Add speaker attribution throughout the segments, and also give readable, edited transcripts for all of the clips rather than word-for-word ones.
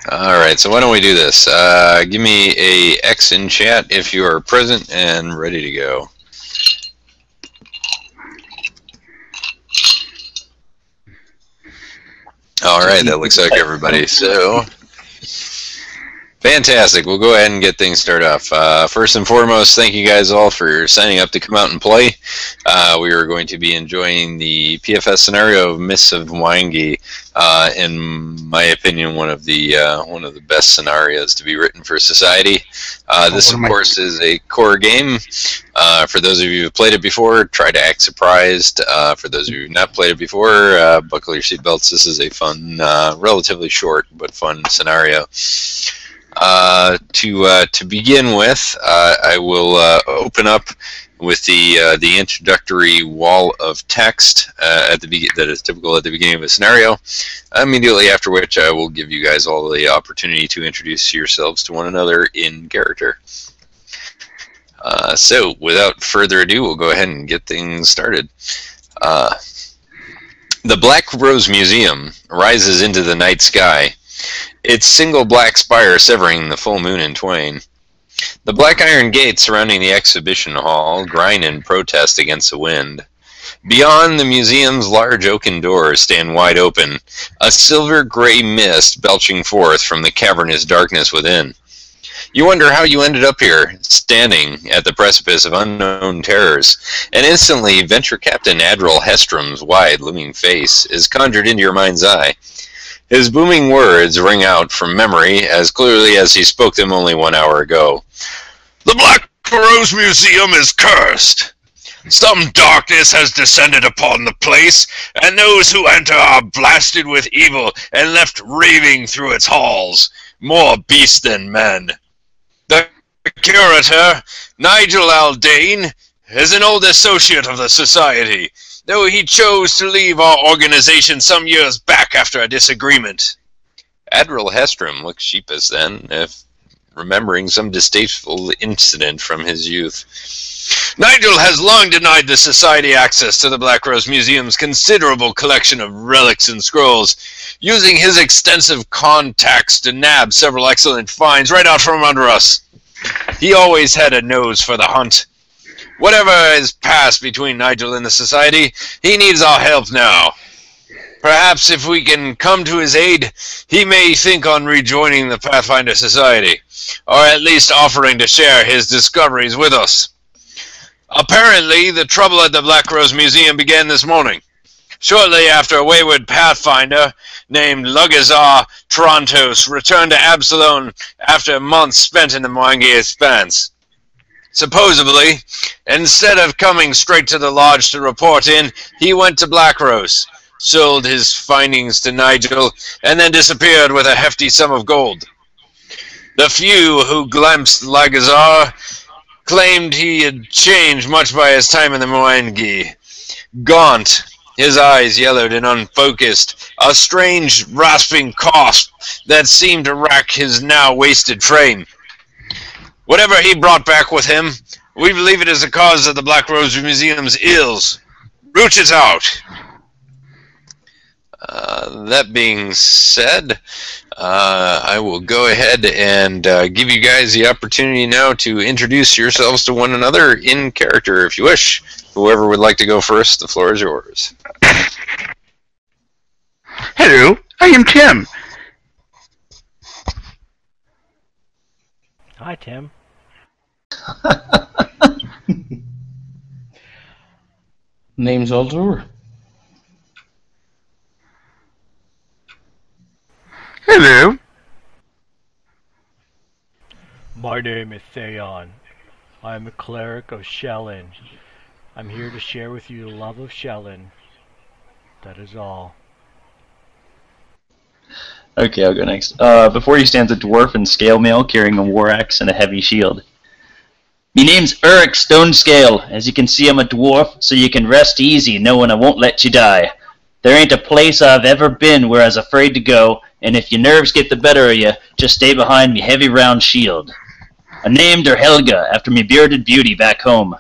Speaker 1: Alright, so why don't we do this? Give me a X in chat if you are present and ready to go. Alright, that looks like everybody. So, fantastic. We'll go ahead and get things started off. First and foremost, thank you guys all for signing up to come out and play. We are going to be enjoying the PFS scenario of Mists of Mwangi. In my opinion, one of the best scenarios to be written for society. This, of course, is a core game. For those of you who've played it before, try to act surprised. For those of you who've not played it before, buckle your seatbelts. This is a fun, relatively short but fun scenario. To begin with, I will open up with the introductory wall of text that is typical at the beginning of a scenario. Immediately after which, I will give you guys all the opportunity to introduce yourselves to one another in character. So, without further ado, we'll go ahead and get things started. The Black Rose Museum rises into the night sky, its single black spire severing the full moon in twain. The black iron gates surrounding the exhibition hall grind in protest against the wind. Beyond the museum's large oaken doors stand wide open, a silver-gray mist belching forth from the cavernous darkness within. You wonder how you ended up here, standing at the precipice of unknown terrors, and instantly Venture Captain Admiral Hestrom's wide, looming face is conjured into your mind's eye. His booming words ring out from memory as clearly as he spoke them only 1 hour ago. The Black Rose Museum is cursed. Some darkness has descended upon the place, and those who enter are blasted with evil and left raving through its halls, more beasts than men. The curator, Nigel Aldane, is an old associate of the society, though he chose to leave our organization some years back after a disagreement. Admiral Hestrom looked sheepish then, if remembering some distasteful incident from his youth. Nigel has long denied the Society access to the Black Rose Museum's considerable collection of relics and scrolls, using his extensive contacts to nab several excellent finds right out from under us. He always had a nose for the hunt. Whatever has passed between Nigel and the Society, he needs our help now. Perhaps if we can come to his aid, he may think on rejoining the Pathfinder Society, or at least offering to share his discoveries with us. Apparently, the trouble at the Black Rose Museum began this morning, shortly after a wayward Pathfinder named Lugazar Torontos returned to Absalom after months spent in the Mwangi Expanse. Supposedly, instead of coming straight to the lodge to report in, he went to Black Rose, sold his findings to Nigel, and then disappeared with a hefty sum of gold. The few who glimpsed Lagazar claimed he had changed much by his time in the Mwangi. Gaunt, his eyes yellowed and unfocused, a strange rasping cough that seemed to rack his now wasted frame. Whatever he brought back with him, we believe it is the cause of the Black Rose Museum's ills. Root it out! That being said, I will go ahead and give you guys the opportunity now to introduce yourselves to one another in character, if you wish. Whoever would like to go first, the floor is yours.
Speaker 2: Hello, I am Tim.
Speaker 3: Hi, Tim.
Speaker 4: Name's Altor.
Speaker 2: Hello.
Speaker 3: My name is Theon. I am a cleric of Shellin. I'm here to share with you the love of Shellin. That is all.
Speaker 5: Okay, I'll go next. Before you stands a dwarf in scale mail carrying a war axe and a heavy shield. Me name's Eric Stonescale. As you can see, I'm a dwarf, so you can rest easy knowing I won't let you die. There ain't a place I've ever been where I was afraid to go, and if your nerves get the better of you, just stay behind me heavy round shield. I named her Helga, after me bearded beauty back home.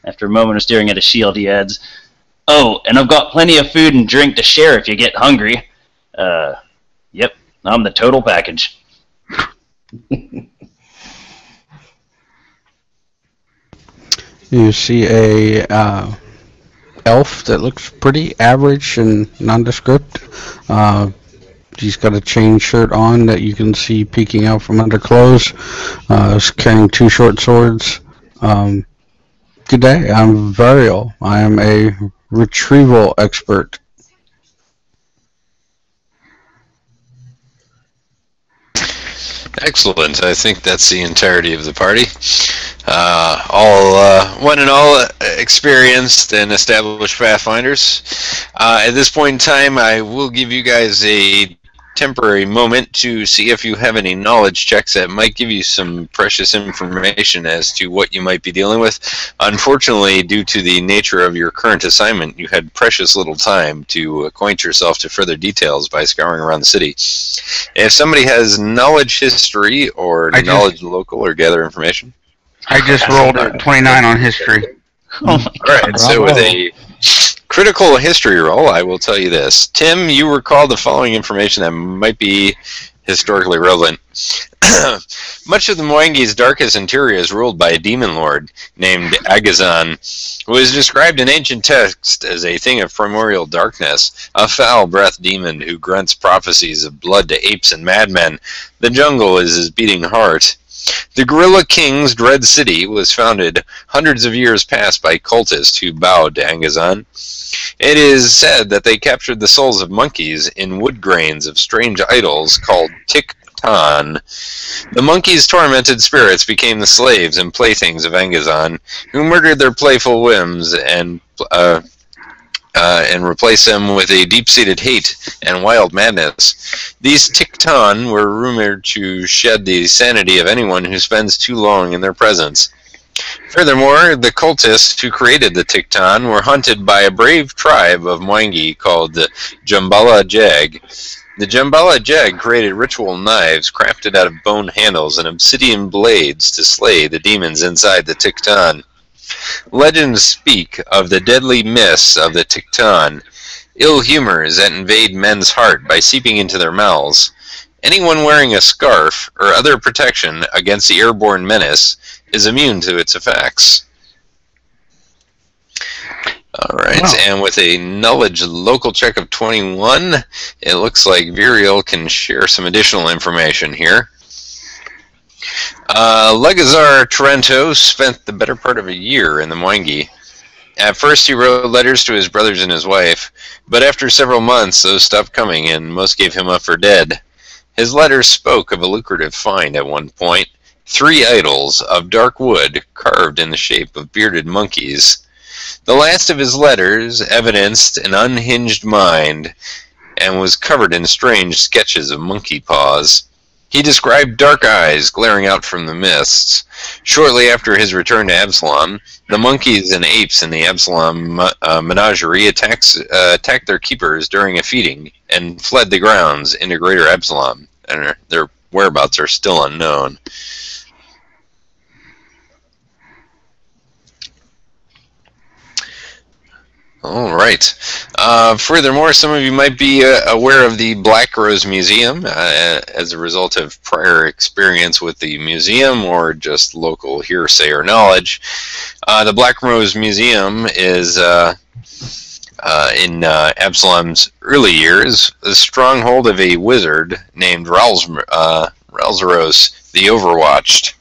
Speaker 5: After a moment of staring at a shield, he adds, Oh, and I've got plenty of food and drink to share if you get hungry. Yep, I'm the total package.
Speaker 6: You see a elf that looks pretty average and nondescript. He's got a chain shirt on that you can see peeking out from under clothes. He's carrying two short swords. Good day, I'm Varial. I am a retrieval expert.
Speaker 1: Excellent. I think that's the entirety of the party. All one and all experienced and established pathfinders. At this point in time, I will give you guys a temporary moment to see if you have any knowledge checks that might give you some precious information as to what you might be dealing with. Unfortunately, due to the nature of your current assignment, you had precious little time to acquaint yourself to further details by scouring around the city. If somebody has knowledge history or knowledge local or gather information.
Speaker 2: I just rolled a 29 on history.
Speaker 5: Oh my
Speaker 1: God. Alright, so with a critical history roll, I will tell you this. Tim, you recall the following information that might be historically relevant. Much of the Mwangi's darkest interior is ruled by a demon lord named Agazan, who is described in ancient texts as a thing of primordial darkness, a foul-breathed demon who grunts prophecies of blood to apes and madmen. The jungle is his beating heart. The Gorilla King's dread city was founded hundreds of years past by cultists who bowed to Angazan. It is said that they captured the souls of monkeys in wood grains of strange idols called Tik-Tan. The monkeys' tormented spirits became the slaves and playthings of Angazan, who murdered their playful whims and replace them with a deep-seated hate and wild madness. These Tik-Tan were rumored to shed the sanity of anyone who spends too long in their presence. Furthermore, the cultists who created the Tik-Tan were hunted by a brave tribe of Mwangi called the Jambala Jag. The Jambala Jag created ritual knives crafted out of bone handles and obsidian blades to slay the demons inside the Tik-Tan. Legends speak of the deadly mists of the Tik-Tan, ill humors that invade men's heart by seeping into their mouths. Anyone wearing a scarf or other protection against the airborne menace is immune to its effects. Alright, wow. And with a knowledge local check of 21, it looks like Virial can share some additional information here. Legazar Trento spent the better part of a year in the Mwangi. At first he wrote letters to his brothers and his wife, but after several months those stopped coming and most gave him up for dead. His letters spoke of a lucrative find at one point, 3 idols of dark wood carved in the shape of bearded monkeys. The last of his letters evidenced an unhinged mind and was covered in strange sketches of monkey paws. He described dark eyes glaring out from the mists. Shortly after his return to Absalom, the monkeys and apes in the Absalom menagerie attacked their keepers during a feeding and fled the grounds into Greater Absalom, and their whereabouts are still unknown. All right. Furthermore, some of you might be aware of the Black Rose Museum as a result of prior experience with the museum or just local hearsay or knowledge. The Black Rose Museum is, in Absalom's early years, the stronghold of a wizard named Ralzaros the Overwatched.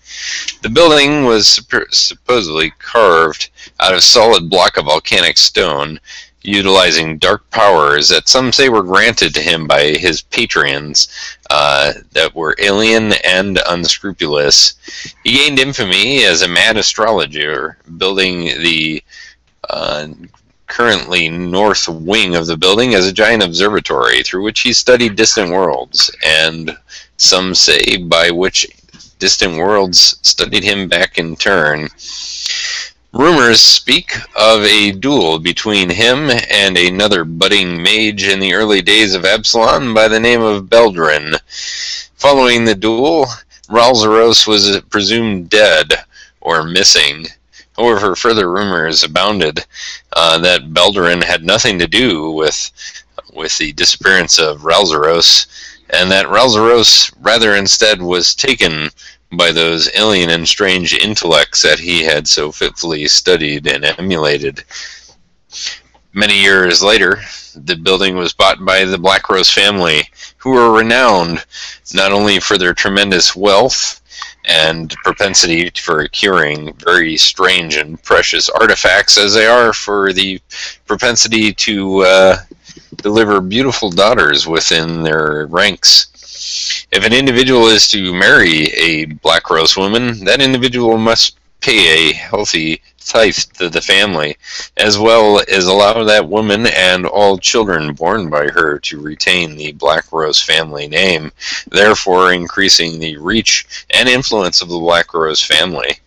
Speaker 1: The building was supposedly carved out of solid block of volcanic stone, utilizing dark powers that some say were granted to him by his patrons that were alien and unscrupulous. He gained infamy as a mad astrologer, building the currently north wing of the building as a giant observatory through which he studied distant worlds, and some say by which distant worlds studied him back in turn. Rumors speak of a duel between him and another budding mage in the early days of Absalom by the name of Beldrin. Following the duel, Ralzaros was presumed dead or missing. However, further rumors abounded that Beldrin had nothing to do with the disappearance of Ralzaros, and that Ralzaros rather instead was taken by those alien and strange intellects that he had so fitfully studied and emulated. Many years later, the building was bought by the Blackrose family, who were renowned not only for their tremendous wealth and propensity for curing very strange and precious artifacts, as they are for the propensity to deliver beautiful daughters within their ranks. If an individual is to marry a Blackrose woman, that individual must pay a healthy tithe to the family, as well as allow that woman and all children born by her to retain the Blackrose family name, therefore increasing the reach and influence of the Blackrose family.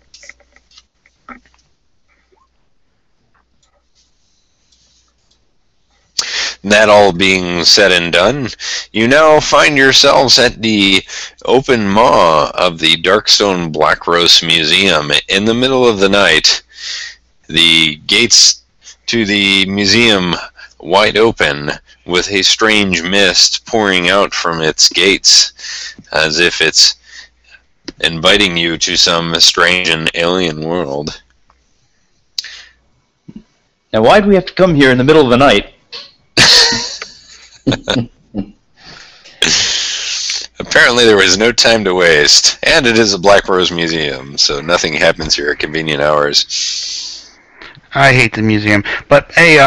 Speaker 1: That all being said and done, you now find yourselves at the open maw of the Darkstone Blackrose Museum in the middle of the night. The gates to the museum wide open, with a strange mist pouring out from its gates, as if it's inviting you to some strange and alien world.
Speaker 5: Now, why do we have to come here in the middle of the night?
Speaker 1: Apparently there was no time to waste, and it is a Blackrose Museum, so nothing happens here at convenient hours.
Speaker 2: I hate the museum. But, hey,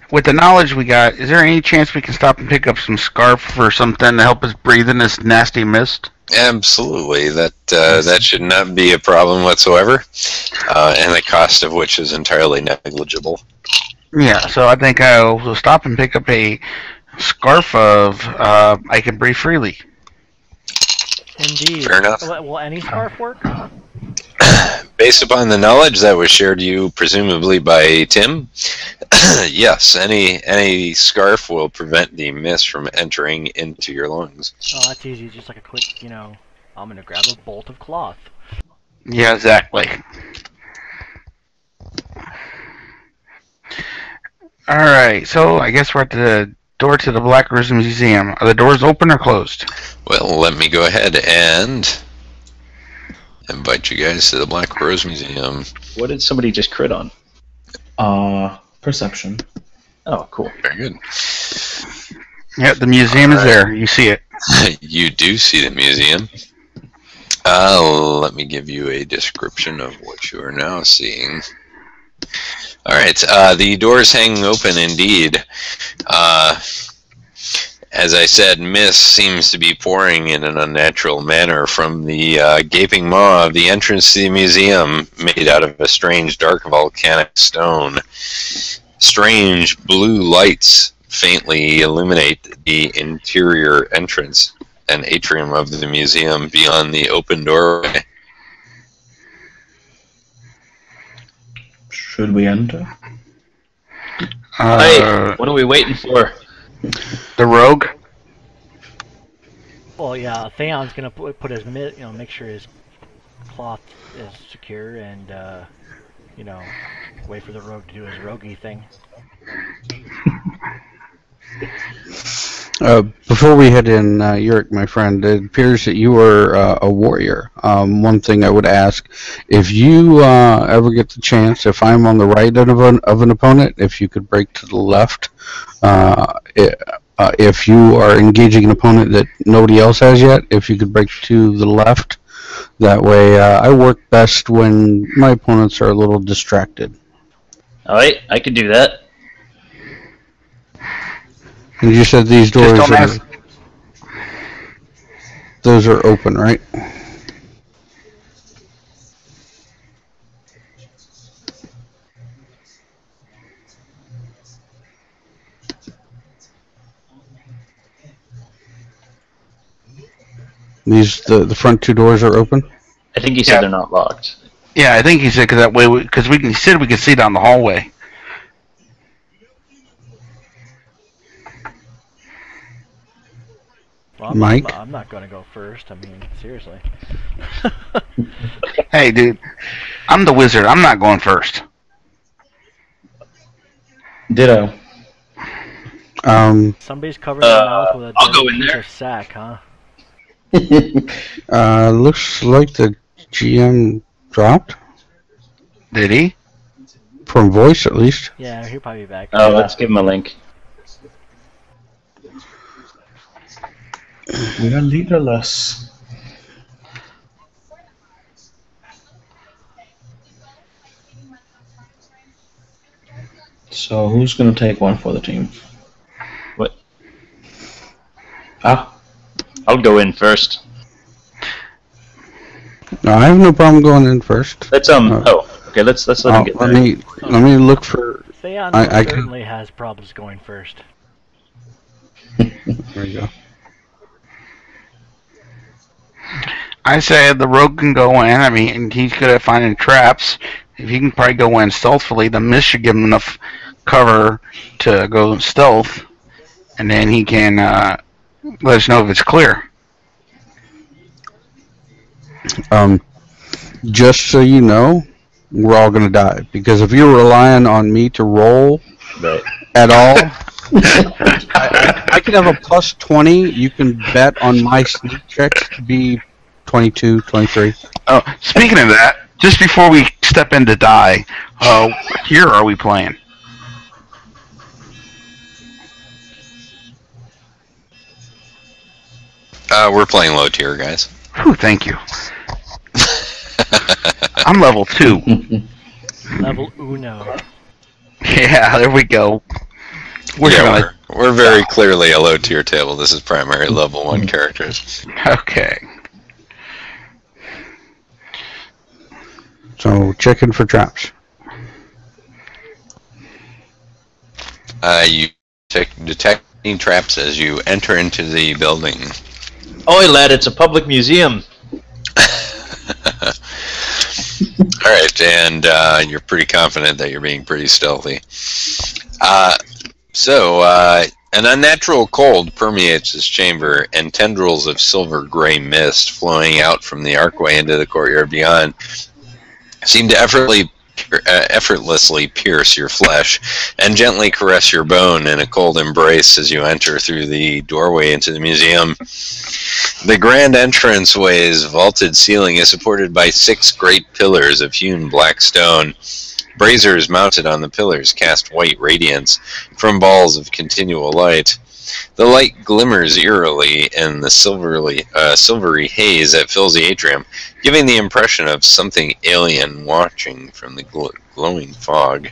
Speaker 2: with the knowledge we got, is there any chance we can stop and pick up some scarf or something to help us breathe in this nasty mist?
Speaker 1: Absolutely, that should not be a problem whatsoever, and the cost of which is entirely negligible.
Speaker 2: Yeah, so I think I'll stop and pick up a scarf of I Can Breathe Freely.
Speaker 3: Indeed.
Speaker 1: Fair enough.
Speaker 3: Will any scarf work?
Speaker 1: Based upon the knowledge that was shared to you, presumably by Tim, yes, any scarf will prevent the mist from entering into your lungs.
Speaker 3: Oh, that's easy. Just like a quick, I'm going to grab a bolt of cloth.
Speaker 2: Yeah, exactly. Alright, so I guess we're at the door to the Blackrose Museum. Are the doors open or closed?
Speaker 1: Well, let me go ahead and invite you guys to the Blackrose Museum.
Speaker 5: What did somebody just crit on?
Speaker 4: Perception.
Speaker 5: Oh, cool.
Speaker 1: Very good.
Speaker 2: Yeah, the museum is there. You see it.
Speaker 1: You do see the museum. Let me give you a description of what you are now seeing. Alright, the doors hang open indeed. As I said, mist seems to be pouring in an unnatural manner from the gaping maw of the entrance to the museum, made out of a strange dark volcanic stone. Strange blue lights faintly illuminate the interior entrance and atrium of the museum beyond the open doorway.
Speaker 4: Should we enter?
Speaker 5: Hey, what are we waiting for?
Speaker 2: The rogue?
Speaker 3: Well, yeah, Theon's going to put his, make sure his cloth is secure and, wait for the rogue to do his roguey thing.
Speaker 6: Before we head in, Yurik, my friend, it appears that you are a warrior. One thing I would ask, if you ever get the chance, if I'm on the right of an opponent, if you could break to the left. If you are engaging an opponent that nobody else has yet, if you could break to the left. That way, I work best when my opponents are a little distracted.
Speaker 5: Alright, I could do that.
Speaker 6: And you said these doors those are open, right? The front two doors are open?
Speaker 5: I think he said they're not locked.
Speaker 2: Yeah, I think he said that way because he said we could see down the hallway.
Speaker 3: Well,
Speaker 6: Mike?
Speaker 3: I'm not going to go first. I mean, seriously.
Speaker 2: Hey, dude, I'm the wizard. I'm not going first.
Speaker 4: Ditto.
Speaker 3: Somebody's covering their mouth with a
Speaker 5: I'll go
Speaker 3: dirty
Speaker 5: in
Speaker 3: piece
Speaker 5: there.
Speaker 3: of sack, huh?
Speaker 6: Looks like the GM dropped.
Speaker 2: Did he?
Speaker 6: From voice, at least.
Speaker 3: Yeah, he'll probably be back.
Speaker 5: Oh, let's give him a link.
Speaker 4: We are leaderless. So who's gonna take one for the team?
Speaker 5: What?
Speaker 4: Ah,
Speaker 5: I'll go in first.
Speaker 6: No, I have no problem going in first.
Speaker 5: Let's okay. Let's let him get
Speaker 6: let
Speaker 5: there.
Speaker 6: me look for.
Speaker 3: Theon
Speaker 6: I can-
Speaker 3: certainly has problems going first.
Speaker 6: There you go.
Speaker 2: I say the rogue can go in. I mean, and he's good at finding traps. If he can probably go in stealthily, the mist should give him enough cover to go stealth, and then he can let us know if it's clear.
Speaker 6: Just so you know, we're all gonna die because if you're relying on me to roll
Speaker 5: Right.
Speaker 6: at all, I can have a plus 20. You can bet on my sneak checks to be 22, 23.
Speaker 2: Oh, speaking of that, just before we step in to die, here are we playing?
Speaker 1: We're playing low tier, guys.
Speaker 2: Whew, thank you. I'm level 2.
Speaker 3: Level uno.
Speaker 2: Yeah, there we go.
Speaker 1: We're very clearly a low tier table. This is primary level 1 characters.
Speaker 2: Okay.
Speaker 6: So checking for traps.
Speaker 1: You detecting traps as you enter into the building.
Speaker 5: Oi, lad! It's a public museum.
Speaker 1: Alright, and you're pretty confident that you're being pretty stealthy. An unnatural cold permeates this chamber, and tendrils of silver gray mist flowing out from the archway into the courtyard beyond seem to effortlessly pierce your flesh and gently caress your bone in a cold embrace as you enter through the doorway into the museum. The grand entranceway's vaulted ceiling is supported by 6 great pillars of hewn black stone. Braziers mounted on the pillars cast white radiance from balls of continual light. The light glimmers eerily in the silvery haze that fills the atrium, giving the impression of something alien watching from the glowing fog.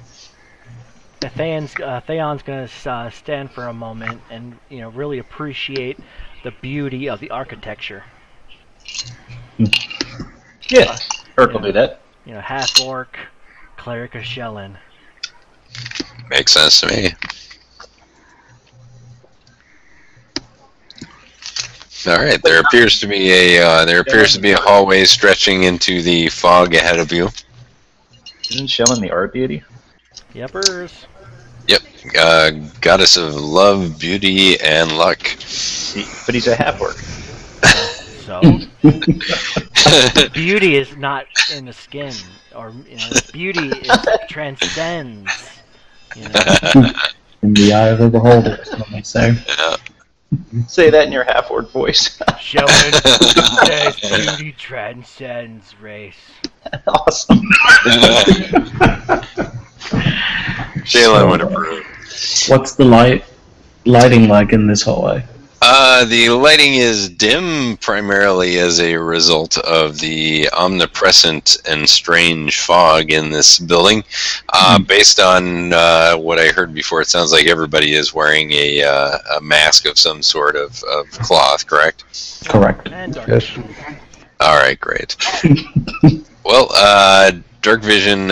Speaker 3: Theon's gonna stand for a moment and really appreciate the beauty of the architecture.
Speaker 5: Yeah, Urk will do that.
Speaker 3: Half orc, cleric of Shellin.
Speaker 1: Makes sense to me. All right, there appears to be a hallway stretching into the fog ahead of you.
Speaker 5: Isn't Shellin the art deity?
Speaker 3: Yepers.
Speaker 1: Yep, goddess of love, beauty, and luck.
Speaker 5: But he's a half orc.
Speaker 3: So beauty is not in the skin, or beauty transcends.
Speaker 4: in the eye of the beholder, let me say.
Speaker 1: Yeah.
Speaker 5: Say that in your half orc voice.
Speaker 3: Showing says beauty transcends race.
Speaker 5: Awesome.
Speaker 1: Jalen would approve.
Speaker 4: What's the lighting like in this hallway?
Speaker 1: The lighting is dim primarily as a result of the omnipresent and strange fog in this building. Based on what I heard before, it sounds like everybody is wearing a mask of some sort of cloth, correct?
Speaker 4: Correct.
Speaker 3: And dark.
Speaker 6: Yes.
Speaker 1: All right, great. Well, dark vision,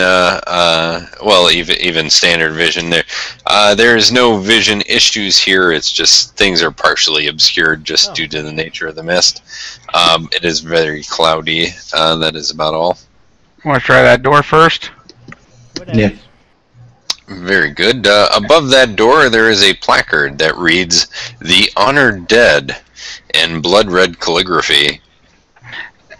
Speaker 1: even standard vision, there is no vision issues here. It's just things are partially obscured just due to the nature of the mist. It is very cloudy. That is about all.
Speaker 2: Want to try that door first?
Speaker 4: Yeah.
Speaker 1: Very good. Above that door, there is a placard that reads, "The Honored Dead," in blood red calligraphy.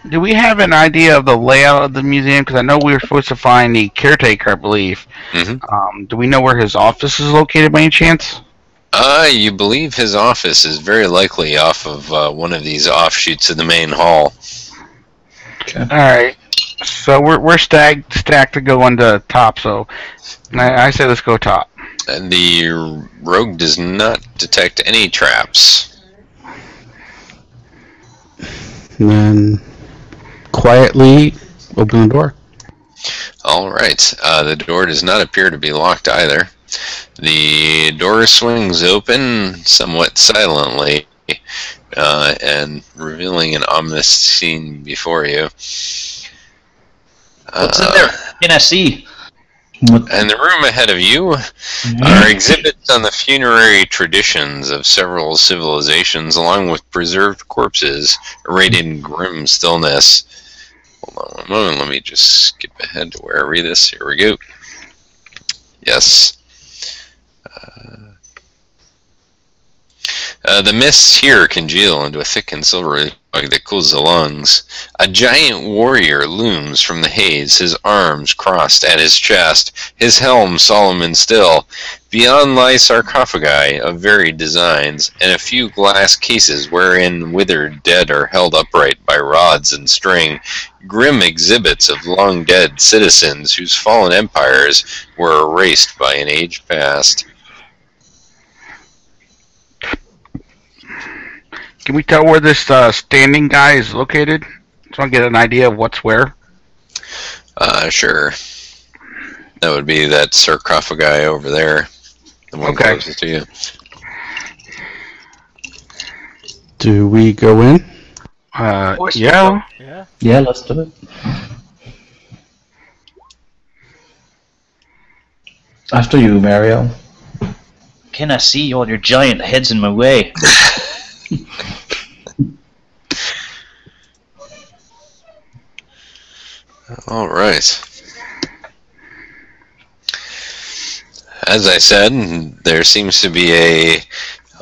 Speaker 2: Do we have an idea of the layout of the museum? Because I know we were supposed to find the caretaker, I believe.
Speaker 1: Mm-hmm.
Speaker 2: Do we know where his office is located by any chance?
Speaker 1: You believe his office is very likely off of one of these offshoots of the main hall.
Speaker 2: All right. So we're stacked to go into top. So I say let's go top.
Speaker 1: And the rogue does not detect any traps.
Speaker 6: And then quietly open the door.
Speaker 1: All right. The door does not appear to be locked either. The door swings open somewhat silently, and revealing an ominous scene before you.
Speaker 5: What's in there? Can I see?
Speaker 1: And the room ahead of you are exhibits on the funerary traditions of several civilizations, along with preserved corpses arrayed in grim stillness. Hold on one moment, let me just skip ahead to where I read this. Here we go. Yes. The mists here congeal into a thick and silvery fog that cools the lungs. A giant warrior looms from the haze, his arms crossed at his chest, his helm solemn and still. Beyond lie sarcophagi of varied designs, and a few glass cases wherein withered dead are held upright by rods and string, grim exhibits of long-dead citizens whose fallen empires were erased by an age past.
Speaker 2: Can we tell where this standing guy is located? So I get an idea of what's where.
Speaker 1: Sure. That would be that sarcophagi over there. The one closest to you.
Speaker 6: Do we go in?
Speaker 2: Yeah.
Speaker 3: Yeah.
Speaker 4: Yeah, let's do it. After you, Mario.
Speaker 5: Can I see all your giant heads in my way?
Speaker 1: All right. As I said, there seems to be a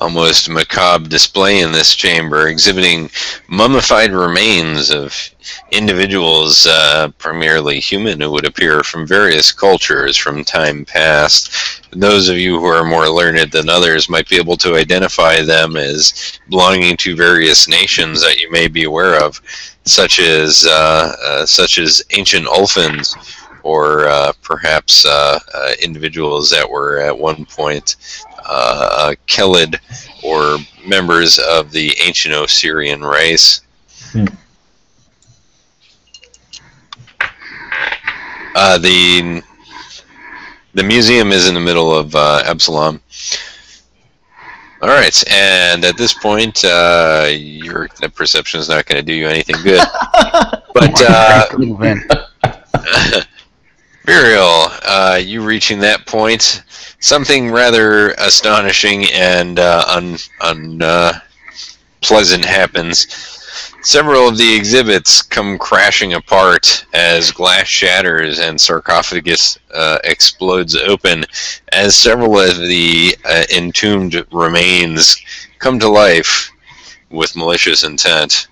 Speaker 1: almost macabre display in this chamber exhibiting mummified remains of individuals, primarily human, who would appear from various cultures from time past. Those of you who are more learned than others might be able to identify them as belonging to various nations that you may be aware of, such as ancient Ulfins, or perhaps individuals that were at one point Kelid, or members of the ancient Osirian race. The museum is in the middle of Absalom. All right, and at this point, your perception is not going to do you anything good. But Muriel, you reaching that point, something rather astonishing and unpleasant happens. Several of the exhibits come crashing apart as glass shatters and sarcophagus explodes open, as several of the entombed remains come to life with malicious intent.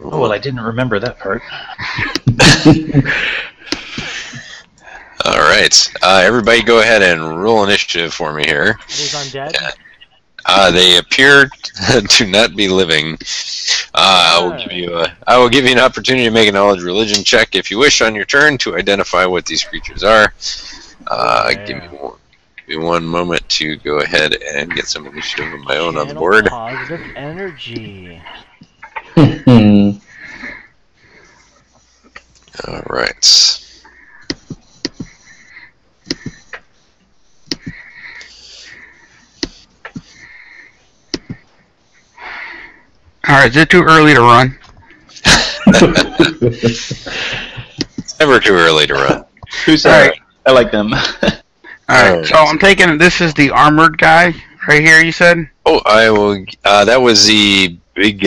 Speaker 5: Oh, well, I didn't remember that part.
Speaker 1: All right, everybody, go ahead and roll initiative for me here.
Speaker 3: Are these undead?
Speaker 1: They appear to not be living. I will give you an opportunity to make a knowledge religion check if you wish on your turn to identify what these creatures are. Give me one moment to go ahead and get some initiative of my own on the board.
Speaker 3: Positive energy.
Speaker 1: All right.
Speaker 2: Alright, is it too early to run?
Speaker 1: It's never too early to run.
Speaker 5: Who's that? Right. I like them.
Speaker 2: Alright, so I'm taking, this is the armored guy right here, you said?
Speaker 1: Oh, I will, that was the big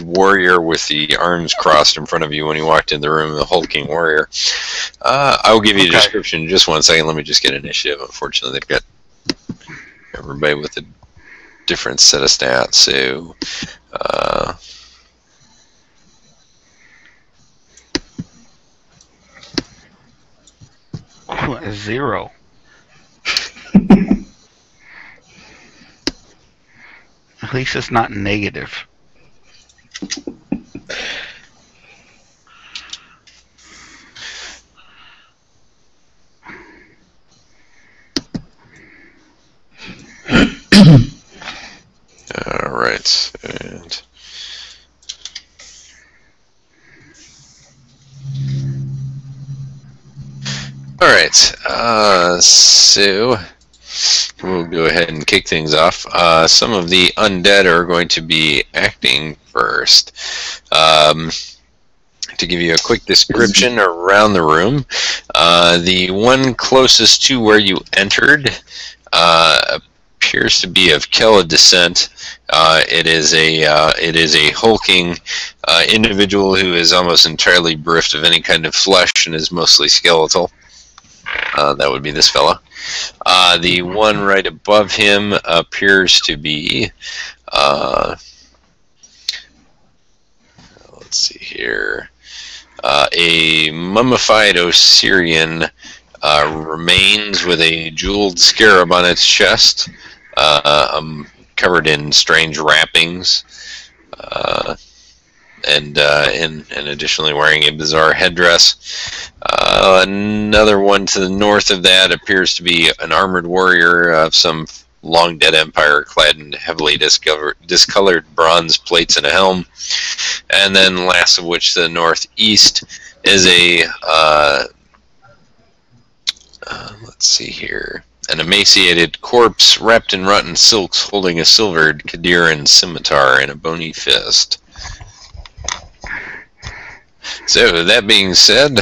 Speaker 1: warrior with the arms crossed in front of you when you walked in the room, the hulking warrior. I will give you a description in just 1 second. Let me just get initiative. Unfortunately, they've got everybody with a different set of stats, so
Speaker 2: Ooh, a 0. At least it's not negative.
Speaker 1: All right. And all right. So we'll go ahead and kick things off. Some of the undead are going to be acting first. To give you a quick description around the room, the one closest to where you entered appears to be of Kella descent. It is a hulking individual who is almost entirely bereft of any kind of flesh and is mostly skeletal. That would be this fella. The one right above him appears to be, let's see here, a mummified Osirian remains with a jeweled scarab on its chest, covered in strange wrappings, and additionally wearing a bizarre headdress. Another one to the north of that appears to be an armored warrior of some long dead empire, clad in heavily discolored bronze plates and a helm. And then last of which, to the northeast, is a let's see here, an emaciated corpse wrapped in rotten silks, holding a silvered Kadiran scimitar in a bony fist. So, that being said,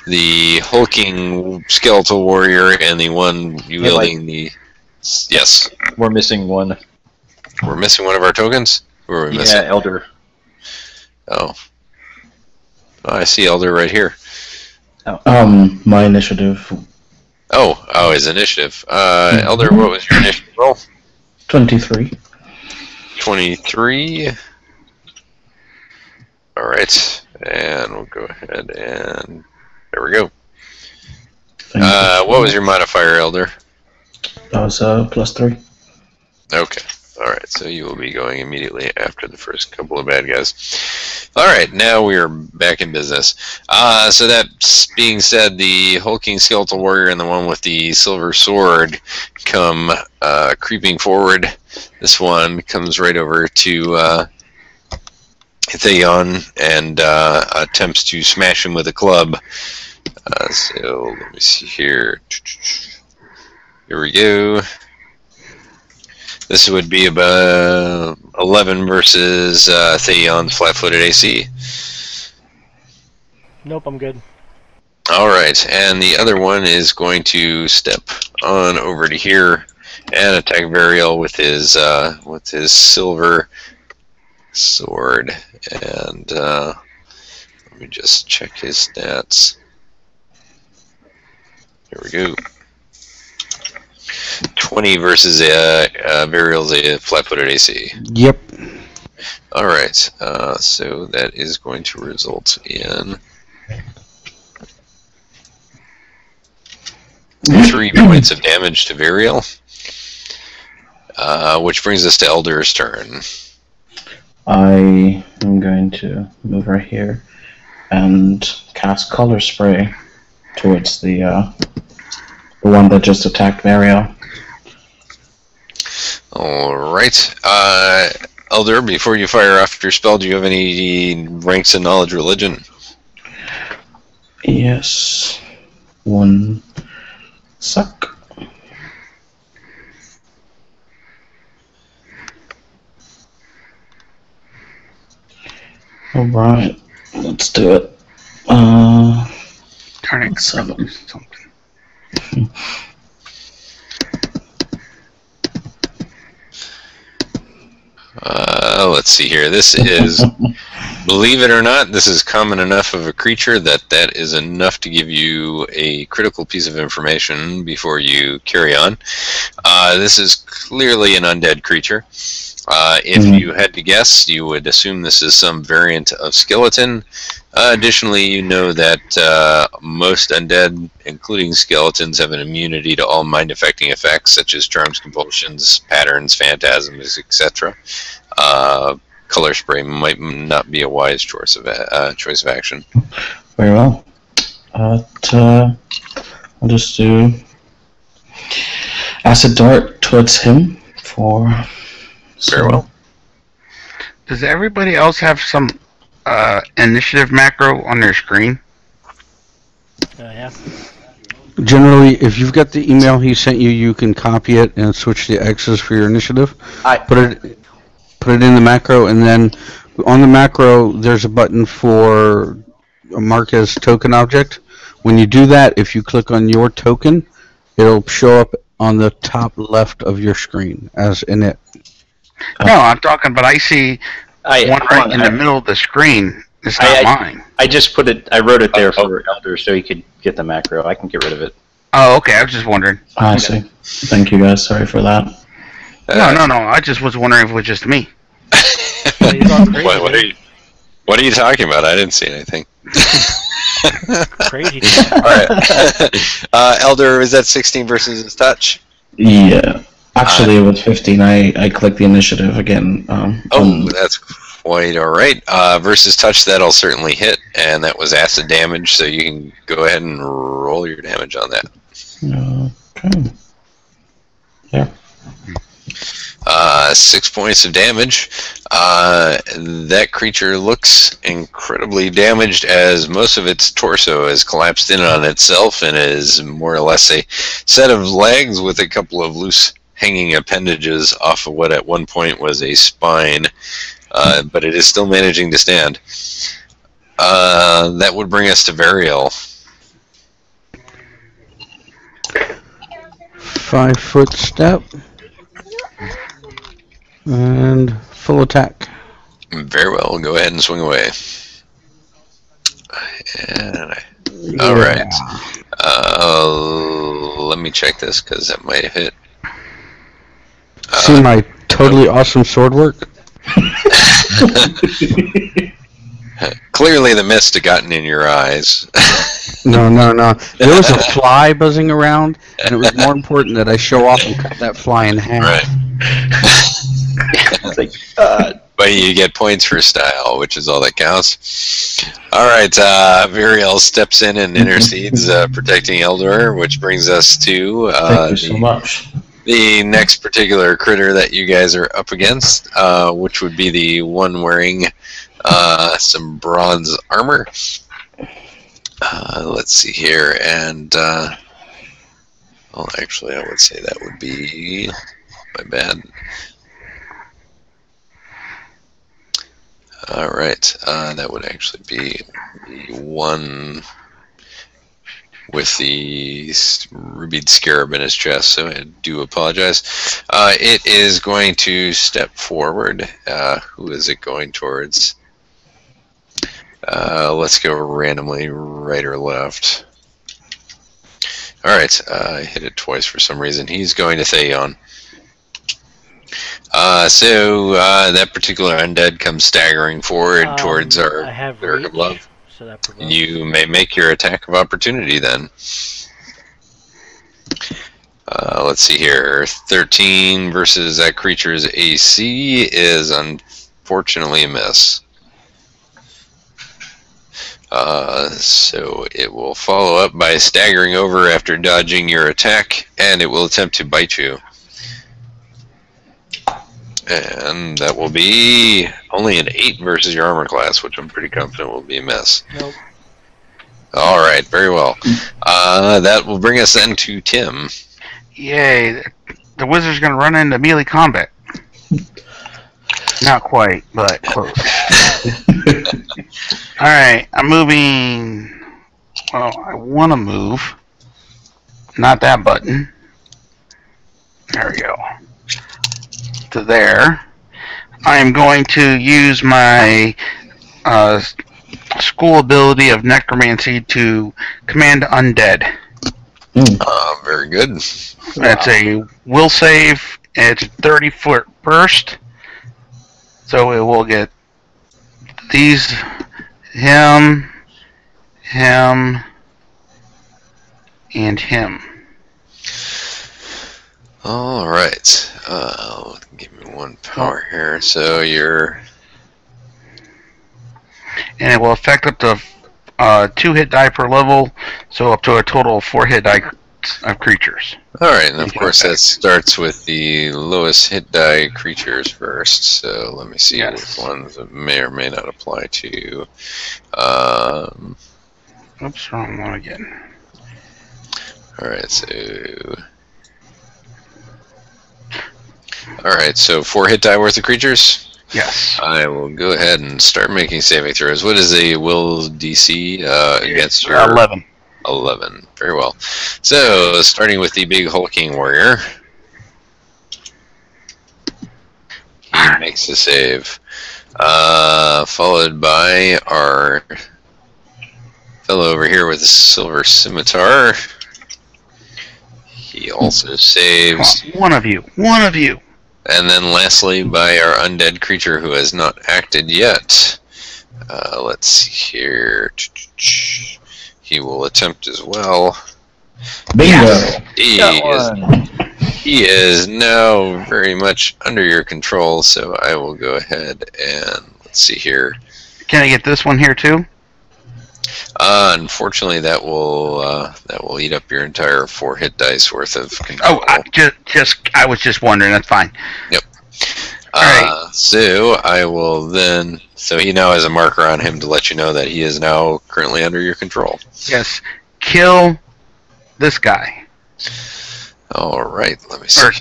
Speaker 1: the hulking skeletal warrior and the one wielding the... Yes.
Speaker 5: We're missing one.
Speaker 1: We're missing one of our tokens? Who are we missing?
Speaker 5: Yeah, Elder.
Speaker 1: Oh. Oh, I see Elder right here.
Speaker 4: My initiative.
Speaker 1: Oh, his initiative. Elder, what was your initiative roll?
Speaker 4: 23.
Speaker 1: 23. Alright. And we'll go ahead and... There we go. What was your modifier, Elder?
Speaker 4: That was +3.
Speaker 1: Okay. Alright, so you will be going immediately after the first couple of bad guys. Alright, now we are back in business. So that being said, the hulking skeletal warrior and the one with the silver sword come creeping forward. This one comes right over to Theon and attempts to smash him with a club. So let me see here. Here we go. This would be about 11 versus Theon's flat-footed AC.
Speaker 3: Nope, I'm good.
Speaker 1: Alright, and the other one is going to step on over to here and attack Variel with his silver sword. And let me just check his stats. Here we go. 20 versus Variel's flat-footed AC.
Speaker 6: Yep.
Speaker 1: Alright, so that is going to result in 3 points of damage to Variel, which brings us to Elder's turn.
Speaker 4: I am going to move right here and cast Color Spray towards the one that just attacked Mario.
Speaker 1: Alright. Elder, before you fire off your spell, do you have any ranks in Knowledge Religion?
Speaker 4: Yes. One suck. Alright, let's do it.
Speaker 2: Darn it.
Speaker 4: 7.
Speaker 2: Something.
Speaker 1: Let's see here. This is, believe it or not, this is common enough of a creature that that is enough to give you a critical piece of information before you carry on. This is clearly an undead creature. If you had to guess, you would assume this is some variant of skeleton. Additionally, you know that most undead, including skeletons, have an immunity to all mind-affecting effects, such as charms, compulsions, patterns, phantasms, etc. Color spray might not be a wise choice of action.
Speaker 4: Very well. I'll just do acid dart towards him for.
Speaker 1: Very well.
Speaker 2: Does everybody else have some initiative macro on their screen?
Speaker 3: Yeah.
Speaker 6: Generally, if you've got the email he sent you, you can copy it and switch the X's for your initiative. Put it in the macro, and then on the macro, there's a button for mark as token object. When you do that, if you click on your token, it'll show up on the top left of your screen as in it.
Speaker 2: No, I'm talking, but I see one right in the middle of the screen. It's not mine.
Speaker 5: I just put it. I wrote it there for Elder so he could get the macro. I can get rid of it.
Speaker 2: Oh, okay. I was just wondering.
Speaker 4: I see. Thank you guys. Sorry for that.
Speaker 2: No. I just was wondering if it was just me.
Speaker 1: What are you talking about? I didn't see anything.
Speaker 3: Crazy.
Speaker 1: All right. Elder, is that 16 versus his touch?
Speaker 4: Yeah. Actually, with 15, I clicked the initiative again.
Speaker 1: That's quite all right. Versus touch, that'll certainly hit, and that was acid damage, so you can go ahead and roll your damage on that.
Speaker 4: Okay. Yeah.
Speaker 1: 6 points of damage. That creature looks incredibly damaged as most of its torso has collapsed in on itself and is more or less a set of legs with a couple of loose hanging appendages off of what at one point was a spine, but it is still managing to stand. That would bring us to Variel.
Speaker 6: 5-foot step. And full attack.
Speaker 1: Very well. Go ahead and swing away. All right. Let me check this because that might have hit.
Speaker 6: See my totally awesome sword work?
Speaker 1: Clearly the mist had gotten in your eyes.
Speaker 6: No. There was a fly buzzing around, and it was more important that I show off and cut that fly in half.
Speaker 1: Right. But you get points for style, which is all that counts. All right, Viriel steps in and intercedes, protecting Eldor, which brings us to
Speaker 4: Thank you so much.
Speaker 1: The next particular critter that you guys are up against, which would be the one wearing some bronze armor. Let's see here, and well, actually, I would say that would be my bad. All right, that would actually be the one with the rubied scarab in his chest, so I do apologize. It is going to step forward. Who is it going towards? Let's go randomly right or left. All right, I hit it twice for some reason. He's going to Theon. So that particular undead comes staggering forward towards our glove.
Speaker 3: So that
Speaker 1: you may make your attack of opportunity then. Let's see here. 13 versus that creature's AC is unfortunately a miss. So it will follow up by staggering over after dodging your attack, and it will attempt to bite you. And that will be only an 8 versus your armor class, which I'm pretty confident will be a miss.
Speaker 3: Nope.
Speaker 1: All right, very well. That will bring us then to Tim.
Speaker 2: Yay! The wizard's gonna run into melee combat. Not quite, but close. Alright, I'm moving. Well, I want to move. Not that button. There we go. To there. I am going to use my school ability of necromancy to command undead.
Speaker 1: Very good.
Speaker 2: That's a will save. It's a 30-foot burst. So it will get these, him, and him.
Speaker 1: All right. Give me one power here. So you're.
Speaker 2: And it will affect up to 2 hit die per level, so up to a total of 4 hit die of creatures.
Speaker 1: All right, and of course that starts with the lowest hit die creatures first. So let me see which ones it may or may not apply to.
Speaker 2: Oops, wrong one again.
Speaker 1: All right, so 4 hit die worth of creatures.
Speaker 2: Yes.
Speaker 1: I will go ahead and start making saving throws. What is a will DC against your
Speaker 2: 11?
Speaker 1: 11. Very well. So starting with the big hulking warrior, he makes a save, followed by our fellow over here with the silver scimitar. He also saves.
Speaker 2: One of you.
Speaker 1: And then lastly, by our undead creature who has not acted yet. Let's see here. He will attempt as well.
Speaker 4: Bingo!
Speaker 1: He is now very much under your control, so I will go ahead and let's see here.
Speaker 2: Can I get this one here too?
Speaker 1: Unfortunately, that will eat up your entire 4 hit dice worth of control.
Speaker 2: Oh, I was just wondering. That's fine.
Speaker 1: Yep.
Speaker 2: Alright.
Speaker 1: So I will then. So he now has a marker on him to let you know that he is now currently under your control.
Speaker 2: Yes. Kill this guy.
Speaker 1: All right. Let me see.
Speaker 2: Or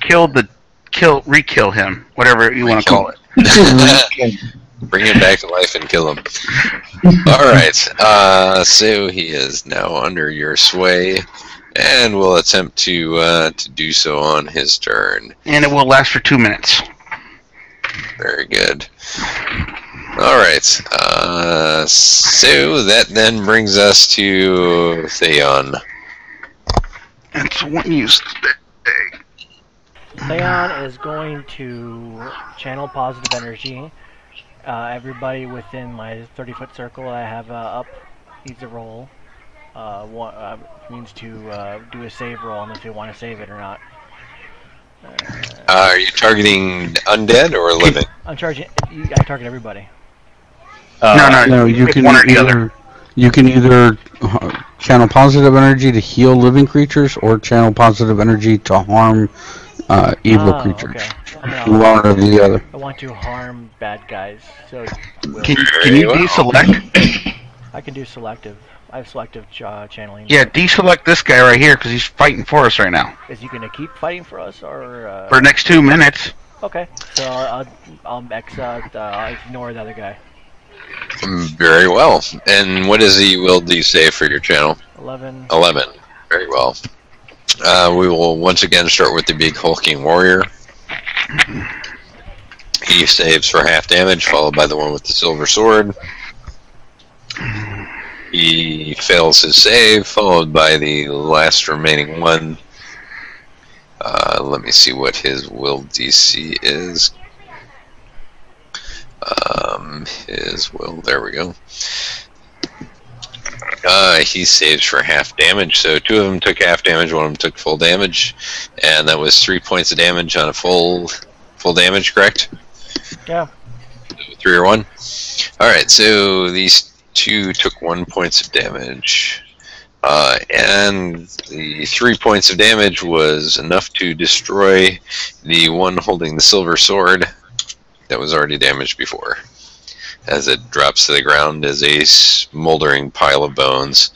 Speaker 2: re-kill him. Whatever you want to call it.
Speaker 1: Bring him back to life and kill him. All right. So he is now under your sway, and will attempt to do so on his turn.
Speaker 2: And it will last for 2 minutes.
Speaker 1: Very good. All right. So that then brings us to Theon.
Speaker 2: It's one use today.
Speaker 3: Theon is going to channel positive energy. Everybody within my 30-foot circle I have up needs a roll. Means to do a save roll, and if they want to save it or not.
Speaker 1: Are you targeting undead or living?
Speaker 3: I target everybody.
Speaker 2: No.
Speaker 6: You can
Speaker 2: one or the other.
Speaker 6: You can either channel positive energy to heal living creatures, or channel positive energy to harm evil creatures.
Speaker 3: Okay.
Speaker 6: One or the other.
Speaker 3: I want to harm bad guys. So
Speaker 2: Can you deselect?
Speaker 3: I can do selective. I have selective channeling.
Speaker 2: Yeah, deselect this guy right here because he's fighting for us right now.
Speaker 3: Is he going to keep fighting for us, or?
Speaker 2: For the next 2 minutes.
Speaker 3: Okay, so I'll ignore the other guy.
Speaker 1: Very well. And what is the will do save for your channel?
Speaker 3: 11.
Speaker 1: 11. Very well. We will once again start with the big hulking warrior. He saves for half damage, followed by the one with the silver sword. He fails his save, followed by the last remaining one. Let me see what his will DC is. His will, there we go. He saves for half damage, so 2 of them took half damage, 1 of them took full damage, and that was 3 points of damage on a full damage, correct?
Speaker 3: Yeah.
Speaker 1: 3 or 1? Alright, so these 2 took 1 point of damage, and the 3 points of damage was enough to destroy the one holding the silver sword that was already damaged before, as it drops to the ground as a smoldering pile of bones.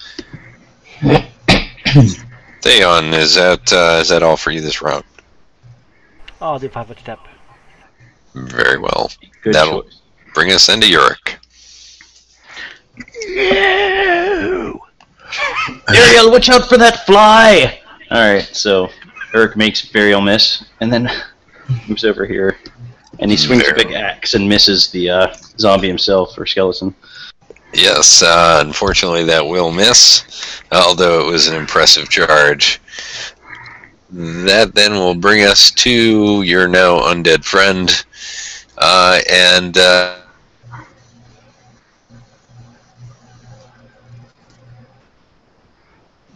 Speaker 1: Theon, is that all for you this round?
Speaker 3: I'll do 5-foot step.
Speaker 1: Very well.
Speaker 5: Good
Speaker 1: That'll
Speaker 5: choice.
Speaker 1: bring us into Yorick.
Speaker 2: No!
Speaker 5: Ariel, watch out for that fly! Alright, so Eric makes burial miss, and then moves over here, and he swings a big axe and misses the zombie himself, or skeleton.
Speaker 1: Yes, unfortunately that will miss, although it was an impressive charge. That then will bring us to your now undead friend, And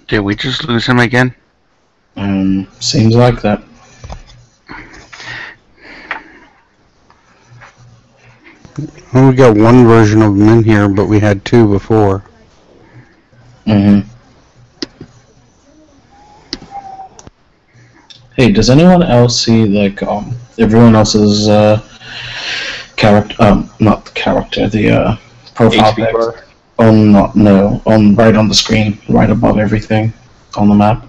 Speaker 2: Did we just lose him again?
Speaker 4: Seems like that.
Speaker 6: Well, we got one version of them in here, but we had two before.
Speaker 4: Mm-hmm. Hey, does anyone else see like everyone else's character? Not the character, the profile
Speaker 5: HP
Speaker 4: pic.
Speaker 5: bar?
Speaker 4: Right on the screen, right above everything on the map.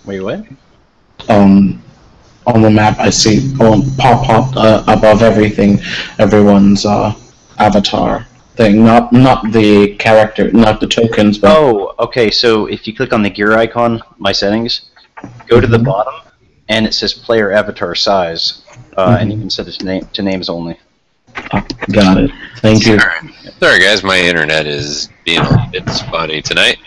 Speaker 5: Wait, what?
Speaker 4: On the map, I see pop above everything, everyone's avatar thing. Not the character, not the tokens, but
Speaker 5: Oh, okay. So if you click on the gear icon, my settings, go to the bottom, and it says player avatar size, and you can set it to names only.
Speaker 4: got it. Thank you.
Speaker 1: sorry, guys, my internet is being a bit spotty tonight.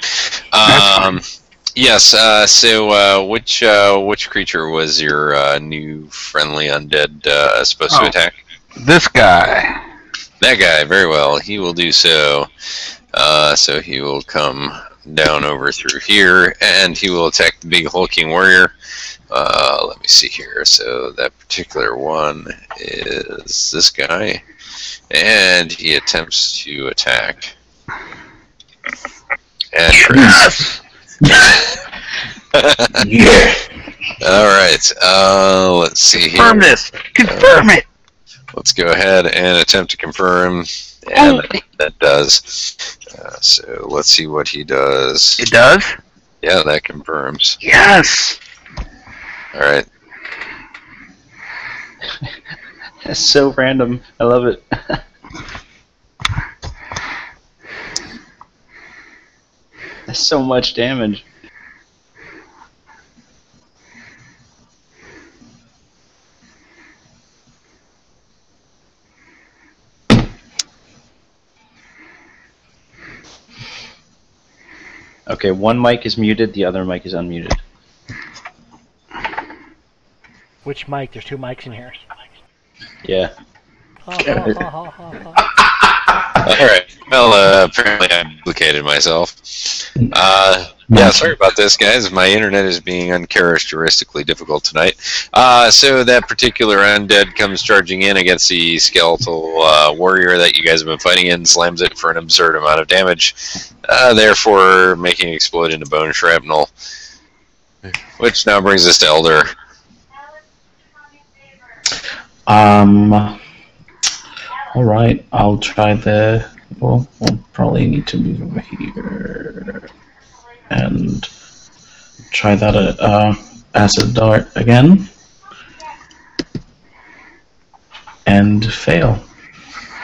Speaker 1: Yes. So, which creature was your new friendly undead supposed to attack?
Speaker 2: This guy.
Speaker 1: That guy. Very well. He will do so. So he will come down over through here, and he will attack the big hulking warrior. Let me see here. So that particular one is this guy, and he attempts to attack. And
Speaker 2: Yes!
Speaker 4: Yeah.
Speaker 1: all right. Let's see here.
Speaker 2: Confirm this! Confirm it!
Speaker 1: Let's go ahead and attempt to confirm, and that does. So let's see what he does.
Speaker 2: It does?
Speaker 1: Yeah, that confirms.
Speaker 2: Yes!
Speaker 1: All right.
Speaker 5: That's so random. I love it. That's so much damage. Okay, one mic is muted, the other mic is unmuted.
Speaker 3: Which mic? There's two mics in here.
Speaker 5: Yeah.
Speaker 3: Ha, ha, ha, ha, ha.
Speaker 1: All right. Well, apparently I duplicated myself. Yeah, sorry about this, guys. My internet is being uncharacteristically difficult tonight. So that particular undead comes charging in against the skeletal warrior that you guys have been fighting in, slams it for an absurd amount of damage, therefore making it explode into bone shrapnel. Which now brings us to Elder.
Speaker 4: All right. I'll try the. Well, we'll probably need to move over here and try that acid dart again, and fail.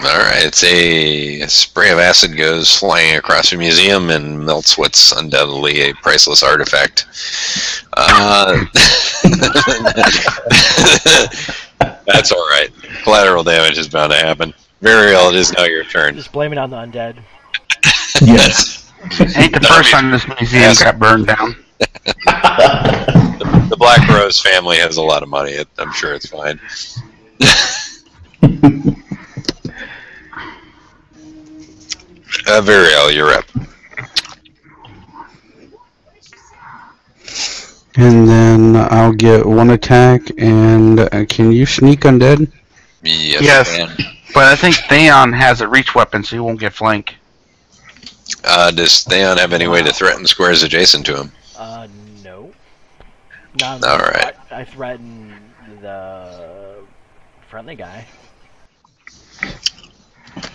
Speaker 1: Alright, it's a spray of acid goes flying across the museum and melts what's undoubtedly a priceless artifact. That's alright. Collateral damage is bound to happen. Varial, it is now your turn.
Speaker 3: Just blame it on the undead.
Speaker 4: Yes.
Speaker 2: Ain't the first time this museum got burned down.
Speaker 1: The Black Rose family has a lot of money. I'm sure it's fine. Varial, you're up.
Speaker 6: And then I'll get one attack, and can you sneak undead?
Speaker 1: Yes.
Speaker 2: Yes. But I think Theon has a reach weapon, so he won't get flank.
Speaker 1: Does Theon have any way to threaten squares adjacent to him?
Speaker 3: No. Not
Speaker 1: All right.
Speaker 3: I threatened the friendly guy.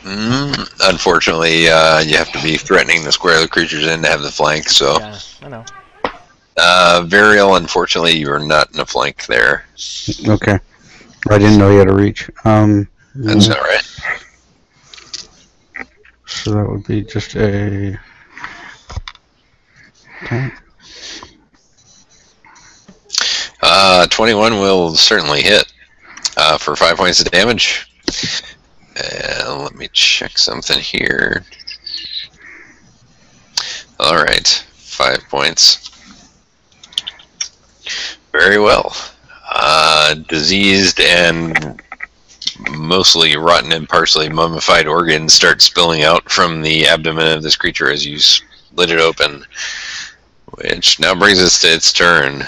Speaker 1: Unfortunately, you have to be threatening the square the creature's in to have the flank, so...
Speaker 3: Yeah, I know.
Speaker 1: Varial, unfortunately, you are not in a flank there.
Speaker 6: Okay. I didn't know you had a reach.
Speaker 1: That's alright.
Speaker 6: So that would be just a... Okay.
Speaker 1: 21 will certainly hit for 5 points of damage. Let me check something here. Alright, 5 points. Very well. diseased and mostly rotten and partially mummified organs start spilling out from the abdomen of this creature as you split it open, which now brings us to its turn.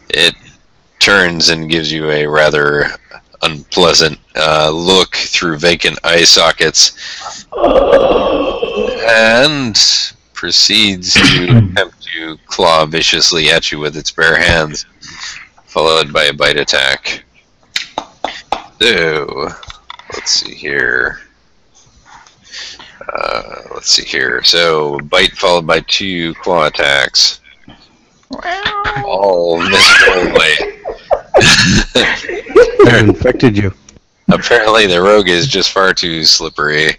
Speaker 1: It turns and gives you a rather unpleasant look through vacant eye sockets and proceeds to attempt to claw viciously at you with its bare hands, followed by a bite attack. So, let's see here. So, bite followed by 2 claw attacks. All misrolled.
Speaker 6: I infected you.
Speaker 1: Apparently the rogue is just far too slippery.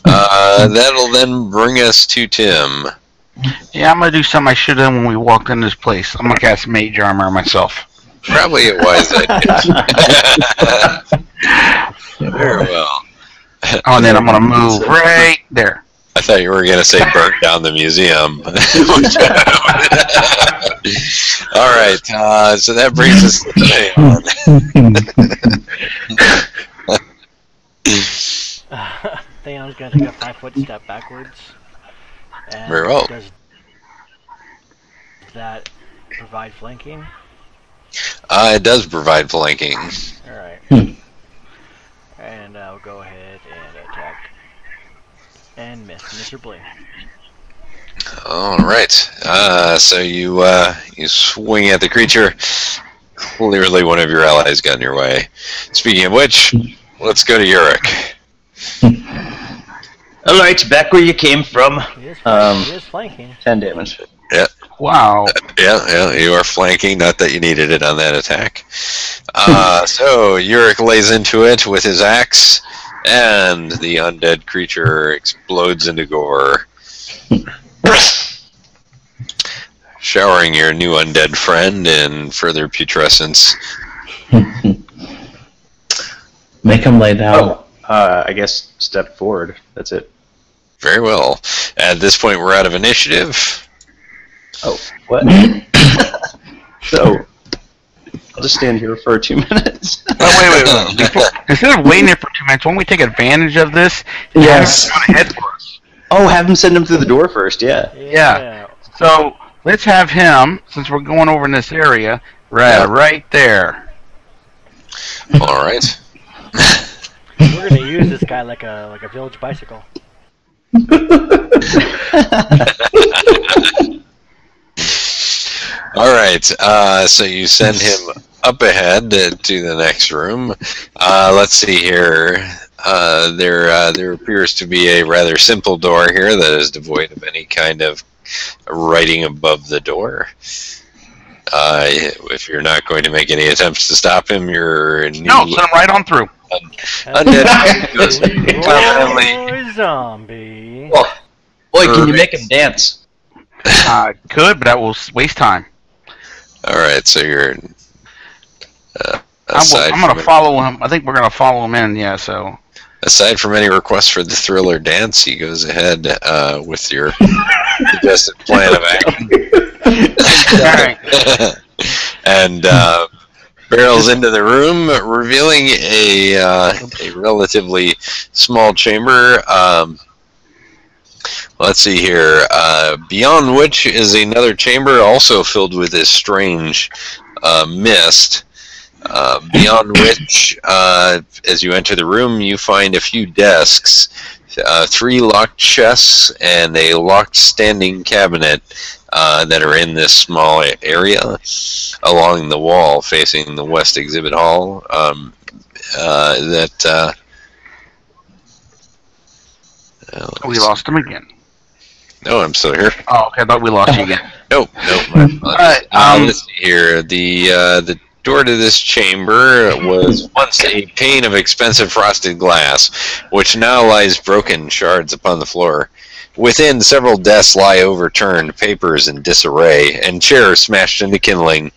Speaker 1: That'll then bring us to Tim.
Speaker 2: Yeah, I'm gonna do something I should have done when we walked in this place. I'm gonna cast Mage Armor myself.
Speaker 1: Probably a wise idea. Very well.
Speaker 2: Oh, and then I'm gonna move right there.
Speaker 1: I thought you were going to say burn down the museum. All right, so that brings us to Theon.
Speaker 3: Theon's going to take a 5-foot step backwards. And
Speaker 1: Very well.
Speaker 3: Does that provide flanking?
Speaker 1: It does provide flanking.
Speaker 3: Alright. And I'll go ahead and attack. And miss miserably.
Speaker 1: All right. So you swing at the creature. Clearly, one of your allies got in your way. Speaking of which, let's go to Yurik.
Speaker 5: All right, back where you came from.
Speaker 3: He is flanking.
Speaker 5: 10 damage.
Speaker 1: Yeah.
Speaker 2: Wow.
Speaker 1: Yeah, you are flanking. Not that you needed it on that attack. So Yurik lays into it with his axe, and the undead creature explodes into gore, showering your new undead friend in further putrescence.
Speaker 4: Make him lay down.
Speaker 5: I guess step forward. That's it.
Speaker 1: Very well. At this point, we're out of initiative.
Speaker 5: Oh, what? So, I'll just stand here for 2 minutes.
Speaker 2: Oh, wait. Instead of waiting there for 2 minutes, won't we take advantage of this?
Speaker 5: Yes.
Speaker 2: Ahead for us.
Speaker 5: Oh, have him send him through the door first, yeah.
Speaker 2: Yeah. So let's have him, since we're going over in this area, right there.
Speaker 1: All right.
Speaker 3: We're gonna use this guy like a village bicycle.
Speaker 1: All right. So you send him up ahead to the next room. Let's see here. There appears to be a rather simple door here that is devoid of any kind of writing above the door. If you're not going to make any attempts to stop him, you're
Speaker 2: No, send him right on through.
Speaker 1: undead goes
Speaker 3: Leroy Zombie.
Speaker 5: Boy, can you make him dance?
Speaker 2: Could, but that will waste time.
Speaker 1: All right, so you're.
Speaker 2: I'm going to follow him. I think we're going to follow him in, yeah, so.
Speaker 1: Aside from any requests for the thriller dance, he goes ahead with your suggested plan of action. And barrels into the room, revealing a relatively small chamber. Let's see here. Beyond which is another chamber also filled with this strange mist. Beyond which, as you enter the room, you find a few desks, 3 locked chests, and a locked standing cabinet that are in this small area along the wall facing the West Exhibit Hall.
Speaker 2: We lost him again.
Speaker 1: No, I'm still here.
Speaker 2: Oh, okay, I thought we lost you again.
Speaker 1: Nope.
Speaker 2: Alright,
Speaker 1: let's see here. The door to this chamber was once a pane of expensive frosted glass, which now lies broken shards upon the floor. Within, several desks lie overturned, papers in disarray, and chairs smashed into kindling.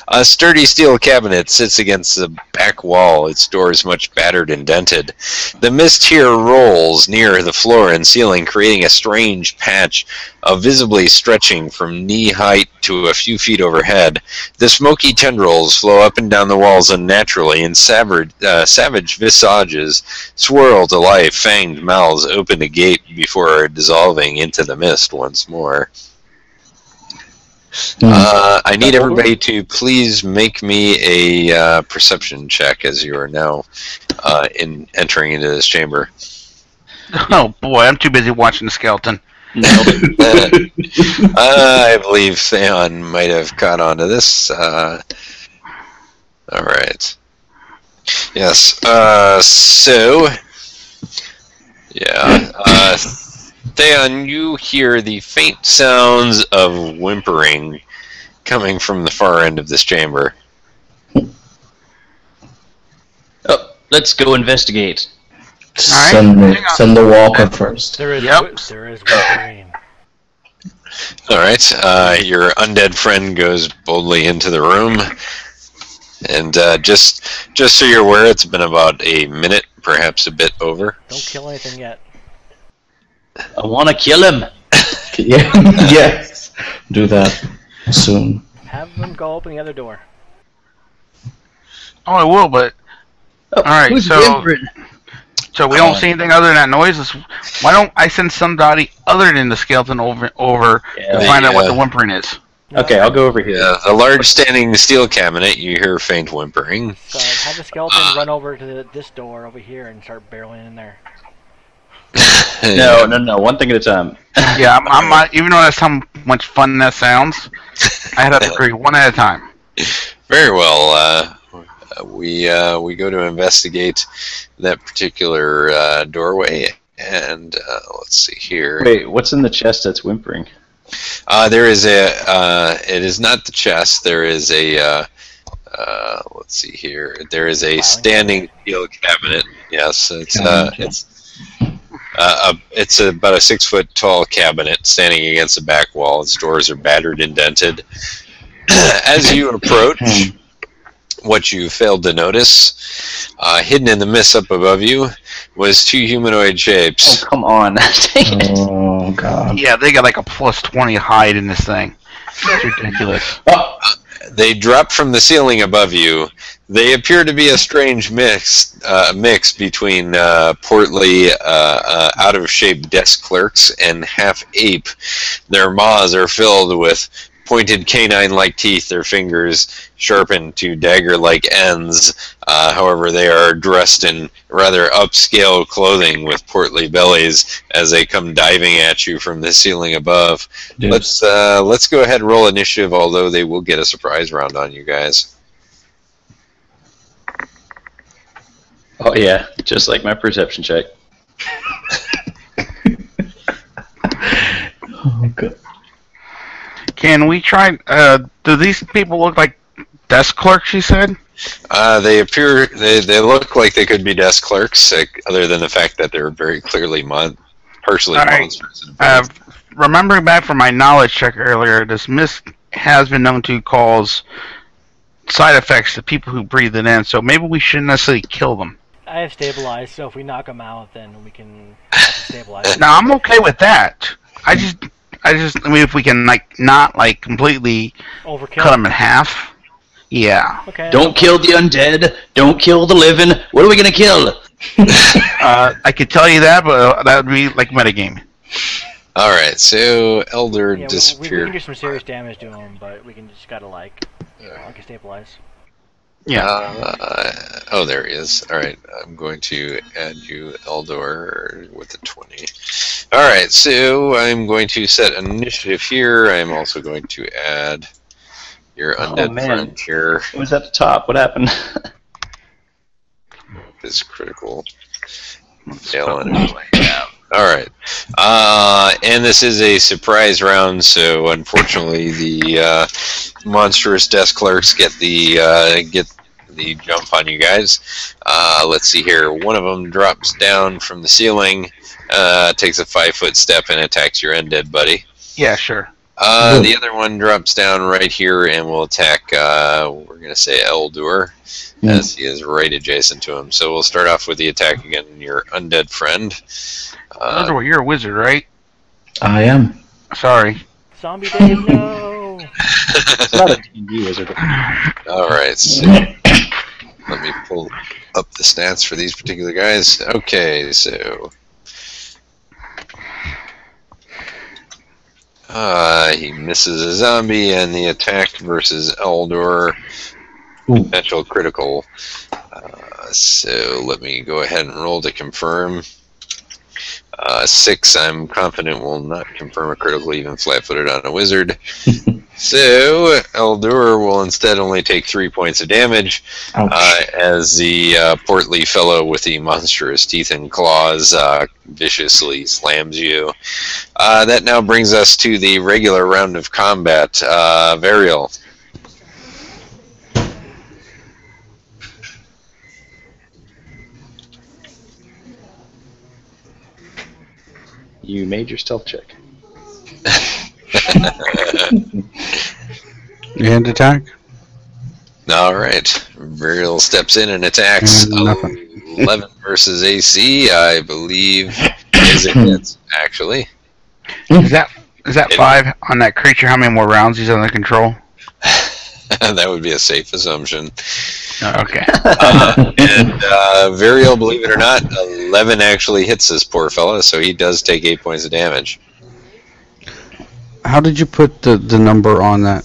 Speaker 1: A sturdy steel cabinet sits against the back wall, its doors much battered and dented. The mist here rolls near the floor and ceiling, creating a strange patch visibly stretching from knee-height to a few feet overhead. The smoky tendrils flow up and down the walls unnaturally, and savage visages swirl to life, fanged mouths open agape before dissolving into the mist once more. I need everybody to please make me a perception check as you are now entering into this chamber.
Speaker 2: Oh boy, I'm too busy watching the skeleton.
Speaker 5: No.
Speaker 1: I believe Theon might have caught on to this. All right. Yes. So, yeah. Theon, you hear the faint sounds of whimpering coming from the far end of this chamber.
Speaker 5: Oh, let's go investigate.
Speaker 4: Send the walker first.
Speaker 3: There is
Speaker 2: Yep.
Speaker 3: there is Wolverine.
Speaker 1: All right. Your undead friend goes boldly into the room, and just so you're aware, it's been about a minute, perhaps a bit over.
Speaker 3: Don't kill anything yet.
Speaker 5: I want to kill him.
Speaker 4: Yeah, yes. Do that soon.
Speaker 3: Have them go open the other door.
Speaker 2: Oh, I will, but
Speaker 5: Oh,
Speaker 2: all right.
Speaker 5: who's
Speaker 2: So
Speaker 5: whimpering?
Speaker 2: we don't see anything other than that noise. Why don't I send somebody other than the skeleton over
Speaker 5: Yeah,
Speaker 2: to find out what the whimpering is?
Speaker 5: Okay, I'll go over here.
Speaker 1: Yeah, a large standing steel cabinet. You hear faint whimpering.
Speaker 3: So have the skeleton run over to this door over here and start barreling in there.
Speaker 5: No, one thing at a time.
Speaker 2: Yeah, I'm even though that's how much fun that sounds, I have to agree one at a time.
Speaker 1: Very well. We go to investigate that particular doorway, and let's see here.
Speaker 5: Wait, what's in the chest that's whimpering?
Speaker 1: There is a. It is not the chest. There is a. Let's see here. There is a standing steel cabinet. Yes, it's about a 6 foot tall cabinet standing against the back wall. Its doors are battered and dented. As you approach, what you failed to notice, hidden in the mist up above you, was two humanoid shapes.
Speaker 5: Oh, come on. Dang it.
Speaker 4: Oh god.
Speaker 2: Yeah, they got like a plus 20 hide in this thing. It's ridiculous.
Speaker 4: Oh,
Speaker 1: They drop from the ceiling above you. They appear to be a strange mix between portly, out-of-shape desk clerks and half-ape. Their maws are filled with pointed canine-like teeth, their fingers sharpened to dagger-like ends. However, they are dressed in rather upscale clothing with portly bellies as they come diving at you from the ceiling above.
Speaker 4: yes.
Speaker 1: Let's go ahead and roll initiative, although they will get a surprise round on you guys.
Speaker 5: Oh, yeah, just like my perception check.
Speaker 4: Oh god.
Speaker 2: Can we try? Do these people look like desk clerks? You said.
Speaker 1: They appear. They look like they could be desk clerks, other than the fact that they're very clearly partially
Speaker 2: All right.
Speaker 1: monsters. in appearance.
Speaker 2: Remembering back from my knowledge check earlier, this mist has been known to cause side effects to people who breathe it in. So maybe we shouldn't necessarily kill them.
Speaker 3: I have stabilized, so if we knock them out, then we can stabilize them.
Speaker 2: Now I'm okay with that. I mean, if we can not completely
Speaker 3: Overkill.
Speaker 2: cut them in half. Yeah.
Speaker 3: Okay.
Speaker 5: Don't kill the undead. Don't kill the living. What are we going to kill?
Speaker 2: I could tell you that, but that would be like metagame.
Speaker 1: All right, so Elder
Speaker 3: Yeah, we
Speaker 1: disappeared.
Speaker 3: can do some serious damage to them, but we can just gotta stabilize.
Speaker 2: Yeah.
Speaker 1: Oh, there he is. All right, I'm going to add you, Eldor, with a 20. All right, so I'm going to set initiative here. I'm also going to add your undead
Speaker 5: man.
Speaker 1: friend here.
Speaker 5: It was at the top. What happened?
Speaker 1: Is critical. Fail energy. All right, and this is a surprise round, so unfortunately the monstrous desk clerks get the jump on you guys. Let's see here. One of them drops down from the ceiling, takes a 5 foot step, and attacks your undead buddy.
Speaker 2: Yeah, sure.
Speaker 1: The other one drops down right here and will attack, we're going to say Eldur, as he is right adjacent to him. So we'll start off with the attack again, your undead friend.
Speaker 2: Eldur, you're a wizard, right?
Speaker 4: I am.
Speaker 2: Sorry.
Speaker 3: Zombie Dave, no!
Speaker 5: It's not a D&D wizard.
Speaker 1: Alright, so let me pull up the stats for these particular guys. Okay, so... he misses a zombie, and the attack versus Eldur, potential critical. So let me go ahead and roll to confirm. 6, I'm confident will not confirm a critical, even flat-footed on a wizard. So Eldur will instead only take 3 points of damage, as the portly fellow with the monstrous teeth and claws viciously slams you. That now brings us to the regular round of combat. Varial.
Speaker 5: You made your stealth check.
Speaker 6: And attack.
Speaker 1: Alright. Varial steps in and attacks. 11 versus AC, I believe, is it hits, actually.
Speaker 2: Is that 5 on that creature? How many more rounds he's under control?
Speaker 1: That would be a safe assumption.
Speaker 2: Okay.
Speaker 1: And Varial, believe it or not, 11 actually hits this poor fella, so he does take 8 points of damage.
Speaker 6: How did you put the number on that?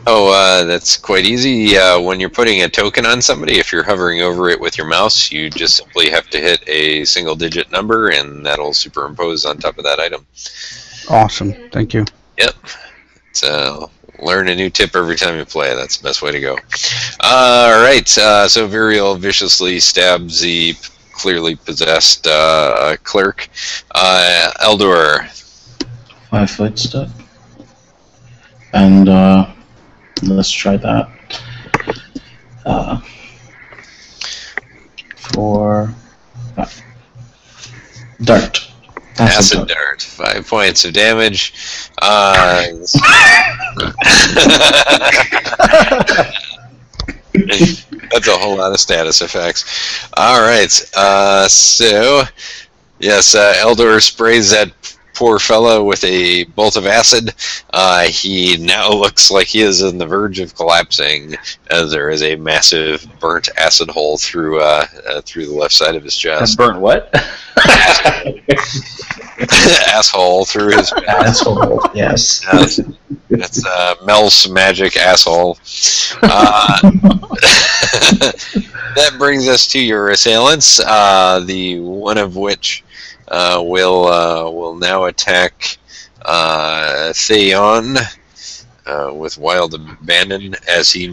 Speaker 1: Oh, that's quite easy. When you're putting a token on somebody, if you're hovering over it with your mouse, you just simply have to hit a single-digit number, and that'll superimpose on top of that item.
Speaker 6: Awesome. Thank you.
Speaker 1: Yep. So learn a new tip every time you play. That's the best way to go. Alright, so Varial viciously stabs the clearly possessed clerk. Eldur.
Speaker 4: 5 foot step. And let's try that. For dart.
Speaker 1: Acid dart. 5 points of damage. That's a whole lot of status effects. Alright, so, yes, Eldur sprays that poor fellow with a bolt of acid. He now looks like he is on the verge of collapsing, as there is a massive burnt acid hole through the left side of his chest.
Speaker 5: Burnt what?
Speaker 1: Asshole through his chest.
Speaker 4: Asshole, yes.
Speaker 1: That's Mel's magic asshole. That brings us to your assailants, the one of which will now attack Theon with wild abandon as he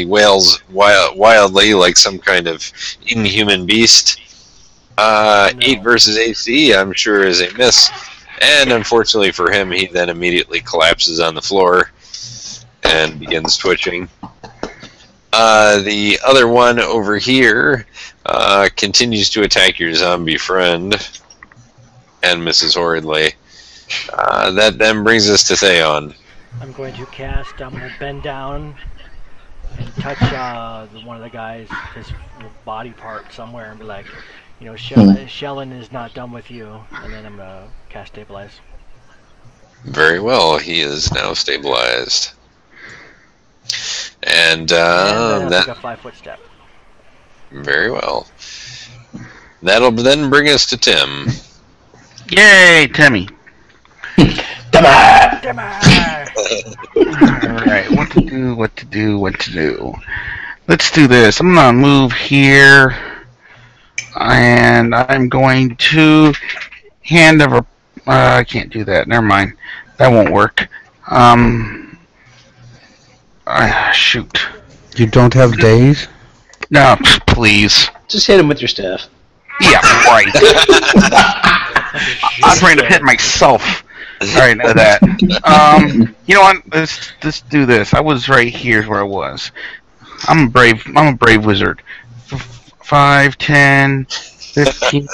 Speaker 1: wails wildly like some kind of inhuman beast. 8 versus AC, I'm sure, is a miss, and unfortunately for him, he then immediately collapses on the floor and begins twitching. The other one over here continues to attack your zombie friend and misses horridly. That then brings us to Theon.
Speaker 3: I'm going to bend down and touch one of the guys, his body part somewhere, and be like, you know, Shellin is not done with you, and then I'm going to cast Stabilize.
Speaker 1: Very well, he is now stabilized. And
Speaker 3: that a 5-foot step.
Speaker 1: Very well. That'll then bring us to Tim.
Speaker 2: Yay, Timmy.
Speaker 3: Alright,
Speaker 2: what to do. Let's do this. I'm going to move here, and I'm going to hand over... I can't do that. Never mind. That won't work. Shoot.
Speaker 6: You don't have days?
Speaker 2: No, please.
Speaker 5: Just hit him with your staff.
Speaker 2: Yeah, right. I'm trying to hit myself. Alright, know that. You know what? Let's do this. I was right here where I was. I'm a brave wizard. 5, 10, 15,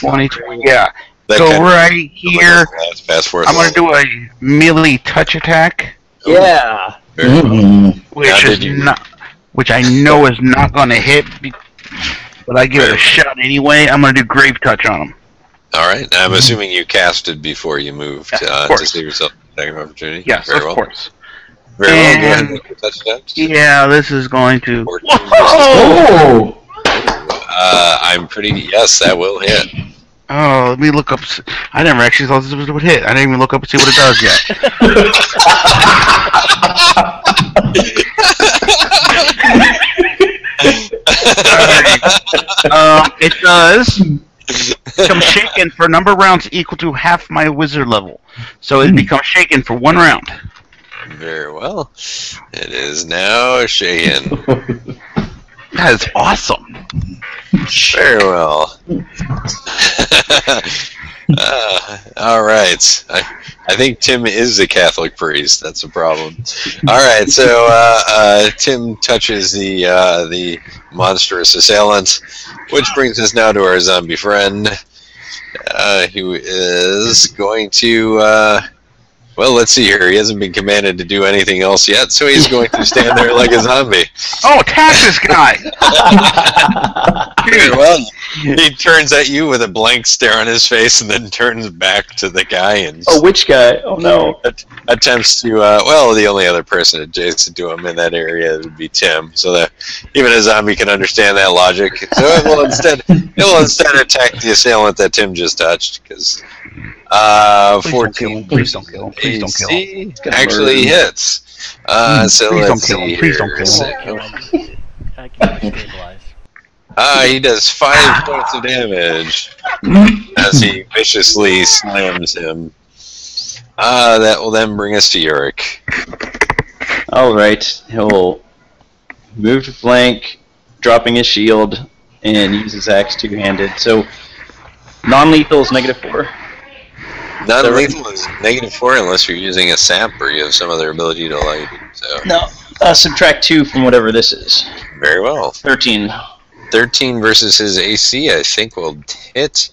Speaker 2: 20, 20. Yeah.
Speaker 1: That
Speaker 2: So
Speaker 1: kind of-
Speaker 2: right here,
Speaker 1: Fast forward.
Speaker 2: I'm going to do a melee touch attack,
Speaker 5: Yeah.
Speaker 2: which I know is not going to hit, but I give it a shot anyway. I'm going to do grave touch on him.
Speaker 1: All right. I'm assuming you casted before you moved
Speaker 2: Yes, of
Speaker 1: to
Speaker 2: course.
Speaker 1: save yourself a second opportunity.
Speaker 2: Yes,
Speaker 1: Very
Speaker 2: of
Speaker 1: well.
Speaker 2: course.
Speaker 1: Very well. Go ahead
Speaker 2: And-
Speaker 1: and make your touch attacks.
Speaker 2: Yeah, this is going to.
Speaker 1: 14
Speaker 4: Oh!
Speaker 1: I'm pretty. Yes, that will hit.
Speaker 2: Oh, let me look up. I never actually thought this would hit. I didn't even look up and see what it does yet. It does. Become shaken for a number of rounds equal to half my wizard level. So it becomes shaken for 1 round.
Speaker 1: Very well. It is now shaken.
Speaker 2: That is awesome.
Speaker 1: Very well. All right. I think Tim is a Catholic priest. That's a problem. All right. So Tim touches the monstrous assailant, which brings us now to our zombie friend, who is going to. Well, let's see here. He hasn't been commanded to do anything else yet, so he's going to stand there like a zombie.
Speaker 2: Oh, attack this guy!
Speaker 1: Very well. He turns at you with a blank stare on his face and then turns back to the guy and
Speaker 5: Oh, which guy? Oh no.
Speaker 1: attempts to, well, the only other person adjacent to him in that area would be Tim, so that even a zombie can understand that logic. So it will instead attack the assailant that Tim just touched, because 14
Speaker 2: Please don't kill him. Please don't kill him.
Speaker 1: AC actually hits. So
Speaker 2: Please
Speaker 1: let's
Speaker 2: don't kill him.
Speaker 1: see
Speaker 2: Please
Speaker 1: here.
Speaker 2: don't kill him.
Speaker 3: I can stabilize.
Speaker 1: He does 5 points of damage as he viciously slams him. That will then bring us to Yurik.
Speaker 5: Alright, he'll move to flank, dropping his shield, and use his axe two-handed. So, non-lethal is -4.
Speaker 1: Non-lethal is -4 unless you're using a sap or you have some other ability to allow you to do so.
Speaker 5: No, subtract 2 from whatever this is.
Speaker 1: Very well.
Speaker 5: 13.
Speaker 1: 13 versus his AC, I think will hit.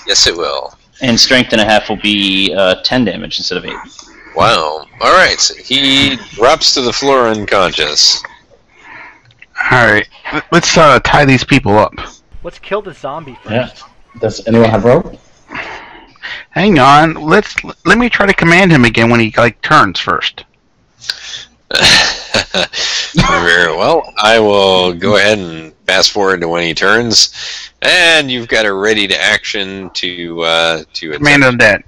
Speaker 1: Yes, it will.
Speaker 5: And strength and a half will be 10 damage instead of 8.
Speaker 1: Wow. Alright, he drops to the floor unconscious.
Speaker 2: Alright, let's tie these people up.
Speaker 3: Let's kill the zombie
Speaker 4: Yeah.
Speaker 3: first.
Speaker 4: Does anyone have rope?
Speaker 2: Hang on, let me try to command him again when he turns first.
Speaker 1: Very well. I will go ahead and fast forward to when he turns, and you've got a ready to action to
Speaker 2: Command undead.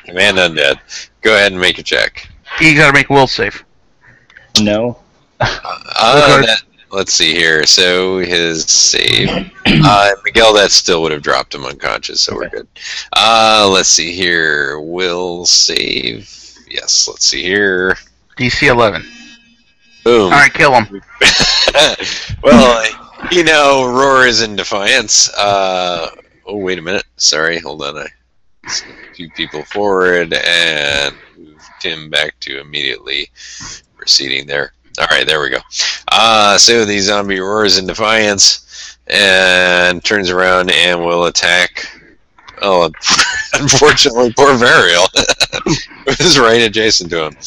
Speaker 1: Command undead. Go ahead and make a check.
Speaker 2: You gotta make a will save.
Speaker 5: No.
Speaker 1: Let's see here. So his save, Miguel, that still would have dropped him unconscious, so we're good. Let's see here. Will save. Yes. Let's see here.
Speaker 2: DC 11.
Speaker 1: Boom.
Speaker 2: Alright, kill him.
Speaker 1: Well, roars in defiance. Oh, wait a minute. Sorry, hold on. I skipped a few people forward and moved Tim back to immediately proceeding there. All right, there we go. So the zombie roars in defiance and turns around and will attack. Oh, unfortunately, poor Varial was right adjacent to him.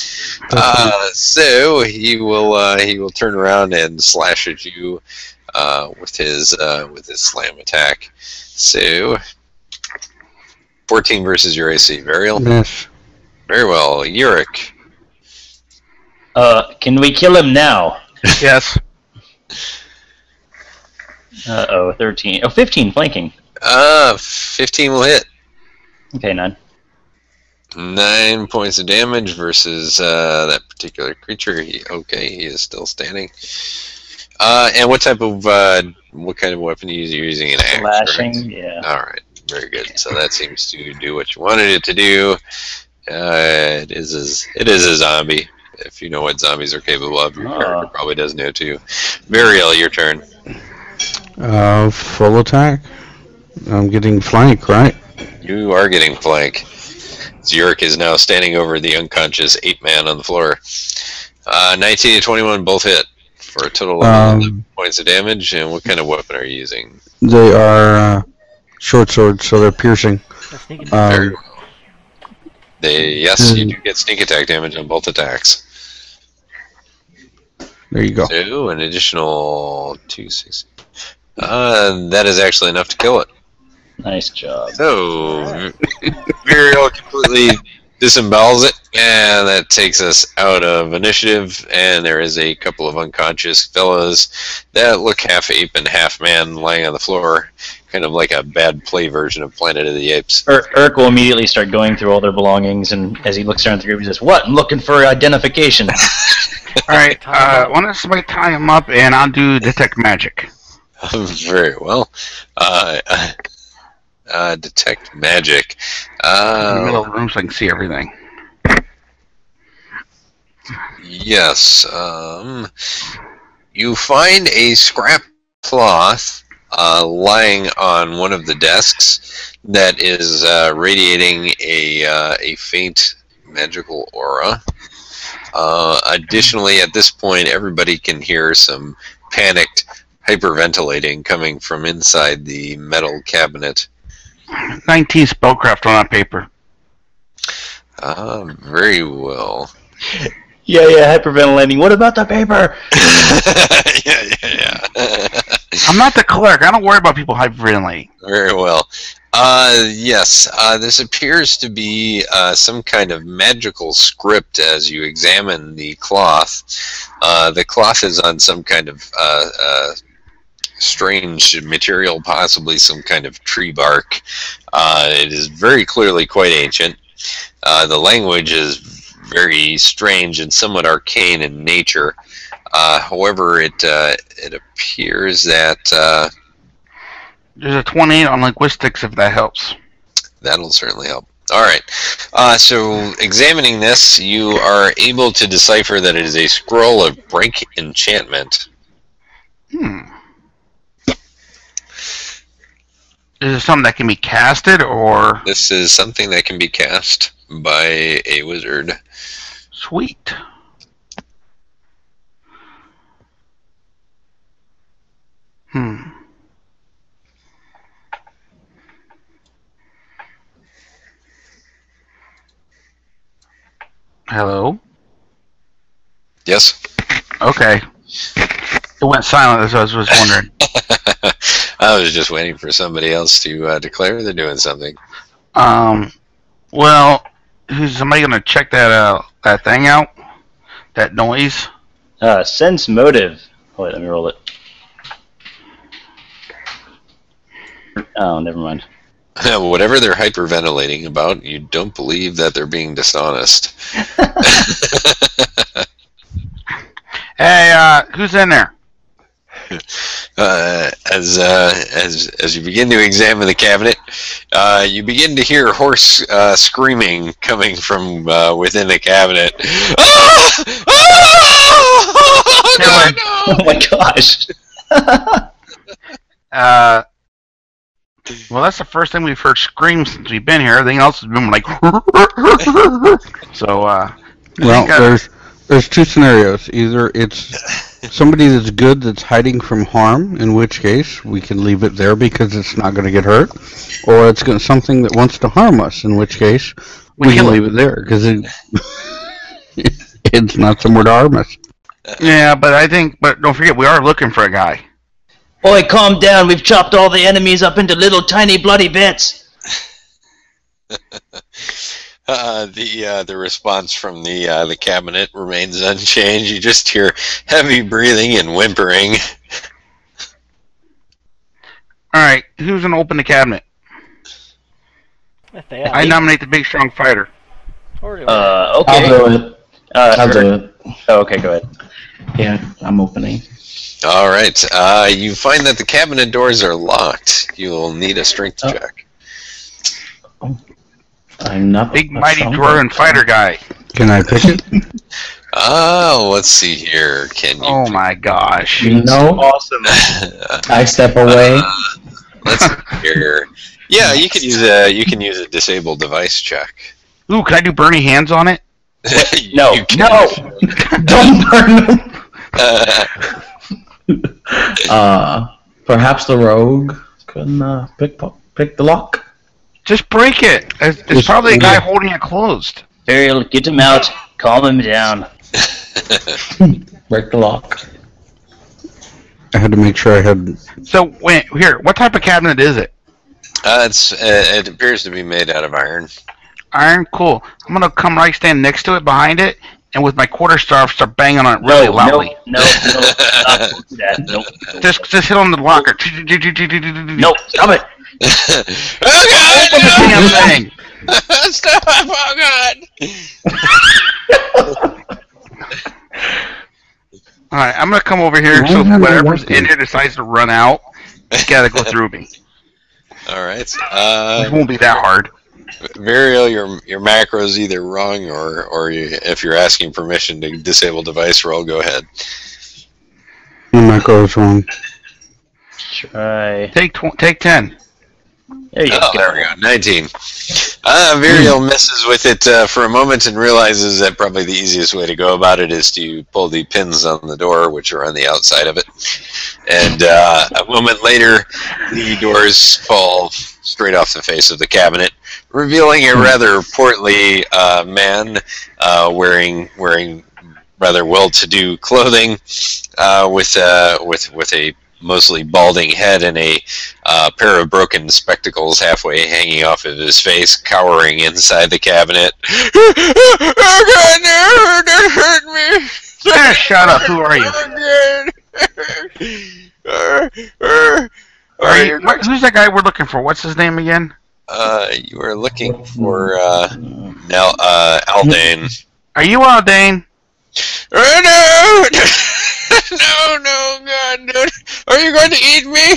Speaker 1: So he will turn around and slash at you with his slam attack. So 14 versus your AC, Varial.
Speaker 6: Yes.
Speaker 1: Very well, Yurik.
Speaker 5: Can we kill him now?
Speaker 2: Yes.
Speaker 5: 13. Oh, 15 flanking.
Speaker 1: 15 will hit.
Speaker 5: Okay, 9.
Speaker 1: 9 points of damage versus that particular creature. He is still standing. And what kind of weapon are you using? An axe?
Speaker 5: Slashing,
Speaker 1: correct?
Speaker 5: yeah.
Speaker 1: All right, very good. So that seems to do what you wanted it to do. It is a zombie. If you know what zombies are capable of, your character probably does know too. Variel, your turn.
Speaker 6: Full attack. I'm getting flank, right?
Speaker 1: You are getting flank. Zurich is now standing over the unconscious 8-man on the floor. 19 to 21 both hit for a total of 11 points of damage. And what kind of weapon are you using?
Speaker 6: They are short swords, so they're piercing.
Speaker 3: The sneak attack.
Speaker 1: Very well. Yes, you do get sneak attack damage on both attacks.
Speaker 6: There you go.
Speaker 1: So, an additional 260. That is actually enough to kill it.
Speaker 5: Nice job.
Speaker 1: So, Muriel completely disembowels it, and that takes us out of initiative, and there is a couple of unconscious fellas that look half ape and half man lying on the floor, kind of like a bad play version of Planet of the Apes.
Speaker 5: Urk will immediately start going through all their belongings, and as he looks around the group, he says, "What? I'm looking for identification."
Speaker 2: Alright, why don't somebody tie him up and I'll do detect magic.
Speaker 1: Very well. Detect magic.
Speaker 2: In the middle of the room so I can see everything.
Speaker 1: Yes. You find a scrap cloth lying on one of the desks that is radiating a faint magical aura. Additionally, at this point, everybody can hear some panicked hyperventilating coming from inside the metal cabinet.
Speaker 2: 19 spellcraft on that paper.
Speaker 1: Very well.
Speaker 5: Yeah, hyperventilating. What about the paper?
Speaker 1: yeah.
Speaker 2: I'm not the clerk. I don't worry about people hyperventilating.
Speaker 1: Very well. Yes, this appears to be some kind of magical script as you examine the cloth. The cloth is on some kind of strange material, possibly some kind of tree bark. It is very clearly quite ancient. The language is very strange and somewhat arcane in nature. However, it appears that
Speaker 2: There's a 28 on linguistics if that helps.
Speaker 1: that'll certainly help. All right. So, examining this, you are able to decipher that it is a scroll of break enchantment.
Speaker 2: Is it something that can be casted, or...
Speaker 1: This is something that can be cast by a wizard.
Speaker 2: Sweet. Hello?
Speaker 1: Yes?
Speaker 2: Okay. It went silent as I was wondering.
Speaker 1: I was just waiting for somebody else to declare they're doing something.
Speaker 2: Well, is somebody going to check that that thing out? That noise?
Speaker 5: Sense motive. Oh, wait, let me roll it. Oh, never mind.
Speaker 1: Whatever they're hyperventilating about, you don't believe that they're being dishonest.
Speaker 2: Hey, who's in there?
Speaker 1: As you begin to examine the cabinet, you begin to hear hoarse screaming coming from within the cabinet.
Speaker 5: Oh my gosh!
Speaker 2: Well, that's the first time we've heard screams since we've been here. Everything else has been like. So,
Speaker 6: Well, there's two scenarios. Either it's somebody that's good that's hiding from harm, in which case we can leave it there because it's not going to get hurt, or it's something that wants to harm us, in which case we can leave it there because it's not somewhere to harm us.
Speaker 2: yeah, but don't forget, we are looking for a guy.
Speaker 5: Oi, calm down. We've chopped all the enemies up into little tiny bloody bits.
Speaker 1: The response from the cabinet remains unchanged. You just hear heavy breathing and whimpering.
Speaker 2: All right, who's gonna open the cabinet? I nominate the big strong fighter.
Speaker 5: Okay.
Speaker 4: I'll do it. I'll do it.
Speaker 5: Oh, okay, go ahead.
Speaker 4: Yeah, I'm opening.
Speaker 1: All right. You find that the cabinet doors are locked. You'll need a strength check.
Speaker 4: I'm not
Speaker 2: big mighty dwarven fighter guy.
Speaker 6: Can I pick it?
Speaker 1: Let's see here. Can you?
Speaker 2: Oh my gosh!
Speaker 4: No.
Speaker 5: Awesome.
Speaker 4: I step away.
Speaker 1: Let's see here. Yeah, you can use a disable device check.
Speaker 2: Ooh, can I do Bernie hands on it?
Speaker 5: No.
Speaker 4: Don't burn them. Perhaps the rogue can pick the lock.
Speaker 2: Just break it. There's probably a guy holding it closed.
Speaker 5: Ariel, get him out. Calm him down.
Speaker 4: Break the lock.
Speaker 6: I had to make sure I had.
Speaker 2: So, wait, here, what type of cabinet is it?
Speaker 1: It appears to be made out of iron.
Speaker 2: Iron? Cool. I'm going to come right stand next to it, behind it, and with my quarterstaff start banging on it really loudly.
Speaker 5: No, don't do that. Nope.
Speaker 2: Just hit on the locker.
Speaker 5: No, stop it.
Speaker 1: Oh God!
Speaker 2: Open the damn thing.
Speaker 1: Stop! Oh God!
Speaker 2: Alright, I'm going to come over here, so whatever's in here decides to run out, you got to go through me.
Speaker 1: All right.
Speaker 2: It won't be that hard.
Speaker 1: Varial, your macro is either wrong or if you're asking permission to disable device roll, go ahead.
Speaker 6: My macro is wrong.
Speaker 5: Try.
Speaker 2: Take 10.
Speaker 5: There you
Speaker 1: Oh,
Speaker 5: go.
Speaker 1: there we go. 19. Varial messes with it for a moment and realizes that probably the easiest way to go about it is to pull the pins on the door, which are on the outside of it. And a moment later, the doors fall straight off the face of the cabinet, revealing a rather portly man wearing rather well-to-do clothing with a mostly balding head and a pair of broken spectacles halfway hanging off of his face, cowering inside the cabinet. Oh God, don't hurt me!
Speaker 2: Shut up, who are you? Who's that guy we're looking for? What's his name again?
Speaker 1: You are looking for Aldane.
Speaker 2: Are you Aldane?
Speaker 1: No! No, God, no. Are you going to eat me?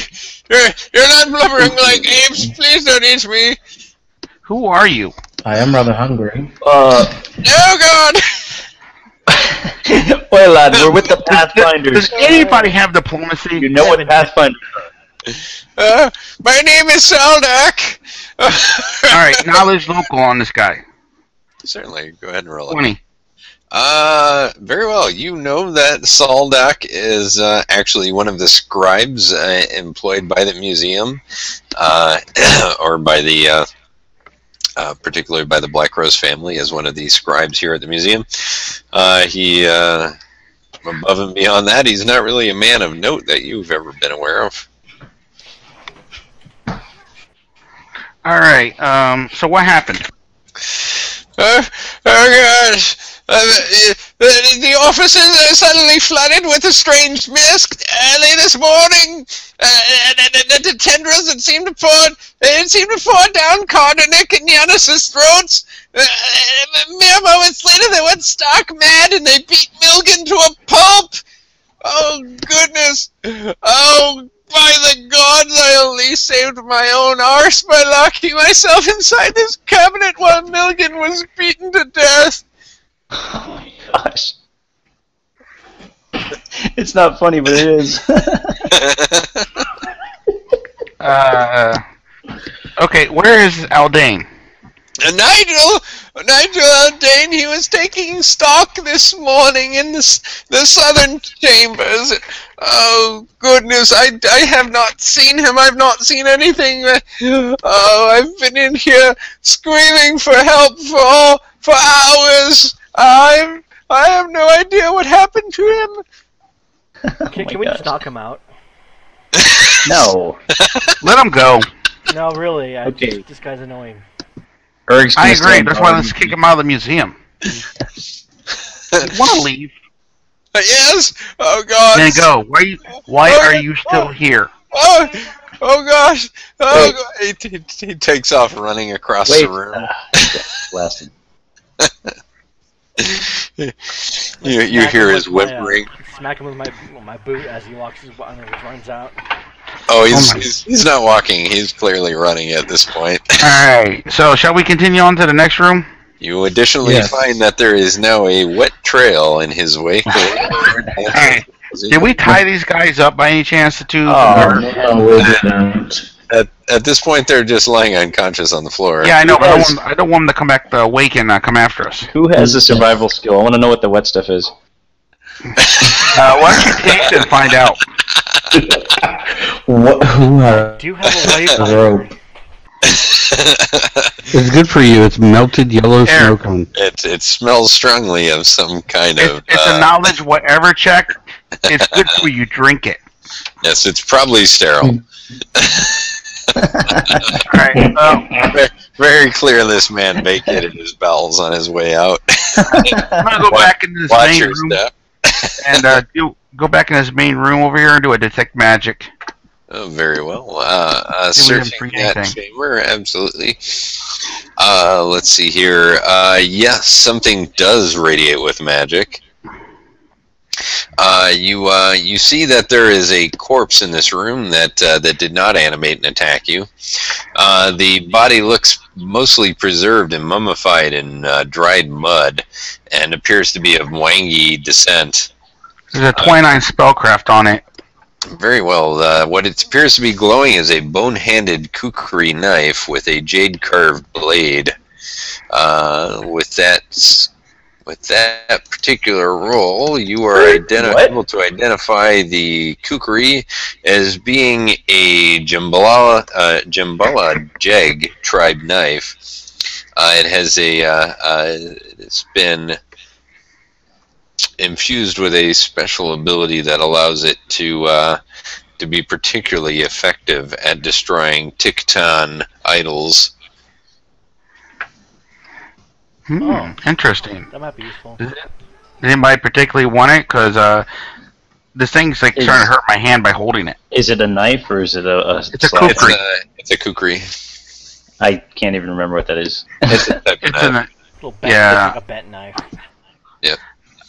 Speaker 1: You're not blubbering like apes. Please don't eat me.
Speaker 2: Who are you?
Speaker 4: I am rather hungry.
Speaker 1: No, God!
Speaker 5: Well, lad, we're with the Pathfinders.
Speaker 2: Does anybody have diplomacy?
Speaker 5: You know what Pathfinders are.
Speaker 1: My name is Saldak.
Speaker 2: Alright, knowledge local on this guy.
Speaker 1: Certainly, go ahead and roll it.
Speaker 2: 20.
Speaker 1: Very well. You know that Saldak is actually one of the scribes employed by the museum, or by the, particularly by the Black Rose family as one of the scribes here at the museum. He, above and beyond that, he's not really a man of note that you've ever been aware of.
Speaker 2: Alright, so what happened?
Speaker 1: Oh gosh! The offices are suddenly flooded with a strange mist early this morning. The tendrils that seemed to pour down Cardenek and Yanis's throats. Mere moments later, they went stark mad and they beat Milgan to a pulp. Oh goodness! Oh, by the gods, I only saved my own arse by locking myself inside this cabinet while Milgan was beaten to death.
Speaker 5: Oh my gosh. It's not funny, but it is.
Speaker 2: Okay, where is Aldane?
Speaker 1: Nigel Aldane, he was taking stock this morning in the southern chambers. Oh, goodness, I have not seen him. I've not seen anything. Oh, I've been in here screaming for help for hours. I have no idea what happened to him.
Speaker 3: Can we just knock him out?
Speaker 5: No.
Speaker 2: Let him go.
Speaker 3: No, really.
Speaker 5: Okay.
Speaker 3: This guy's annoying.
Speaker 5: Eric's
Speaker 2: I
Speaker 5: gonna
Speaker 2: agree.
Speaker 5: stand
Speaker 2: That's why
Speaker 5: guard.
Speaker 2: let's kick him out of the museum. You want to leave?
Speaker 1: Yes. Oh God.
Speaker 2: Then go. Why are you still here?
Speaker 1: Oh gosh. Oh, God. He takes off running across the room.
Speaker 5: Blasted.
Speaker 1: You hear his whimpering.
Speaker 3: Smack him with my boot as he runs out.
Speaker 1: Oh, he's not walking. He's clearly running at this point.
Speaker 2: Alright, so shall we continue on to the next room?
Speaker 1: You additionally
Speaker 4: Yes.
Speaker 1: find that there is now a wet trail in his wake.
Speaker 2: Alright. Did we tie these guys up by any chance, the two?
Speaker 5: Oh,
Speaker 2: Or-
Speaker 5: no.
Speaker 4: No, we didn't.
Speaker 1: At this point, they're just lying unconscious on the floor.
Speaker 2: Yeah, I know, but
Speaker 5: Yes.
Speaker 2: I don't want them to come back to wake and come after us.
Speaker 5: Who has the survival skill? I want to know what the wet stuff is.
Speaker 2: Why don't you take it and find out?
Speaker 4: What? Who
Speaker 3: Do you have a
Speaker 4: a
Speaker 3: light?
Speaker 4: rope?
Speaker 6: It's good for you. It's melted yellow
Speaker 2: Air.
Speaker 6: snow cone.
Speaker 1: It smells strongly of some kind of.
Speaker 2: It's a knowledge whatever check. It's good for you. Drink it.
Speaker 1: Yes, it's probably sterile.
Speaker 2: Alright,
Speaker 1: Very clear this man vacated his bowels on his way out.
Speaker 2: I'm gonna go back into this
Speaker 1: Watch
Speaker 2: main
Speaker 1: your
Speaker 2: room
Speaker 1: step.
Speaker 2: and go back in this main room over here and do a detect magic.
Speaker 1: Oh, very well.
Speaker 2: See if we can
Speaker 1: Searching
Speaker 2: bring
Speaker 1: that
Speaker 2: anything.
Speaker 1: chamber, absolutely. Let's see here. Yes, something does radiate with magic. You see that there is a corpse in this room that did not animate and attack you. The body looks mostly preserved and mummified in dried mud, and appears to be of Mwangi descent.
Speaker 2: There's a 29 spellcraft on it.
Speaker 1: Very well. What it appears to be glowing is a bone-handed kukri knife with a jade-carved blade. With that particular roll, you are able to identify the kukri as being a Jimbala Jeg tribe knife. It has it's been infused with a special ability that allows it to be particularly effective at destroying Tiktan idols.
Speaker 2: Interesting.
Speaker 3: That might be useful.
Speaker 2: Does anybody particularly want it? Because this thing's like starting to hurt my hand by holding it.
Speaker 5: Is it a knife or is it a
Speaker 2: It's a
Speaker 5: slab?
Speaker 2: kukri.
Speaker 1: It's a kukri.
Speaker 5: I can't even remember what that is.
Speaker 1: It's a type of
Speaker 2: It's
Speaker 1: knife.
Speaker 3: Little bent,
Speaker 2: Yeah.
Speaker 3: it's like a bent knife.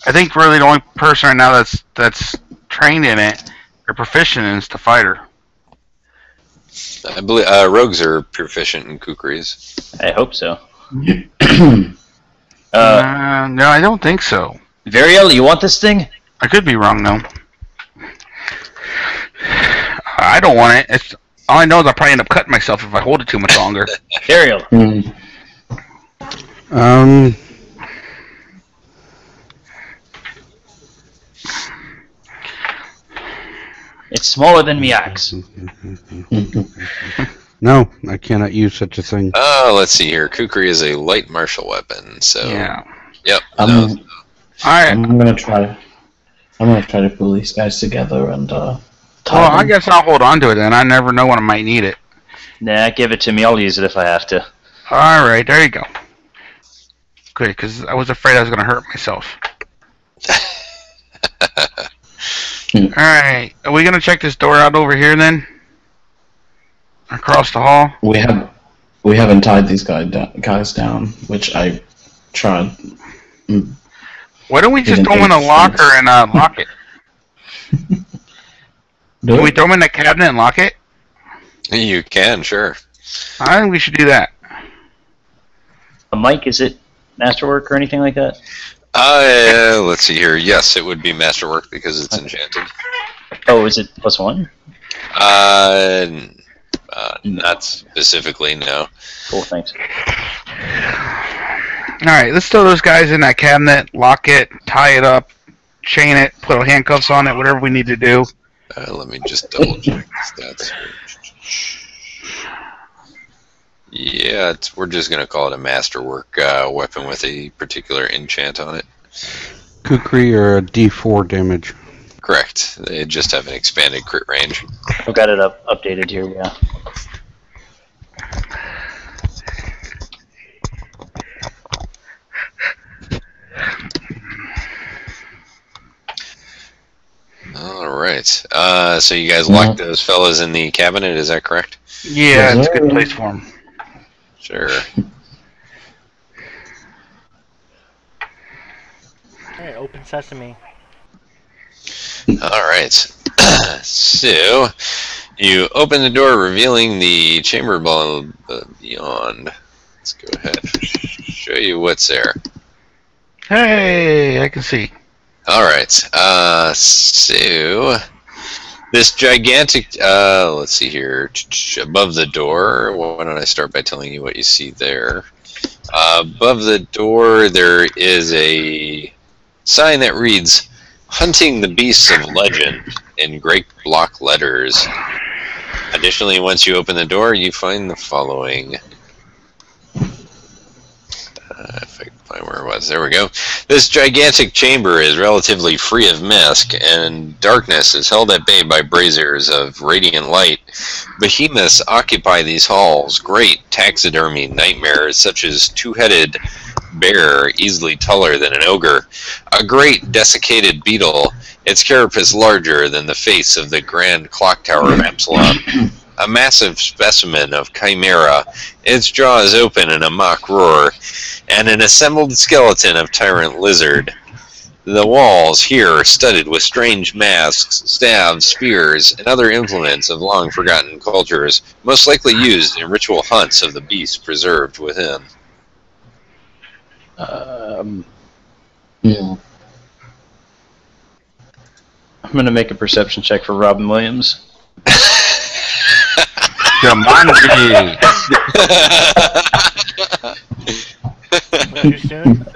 Speaker 2: I think really the only person right now that's trained in it or proficient in is the fighter.
Speaker 1: I believe rogues are proficient in kukris.
Speaker 5: I hope so.
Speaker 2: No, I don't think so.
Speaker 5: Variel, you want this thing?
Speaker 2: I could be wrong though. I don't want it. It's all I know is I'll probably end up cutting myself if I hold it too much longer.
Speaker 5: Variel. It's smaller than my axe.
Speaker 6: No, I cannot use such a thing.
Speaker 1: Let's see here. Kukri is a light martial weapon, so
Speaker 2: Yeah.
Speaker 1: yep.
Speaker 4: I'm
Speaker 2: All right.
Speaker 4: gonna try. I'm gonna try to pull these guys together and tie
Speaker 2: Well, I
Speaker 4: them.
Speaker 2: guess I'll hold on to it then. I never know when I might need it.
Speaker 5: Nah, give it to me. I'll use it if I have to.
Speaker 2: All right, there you go. Good, because I was afraid I was going to hurt myself. All right, are we going to check this door out over here then? Across the hall?
Speaker 4: We haven't tied these guys down, which I tried.
Speaker 2: Why don't we just
Speaker 4: Didn't
Speaker 2: throw them in a
Speaker 4: think
Speaker 2: locker
Speaker 4: sense.
Speaker 2: and lock it?
Speaker 4: Do
Speaker 2: Can we
Speaker 4: it?
Speaker 2: throw them in the cabinet and lock it?
Speaker 1: You can, sure.
Speaker 2: I think we should do that.
Speaker 5: Mike, is it masterwork or anything like that?
Speaker 1: Let's see here. Yes, it would be masterwork because it's enchanted.
Speaker 5: Oh, is it +1?
Speaker 1: Not specifically, no.
Speaker 5: Cool, thanks.
Speaker 2: All right, let's throw those guys in that cabinet, lock it, tie it up, chain it, put handcuffs on it, whatever we need to do.
Speaker 1: Let me just double check the stats. Yeah, we're just going to call it a masterwork weapon with a particular enchant on it.
Speaker 6: Kukri or a D4 damage.
Speaker 1: Correct. They just have an expanded crit range.
Speaker 5: I've got it updated here, yeah.
Speaker 1: All right. So you guys locked those fellas in the cabinet, is that correct?
Speaker 2: Yeah, it's a good place for them.
Speaker 1: Sure.
Speaker 3: Alright, open sesame.
Speaker 1: All right. So you open the door, revealing the chamber beyond. Let's go ahead and show you what's there.
Speaker 2: Hey, I can see.
Speaker 1: All right. So this gigantic. Let's see here. Above the door. Why don't I start by telling you what you see there? Above the door, there is a sign that reads "Hunting the Beasts of Legend" in great block letters. Additionally, once you open the door, you find the following. was. There we go. This gigantic chamber is relatively free of mist, and darkness is held at bay by braziers of radiant light. Behemoths occupy these halls, great taxidermy nightmares such as two-headed bear, easily taller than an ogre, a great desiccated beetle, its carapace larger than the face of the grand clock tower of Absalom, a massive specimen of chimera, its jaws open in a mock roar, and an assembled skeleton of tyrant lizard. The walls here are studded with strange masks, staves, spears, and other implements of long-forgotten cultures, most likely used in ritual hunts of the beasts preserved within.
Speaker 4: Yeah.
Speaker 5: I'm going to make a perception check for Robin Williams.
Speaker 2: Jumanji.
Speaker 3: Too soon?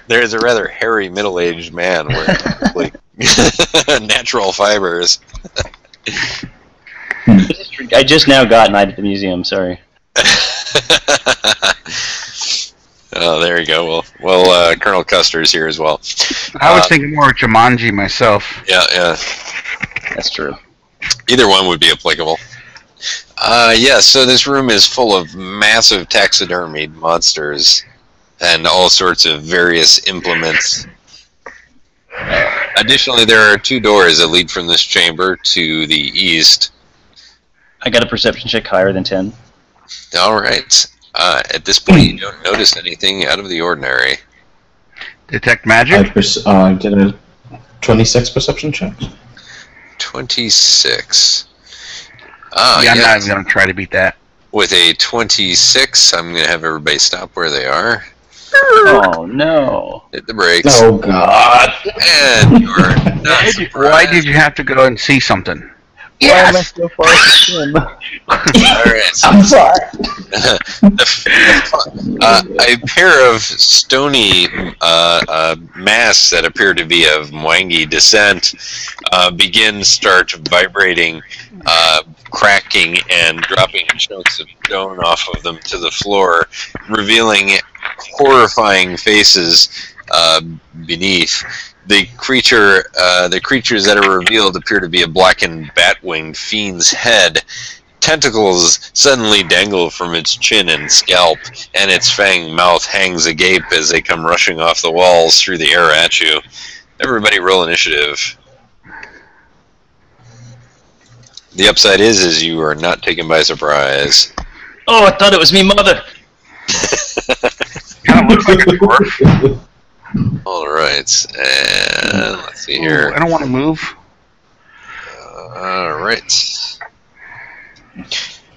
Speaker 1: There's a rather hairy middle-aged man wearing like, natural fibers.
Speaker 5: I just now got Night at the Museum, sorry.
Speaker 1: Oh, there you go. Well, Colonel Custer's here as well.
Speaker 2: I was thinking more of Jumanji myself.
Speaker 1: Yeah.
Speaker 5: That's true.
Speaker 1: Either one would be applicable. So this room is full of massive taxidermied monsters and all sorts of various implements. Additionally, there are 2 doors that lead from this chamber to the east.
Speaker 5: I got a perception check higher than 10.
Speaker 1: All right. At this point, you don't notice anything out of the ordinary.
Speaker 2: Detect magic?
Speaker 4: I did a 26 perception check.
Speaker 1: 26.
Speaker 2: I'm not even going to try to beat that.
Speaker 1: With a 26, I'm going to have everybody stop where they are.
Speaker 5: Oh, no.
Speaker 1: Hit the brakes.
Speaker 4: Oh, God.
Speaker 1: And you're not surprised.
Speaker 2: Why did you have to go and see something?
Speaker 5: Why am I so far from him?
Speaker 1: Alright.
Speaker 4: I'm sorry.
Speaker 1: A pair of stony masks that appear to be of Mwangi descent start vibrating, cracking, and dropping chunks of stone off of them to the floor, revealing horrifying faces beneath. The creatures that are revealed appear to be a blackened bat-winged fiend's head. Tentacles suddenly dangle from its chin and scalp, and its fanged mouth hangs agape as they come rushing off the walls through the air at you. Everybody roll initiative. The upside is you are not taken by surprise.
Speaker 5: Oh, I thought it was me mother.
Speaker 2: Kind of looks like a dwarf.
Speaker 1: Alright, and let's see here.
Speaker 2: Ooh, I don't want to move.
Speaker 1: Alright.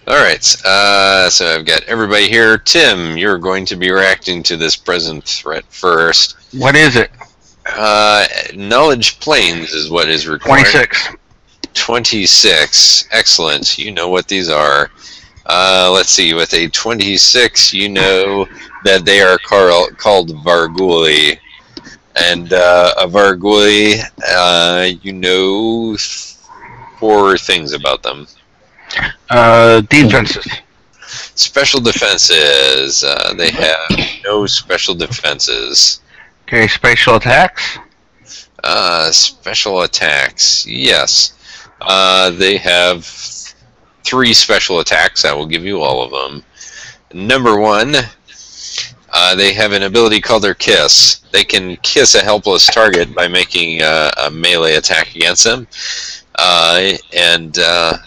Speaker 1: Alright, so I've got everybody here. Tim, you're going to be reacting to this present threat first.
Speaker 2: What is it?
Speaker 1: Knowledge planes is what is required.
Speaker 2: 26.
Speaker 1: 26. Excellent. You know what these are. Let's see. With a 26, you know that they are called Varguli. And a Varguli, you know 4 things about them.
Speaker 2: Defenses.
Speaker 1: Special defenses. They have no special defenses.
Speaker 2: Okay, spatial attacks.
Speaker 1: Special attacks. Yes. They have 3 special attacks. I will give you all of them. Number 1, they have an ability called their Kiss. They can kiss a helpless target by making a melee attack against them. And that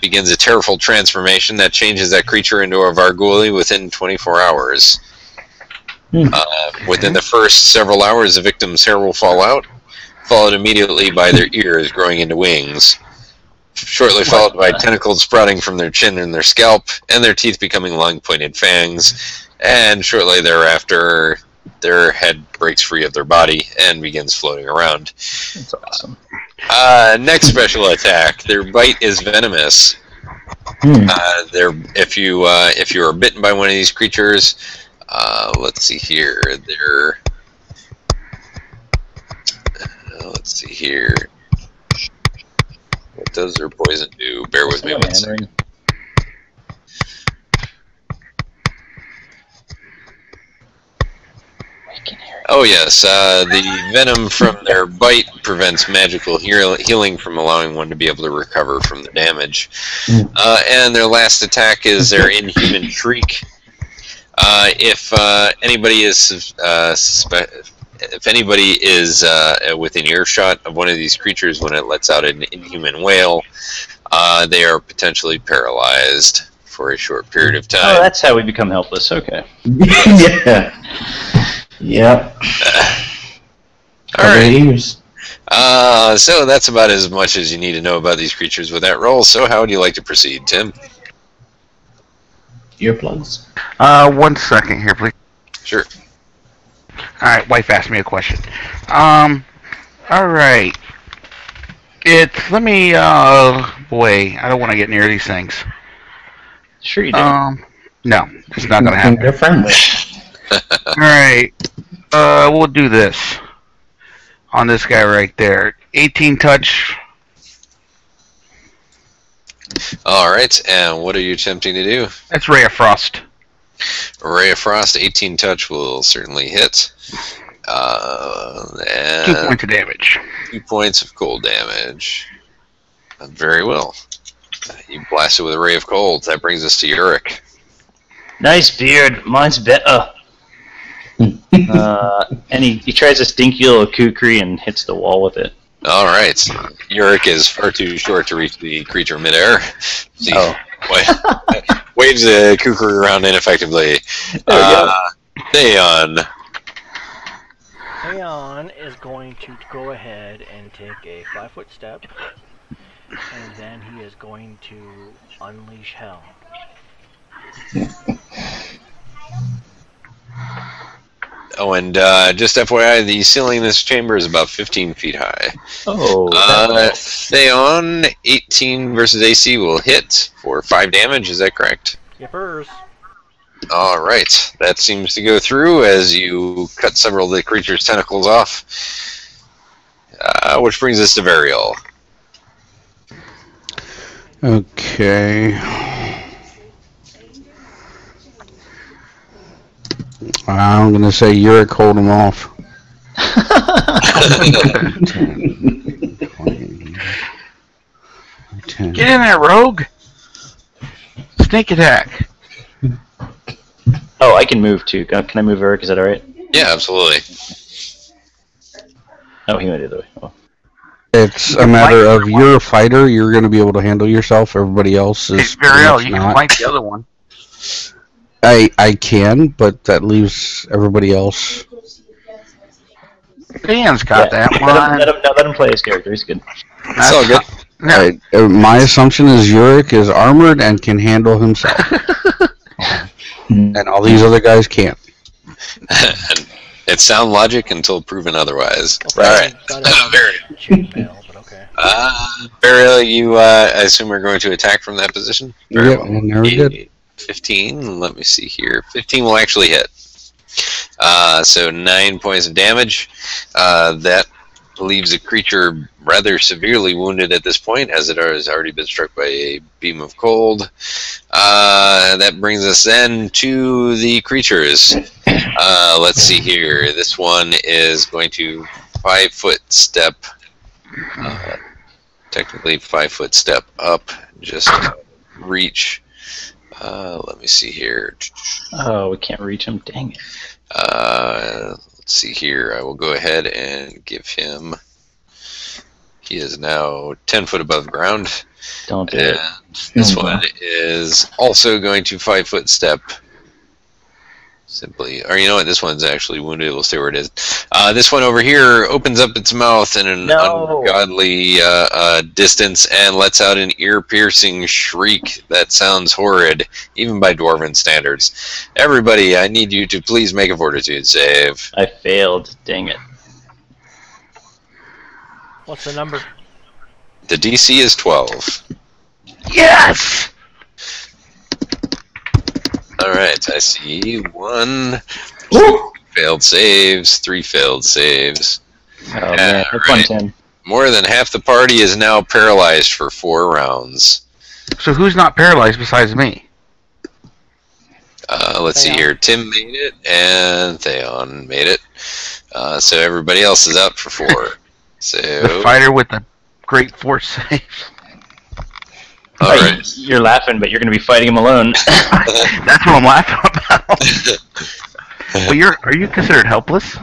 Speaker 1: begins a terrible transformation that changes that creature into a Varguli within 24 hours. Within the first several hours, the victim's hair will fall out, followed immediately by their ears growing into wings, shortly followed by tentacles sprouting from their chin and their scalp, and their teeth becoming long-pointed fangs, and shortly thereafter, their head breaks free of their body and begins floating around.
Speaker 5: That's awesome.
Speaker 1: Next special attack, their bite is venomous. If you are bitten by one of these creatures, let's see here. Let's see here. What does their poison do? Bear with me one second. Oh yes, the venom from their bite prevents magical healing from allowing one to be able to recover from the damage. And their last attack is their inhuman shriek. If anybody is within earshot of one of these creatures when it lets out an inhuman wail, they are potentially paralyzed for a short period of time.
Speaker 5: Oh, that's how we become helpless. Okay.
Speaker 4: Yeah. Yep.
Speaker 1: All right.
Speaker 4: Ears.
Speaker 1: So that's about as much as you need to know about these creatures with that roll. So how would you like to proceed, Tim?
Speaker 4: Earplugs.
Speaker 2: 1 second here, please.
Speaker 1: Sure.
Speaker 2: Alright, wife asked me a question. Alright. Let me, boy, I don't want to get near these things.
Speaker 5: Sure you do.
Speaker 2: No, it's not gonna happen.
Speaker 4: They're friendly.
Speaker 2: Alright, we'll do this. On this guy right there. 18 touch.
Speaker 1: Alright, and what are you attempting to do?
Speaker 2: That's Ray of Frost.
Speaker 1: Ray of Frost, 18 touch will certainly hit. And
Speaker 2: 2 points of damage.
Speaker 1: 2 points of cold damage. Very well. You blast it with a Ray of Cold. That brings us to Uric.
Speaker 5: Nice beard. Mine's better. And he tries to stinky little kukri and hits the wall with it.
Speaker 1: Alright. Uric is far too short to reach the creature midair. See, waves the kukri around ineffectively. Dayon.
Speaker 3: Dayon is going to go ahead and take a 5-foot step, and then he is going to unleash hell.
Speaker 1: Oh, and just FYI, the ceiling in this chamber is about 15 feet high.
Speaker 5: Oh.
Speaker 1: Theon, 18 versus AC will hit for 5 damage, is that correct?
Speaker 3: Yippers.
Speaker 1: Alright, that seems to go through as you cut several of the creature's tentacles off. Which brings us to Varial.
Speaker 6: Okay. I'm gonna say Uric, hold him off. 10, 20, 10.
Speaker 2: Get in there, rogue! Sneak attack.
Speaker 5: Oh, I can move too. Can I move Eric? Is that alright?
Speaker 1: Yeah, absolutely.
Speaker 5: Oh, he went the other way. Oh.
Speaker 6: It's a matter of you're a fighter, you're going to be able to handle yourself. Everybody else is
Speaker 2: Variel, you can
Speaker 6: not.
Speaker 2: flank the other one.
Speaker 6: I can, but that leaves everybody else.
Speaker 2: Dan's got that one.
Speaker 5: Let him play his character. He's good.
Speaker 1: It's all good.
Speaker 2: No.
Speaker 6: My assumption is Uric is armored and can handle himself. And all these other guys can't.
Speaker 1: And it's sound logic until proven otherwise.
Speaker 3: Alright.
Speaker 1: Varial. Varial, you, I assume are going to attack from that position?
Speaker 6: Yep, and there we go.
Speaker 1: 15, let me see here. 15 will actually hit. So 9 points of damage. That leaves a creature rather severely wounded at this point, as it has already been struck by a beam of cold. That brings us then to the creatures. Let's see here. This one is going to 5-foot step. Technically 5-foot step up. Just reach. Let me see here.
Speaker 5: Oh, we can't reach him. Dang it.
Speaker 1: Let's see here. I will go ahead and give him. He is now 10 foot above ground.
Speaker 5: Don't do it.
Speaker 1: This one is also going to 5-foot step. Simply, or you know what? This one's actually wounded. We'll stay where it is. This one over here opens up its mouth in an ungodly distance and lets out an ear-piercing shriek that sounds horrid, even by dwarven standards. Everybody, I need you to please make a fortitude save.
Speaker 5: I failed. Dang it.
Speaker 3: What's the number?
Speaker 1: The DC is 12.
Speaker 2: Yes!
Speaker 1: Alright, I see 1 failed saves, 3 failed saves.
Speaker 5: Oh, man. That's 110.
Speaker 1: More than half the party is now paralyzed for 4 rounds.
Speaker 2: So who's not paralyzed besides me?
Speaker 1: Let's see here. Tim made it, and Theon made it. So everybody else is up for 4. So
Speaker 2: The fighter with the great force save.
Speaker 1: all right.
Speaker 5: You're laughing, but you're going to be fighting him alone.
Speaker 2: That's what I'm laughing about. Well, are you considered helpless?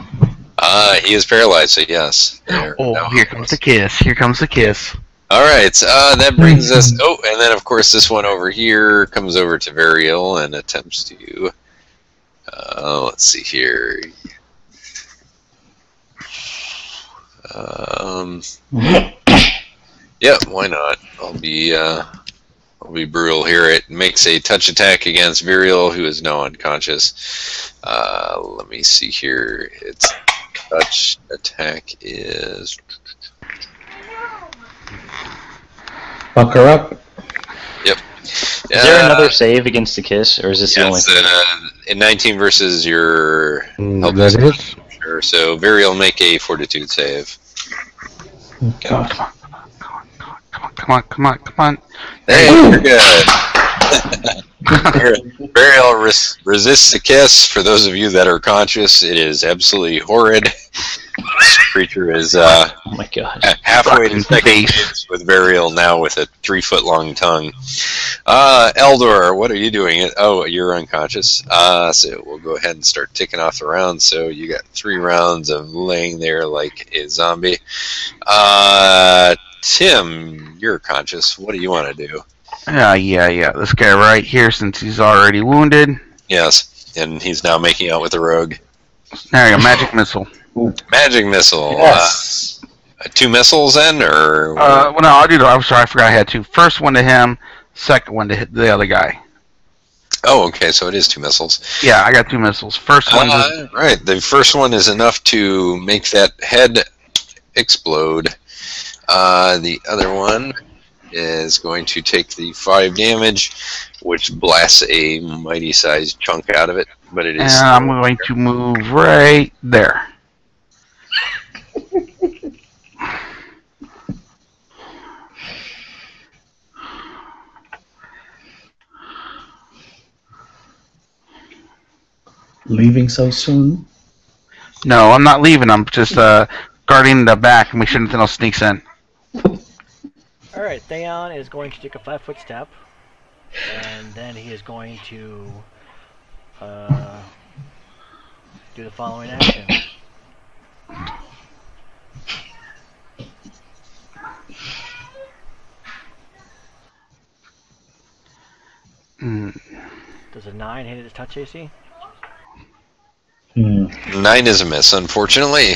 Speaker 1: He is paralyzed, so yes. There,
Speaker 2: Oh,
Speaker 1: no.
Speaker 2: here comes the kiss. Here comes the kiss.
Speaker 1: All right, that brings us. Oh, and then of course this one over here comes over to Varial and attempts to. Let's see here. Yeah, why not? I'll be brutal here. It makes a touch attack against Varial, who is now unconscious. Let me see here. Its touch attack is.
Speaker 4: Fuck her up.
Speaker 1: Yep.
Speaker 5: Is there another save against the kiss, or is this the only?
Speaker 1: In 19 versus your.
Speaker 6: That is.
Speaker 1: Sure. So Varial make a Fortitude save.
Speaker 4: God.
Speaker 2: Come on.
Speaker 1: Hey, you're good. Varial resists the kiss. For those of you that are conscious, it is absolutely horrid. This creature is
Speaker 5: Oh my god.
Speaker 1: halfway to second phase with Varial now with a 3-foot-long tongue. Eldor, what are you doing? Oh, you're unconscious. So we'll go ahead and start ticking off the rounds. So you got 3 rounds of laying there like a zombie. Tim, you're conscious. What do you want to do?
Speaker 2: Yeah. This guy right here, since he's already wounded.
Speaker 1: Yes, and he's now making out with the rogue.
Speaker 2: There you go, magic missile.
Speaker 1: Magic missile.
Speaker 4: Yes.
Speaker 1: 2 missiles then, or?
Speaker 2: Well, no, I'll do. I'm sorry, I forgot I had 2. First one to him, second one to hit the other guy.
Speaker 1: Oh, okay, so it is 2 missiles.
Speaker 2: Yeah, I got 2 missiles. First one.
Speaker 1: Right, the first one is enough to make that head explode. The other one is going to take the 5 damage, which blasts a mighty-sized chunk out of it. But it is.
Speaker 2: And I'm going to move right there.
Speaker 4: Leaving so soon?
Speaker 2: No, I'm not leaving. I'm just guarding the back and make sure nothing else sneaks in.
Speaker 3: Alright, Theon is going to take a 5-foot step, and then he is going to do the following action. Does a 9 hit his touch AC?
Speaker 1: 9 is a miss, unfortunately.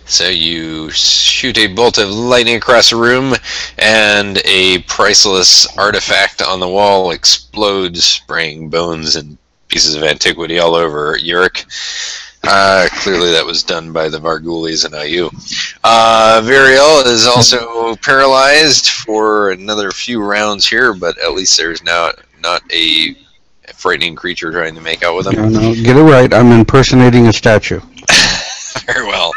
Speaker 1: So you shoot a bolt of lightning across the room, and a priceless artifact on the wall explodes, spraying bones and pieces of antiquity all over Yurik. Clearly that was done by the Vargulis and not you. Variel is also paralyzed for another few rounds here, but at least there's now not a frightening creature trying to make out with him.
Speaker 6: No, get it right. I'm impersonating a statue.
Speaker 1: Very well.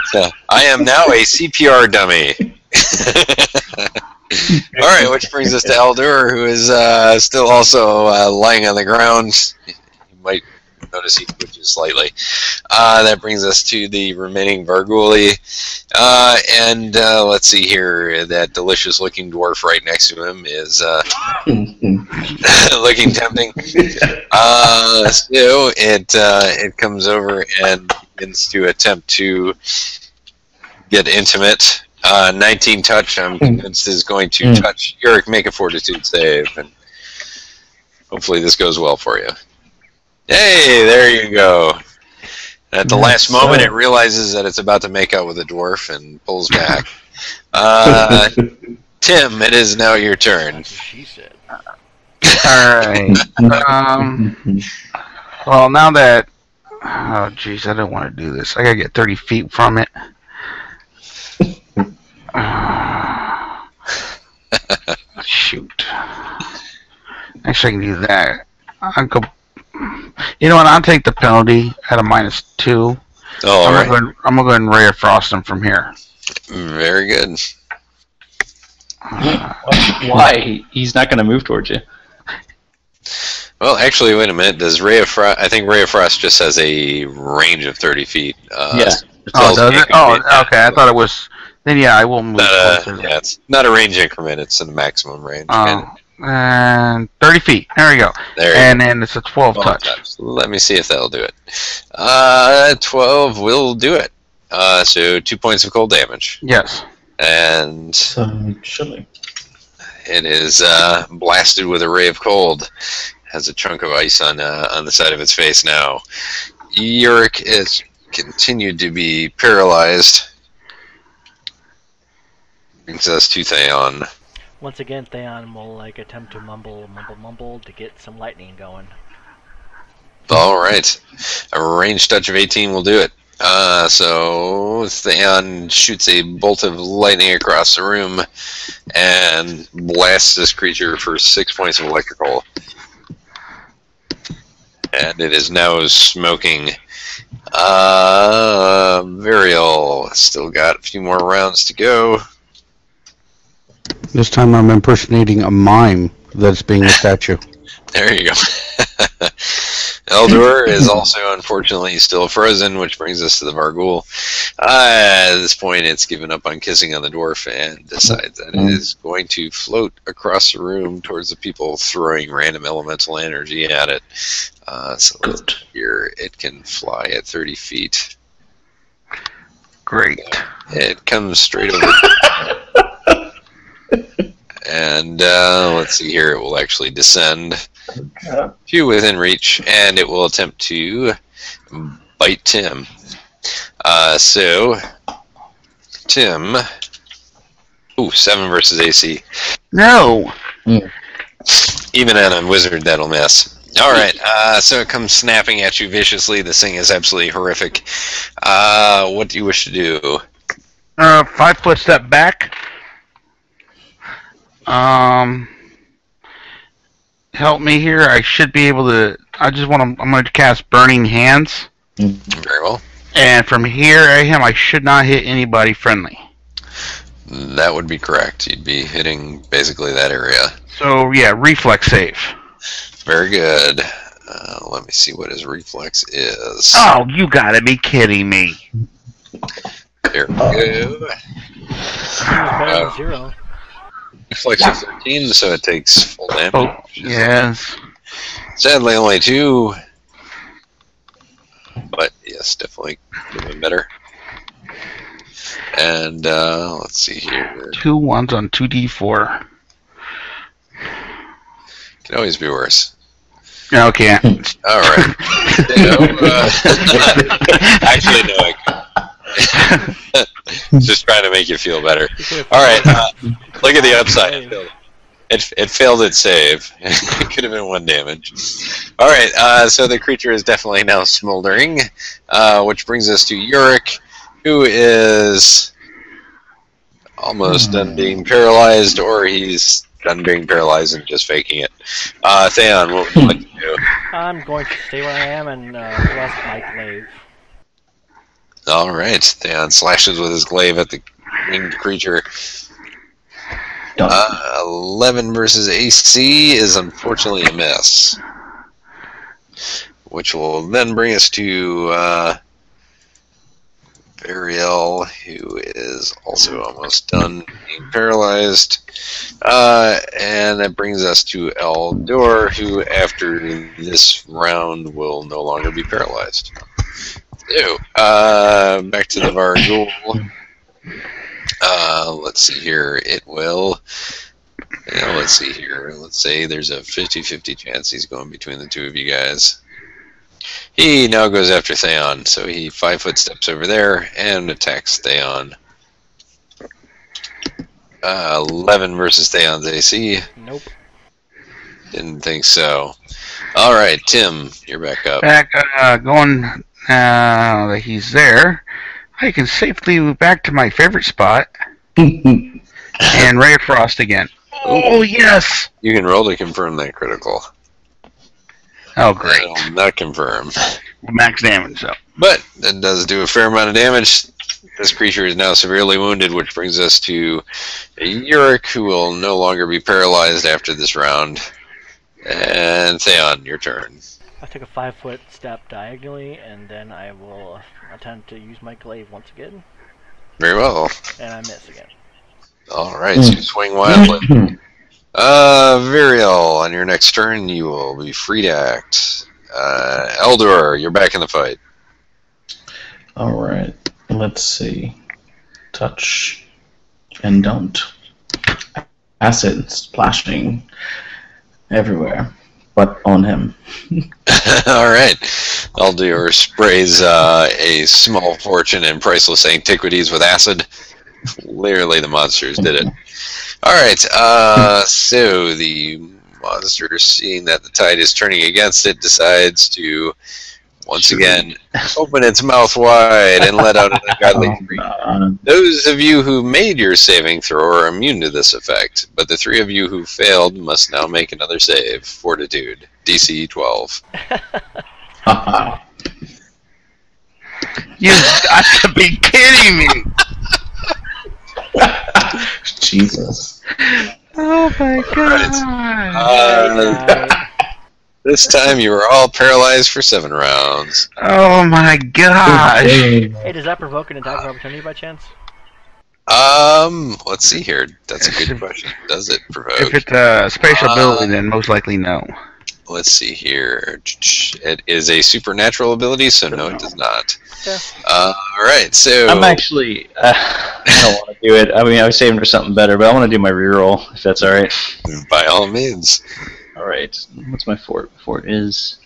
Speaker 1: So I am now a CPR dummy. All right, which brings us to Eldur, who is still also lying on the ground. You might notice he twitches slightly. That brings us to the remaining Varguli. And let's see here. That delicious-looking dwarf right next to him is looking tempting. So it comes over and begins to attempt to get intimate. 19 touch, I'm convinced, is going to touch Yurik. Make a Fortitude save, and hopefully this goes well for you. Hey, there you go. At the last moment, it realizes that it's about to make out with a dwarf and pulls back. Tim, it is now your turn.
Speaker 3: That's what she said.
Speaker 2: Alright. Well, now that... Oh, jeez, I don't want to do this. I gotta get 30 feet from it. Shoot. Actually, I can do that. I'll go... You know what? I'll take the penalty at a -2.
Speaker 1: Oh, all right.
Speaker 2: I'm gonna go ahead and Ray of Frost him from here.
Speaker 1: Very good.
Speaker 5: Why? He's not going to move towards you.
Speaker 1: Well, actually, wait a minute. Does Ray of Frost? I think Ray of Frost just has a range of 30 feet.
Speaker 5: Yeah.
Speaker 2: Oh, does it? Oh, okay. I thought it was. Then yeah, I will move closer.
Speaker 1: Yeah, it's not a range increment. It's a maximum range.
Speaker 2: And 30 feet. There we go. Then it's a 12 touch.
Speaker 1: Let me see if that'll do it. 12 will do it. So 2 points of cold damage.
Speaker 2: Yes.
Speaker 1: And
Speaker 4: Chilling.
Speaker 1: it is blasted with a ray of cold. Has a chunk of ice on the side of its face now. Yurik is continued to be paralyzed. Brings us to Theon.
Speaker 3: Once again, Theon will attempt to mumble to get some lightning going.
Speaker 1: All right, a range touch of 18 will do it. So Theon shoots a bolt of lightning across the room and blasts this creature for 6 points of electrical. And it is now smoking. Varial still got a few more rounds to go.
Speaker 6: This time I'm impersonating a mime that's being a statue.
Speaker 1: There you go. Eldor is also unfortunately still frozen, which brings us to the Vargul. At this point, it's given up on kissing on the dwarf and decides that it is going to float across the room towards the people, throwing random elemental energy at it. So let's see here. It can fly at 30 feet.
Speaker 2: Great.
Speaker 1: It comes straight over. And let's see here. It will actually descend to within reach, and it will attempt to bite Tim. So, Tim. Ooh, 7 versus AC.
Speaker 2: No.
Speaker 1: Even on a wizard, that'll miss. All right. So it comes snapping at you viciously. This thing is absolutely horrific. What do you wish to do?
Speaker 2: 5 foot step back. Help me here. I should be able to. I'm going to cast Burning Hands.
Speaker 1: Very well.
Speaker 2: And from here at him, I should not hit anybody friendly.
Speaker 1: That would be correct. You'd be hitting basically that area.
Speaker 2: So yeah, reflex save.
Speaker 1: Very good. Let me see what his reflex is.
Speaker 2: Oh, you gotta be kidding me.
Speaker 1: There we go.
Speaker 3: Better than 0.
Speaker 1: Reflex of 13, so it takes full damage.
Speaker 2: Oh, yes.
Speaker 1: Sadly, only 2. But yes, definitely could have been better. And let's see here.
Speaker 2: 2 1s on 2d4.
Speaker 1: Can always be worse.
Speaker 2: No, can't.
Speaker 1: All right. Actually, no, I can't. Just trying to make you feel better. All right. Look at the upside. It failed its save. It could have been 1 damage. All right. So the creature is definitely now smoldering, which brings us to Yurik, who is almost done being paralyzed, or he's done being paralyzed and just faking it. Theon, what would you like to do?
Speaker 3: I'm going to stay where I am and thrust my glaive.
Speaker 1: All right. Theon slashes with his glaive at the winged creature. 11 versus AC is unfortunately a miss. Which will then bring us to Variel, who is also almost done being paralyzed. And that brings us to Eldor, who after this round will no longer be paralyzed. So, back to the Vargul. Let's see here. It will. Let's see here. Let's say there's a 50-50 chance he's going between the two of you guys. He now goes after Theon, so he 5 foot steps over there and attacks Theon. 11 versus Theon's AC.
Speaker 3: Nope.
Speaker 1: Didn't think so. All right, Tim, you're back up.
Speaker 2: Going now that he's there, I can safely move back to my favorite spot and Ray of Frost again. Oh, yes!
Speaker 1: You can roll to confirm that critical.
Speaker 2: Oh, great.
Speaker 1: That'll not confirm.
Speaker 2: Max damage, though.
Speaker 1: But it does do a fair amount of damage. This creature is now severely wounded, which brings us to Yurik, who will no longer be paralyzed after this round. And Theon, your turn.
Speaker 3: I took a 5-foot step diagonally, and then I will attempt to use my glaive once again,
Speaker 1: Very well.
Speaker 3: and I miss again.
Speaker 1: Alright, so you swing wildly. Viriel, on your next turn, you will be free to act. Eldor, you're back in the fight.
Speaker 4: Alright, let's see. Touch and don't. Acid splashing everywhere, but on him.
Speaker 1: Alright. Eldor sprays a small fortune in priceless antiquities with acid. Clearly the monsters did it. Alright, so the monster, seeing that the tide is turning against it, decides to once again open its mouth wide and let out an ungodly scream. Those of you who made your saving throw are immune to this effect, but the 3 of you who failed must now make another save. Fortitude. DC 12.
Speaker 2: You got to be kidding me!
Speaker 4: Jesus.
Speaker 2: Oh my god!
Speaker 1: This time you were all paralyzed for 7 rounds.
Speaker 2: Oh my gosh!
Speaker 3: Hey, does that provoke an attack of opportunity by chance?
Speaker 1: Let's see here. That's a good question. Does it provoke?
Speaker 2: If it's a spatial ability, then most likely no.
Speaker 1: Let's see here. It is a supernatural ability, so no, it does not.
Speaker 3: Yeah.
Speaker 1: Alright, so...
Speaker 5: I'm actually... I don't want to do it. I mean, I was saving for something better, but I want to do my reroll, if that's alright.
Speaker 1: By all means.
Speaker 5: Alright, what's my fort? Fort is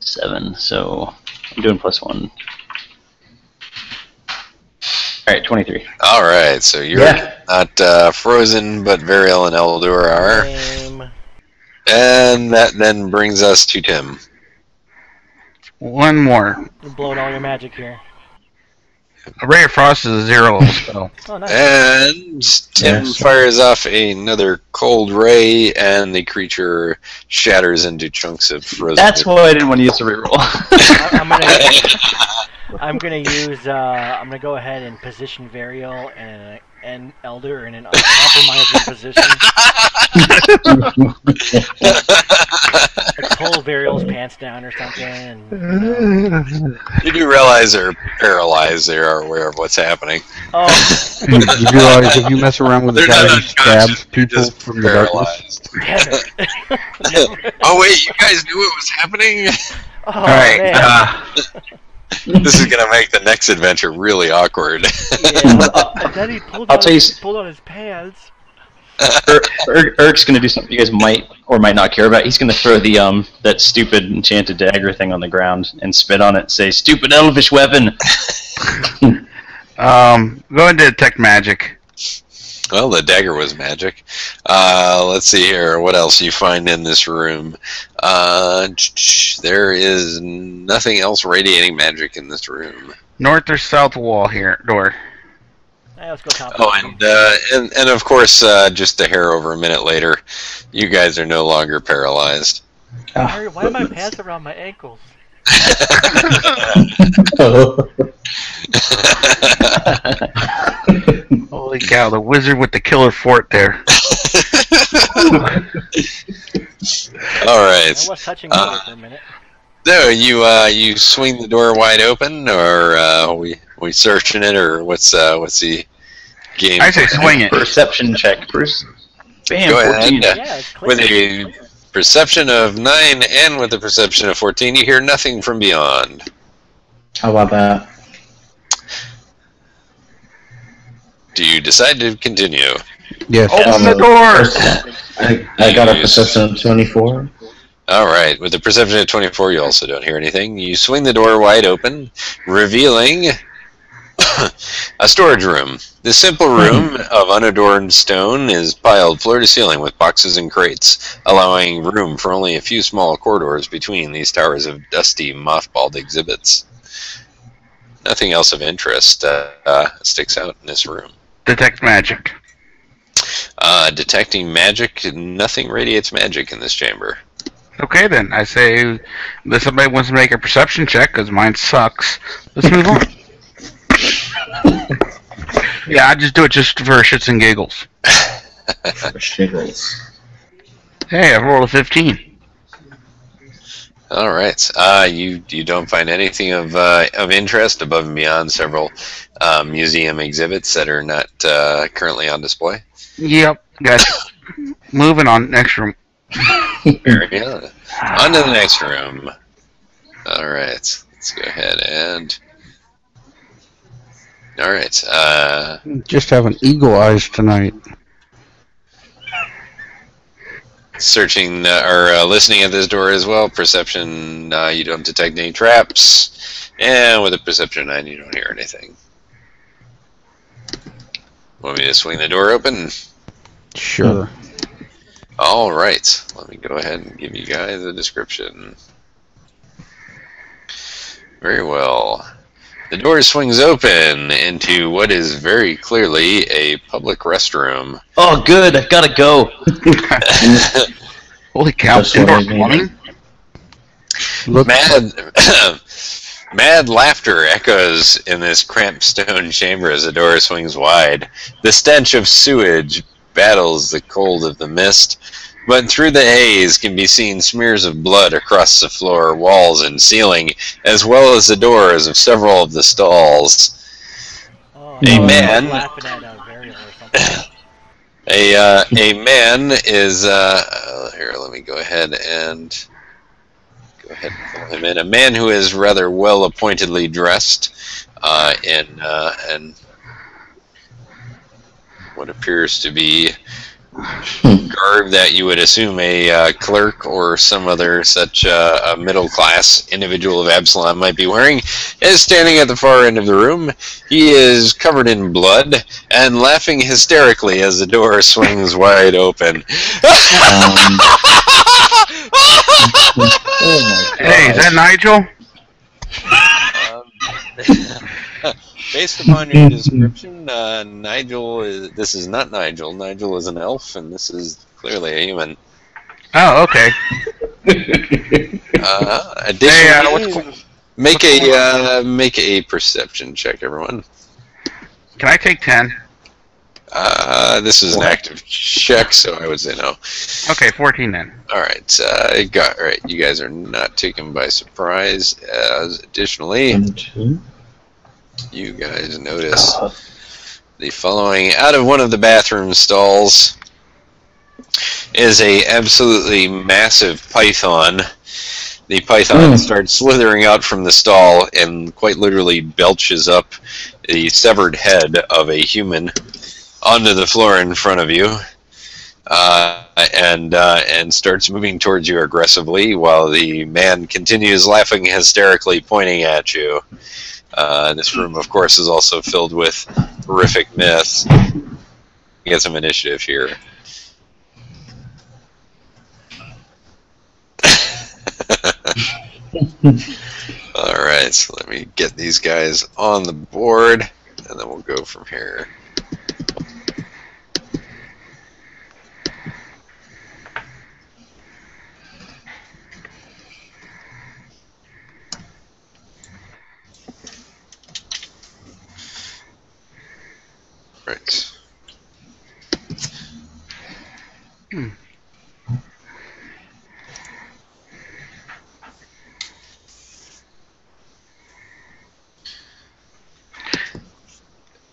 Speaker 5: 7, so I'm doing +1. Alright, 23.
Speaker 1: Alright, so you're not frozen, but Variel and Eldor are.
Speaker 3: Same.
Speaker 1: And that then brings us to Tim.
Speaker 2: One more.
Speaker 3: You're blowing all your magic here.
Speaker 2: A Ray of Frost is a 0 spell.
Speaker 3: Oh, nice.
Speaker 1: And Tim fires off another cold ray, and the creature shatters into chunks of frozen.
Speaker 5: That's why I didn't want to use the reroll.
Speaker 3: I'm gonna use. I'm gonna go ahead and position Variel and Elder in an uncompromising position. Like pull Variel's pants down or something. And,
Speaker 1: You do realize they're paralyzed. They are aware of what's happening.
Speaker 3: Oh.
Speaker 6: You realize if you mess around with a
Speaker 1: They're
Speaker 6: guy
Speaker 1: not
Speaker 6: who
Speaker 1: unconscious,
Speaker 6: stabs
Speaker 1: they're
Speaker 6: people
Speaker 1: just
Speaker 6: from the darkness?
Speaker 1: paralyzed.
Speaker 3: Damn it.
Speaker 1: Oh wait, you guys knew it was happening?
Speaker 3: Oh,
Speaker 2: Alright,
Speaker 3: man.
Speaker 1: This is gonna make the next adventure really awkward.
Speaker 3: Yeah. And then he pulled
Speaker 5: I'll
Speaker 3: out,
Speaker 5: tell you
Speaker 3: pulled out his pants.
Speaker 5: Eric's gonna do something you guys might or might not care about. He's gonna throw the that stupid enchanted dagger thing on the ground and spit on it and say, "Stupid elvish weapon."
Speaker 2: go ahead and detect magic.
Speaker 1: Well, the dagger was magic. Let's see here. What else you find in this room? There is nothing else radiating magic in this room.
Speaker 2: North or south wall here, door.
Speaker 3: Hey, let's go top.
Speaker 1: Oh, and of course, just a hair over a minute later, you guys are no longer paralyzed.
Speaker 3: Harry, why are my pants around my ankles?
Speaker 2: Holy cow, the wizard with the killer fort there.
Speaker 1: Alright.
Speaker 3: I was touching over for a minute.
Speaker 1: So, you swing the door wide open, or we searching it, or what's the game?
Speaker 2: I say swing it.
Speaker 5: Perception check, Bruce. Bam,
Speaker 1: Go ahead.
Speaker 5: 14.
Speaker 3: Yeah, it's clear.
Speaker 1: With a perception of 9 and with a perception of 14, you hear nothing from beyond.
Speaker 4: How about that?
Speaker 1: Do you decide to continue?
Speaker 6: Yes.
Speaker 2: Open the door!
Speaker 4: I got a perception of 24.
Speaker 1: Alright, with a perception of 24, you also don't hear anything. You swing the door wide open, revealing a storage room. This simple room of unadorned stone is piled floor to ceiling with boxes and crates, allowing room for only a few small corridors between these towers of dusty, mothballed exhibits. Nothing else of interest sticks out in this room.
Speaker 2: Detect magic.
Speaker 1: Detecting magic, nothing radiates magic in this chamber.
Speaker 2: Okay then, I say if somebody wants to make a perception check, because mine sucks, let's move on. Yeah, I just do it just for shits and giggles.
Speaker 4: For shiggles.
Speaker 2: Hey, I rolled a 15.
Speaker 1: All right. You don't find anything of interest above and beyond several museum exhibits that are not currently on display.
Speaker 2: Yep, guys. Moving on, next room.
Speaker 1: Very good. On to the next room. All right. Let's go ahead and. All right.
Speaker 6: Just having eagle eyes tonight.
Speaker 1: Searching or listening at this door as well. Perception, you don't detect any traps. And with a perception 9, you don't hear anything. Want me to swing the door open?
Speaker 6: Sure.
Speaker 1: All right. Let me go ahead and give you guys a description. Very well. The door swings open into what is very clearly a public restroom.
Speaker 5: Oh, good. I've got to go.
Speaker 2: Holy cow!
Speaker 4: That's what
Speaker 2: Indoor
Speaker 4: I mean.
Speaker 2: plumbing.
Speaker 6: Look,
Speaker 1: Mad laughter echoes in this cramped stone chamber as the door swings wide. The stench of sewage battles the cold of the mist, but through the haze can be seen smears of blood across the floor, walls, and ceiling, as well as the doors of several of the stalls.
Speaker 3: Oh,
Speaker 1: A
Speaker 3: I was
Speaker 1: man-
Speaker 3: laughing at a variable or something.
Speaker 1: A man is here. Let me go ahead and pull him in. A man who is rather well appointedly dressed in what appears to be garb that you would assume a clerk or some other such a middle class individual of Absalom might be wearing, is standing at the far end of the room. He is covered in blood and laughing hysterically as the door swings wide open.
Speaker 4: Oh my god.
Speaker 2: Hey, is that Nigel?
Speaker 1: Based upon your description, Nigel is. This is not Nigel. Nigel is an elf, and this is clearly a human.
Speaker 2: Oh, okay.
Speaker 1: Additionally, make a perception check, everyone.
Speaker 2: Can I take 10?
Speaker 1: This is an active check, so I would say no.
Speaker 2: Okay, 14 then.
Speaker 1: All right, right. You guys are not taken by surprise. As additionally,
Speaker 4: 22.
Speaker 1: you guys notice the following: out of one of the bathroom stalls is a absolutely massive python. The python starts slithering out from the stall and quite literally belches up the severed head of a human onto the floor in front of you, and starts moving towards you aggressively while the man continues laughing hysterically, pointing at you. This room, of course, is also filled with horrific myths. Get some initiative here. Alright, so let me get these guys on the board, and then we'll go from here. Right.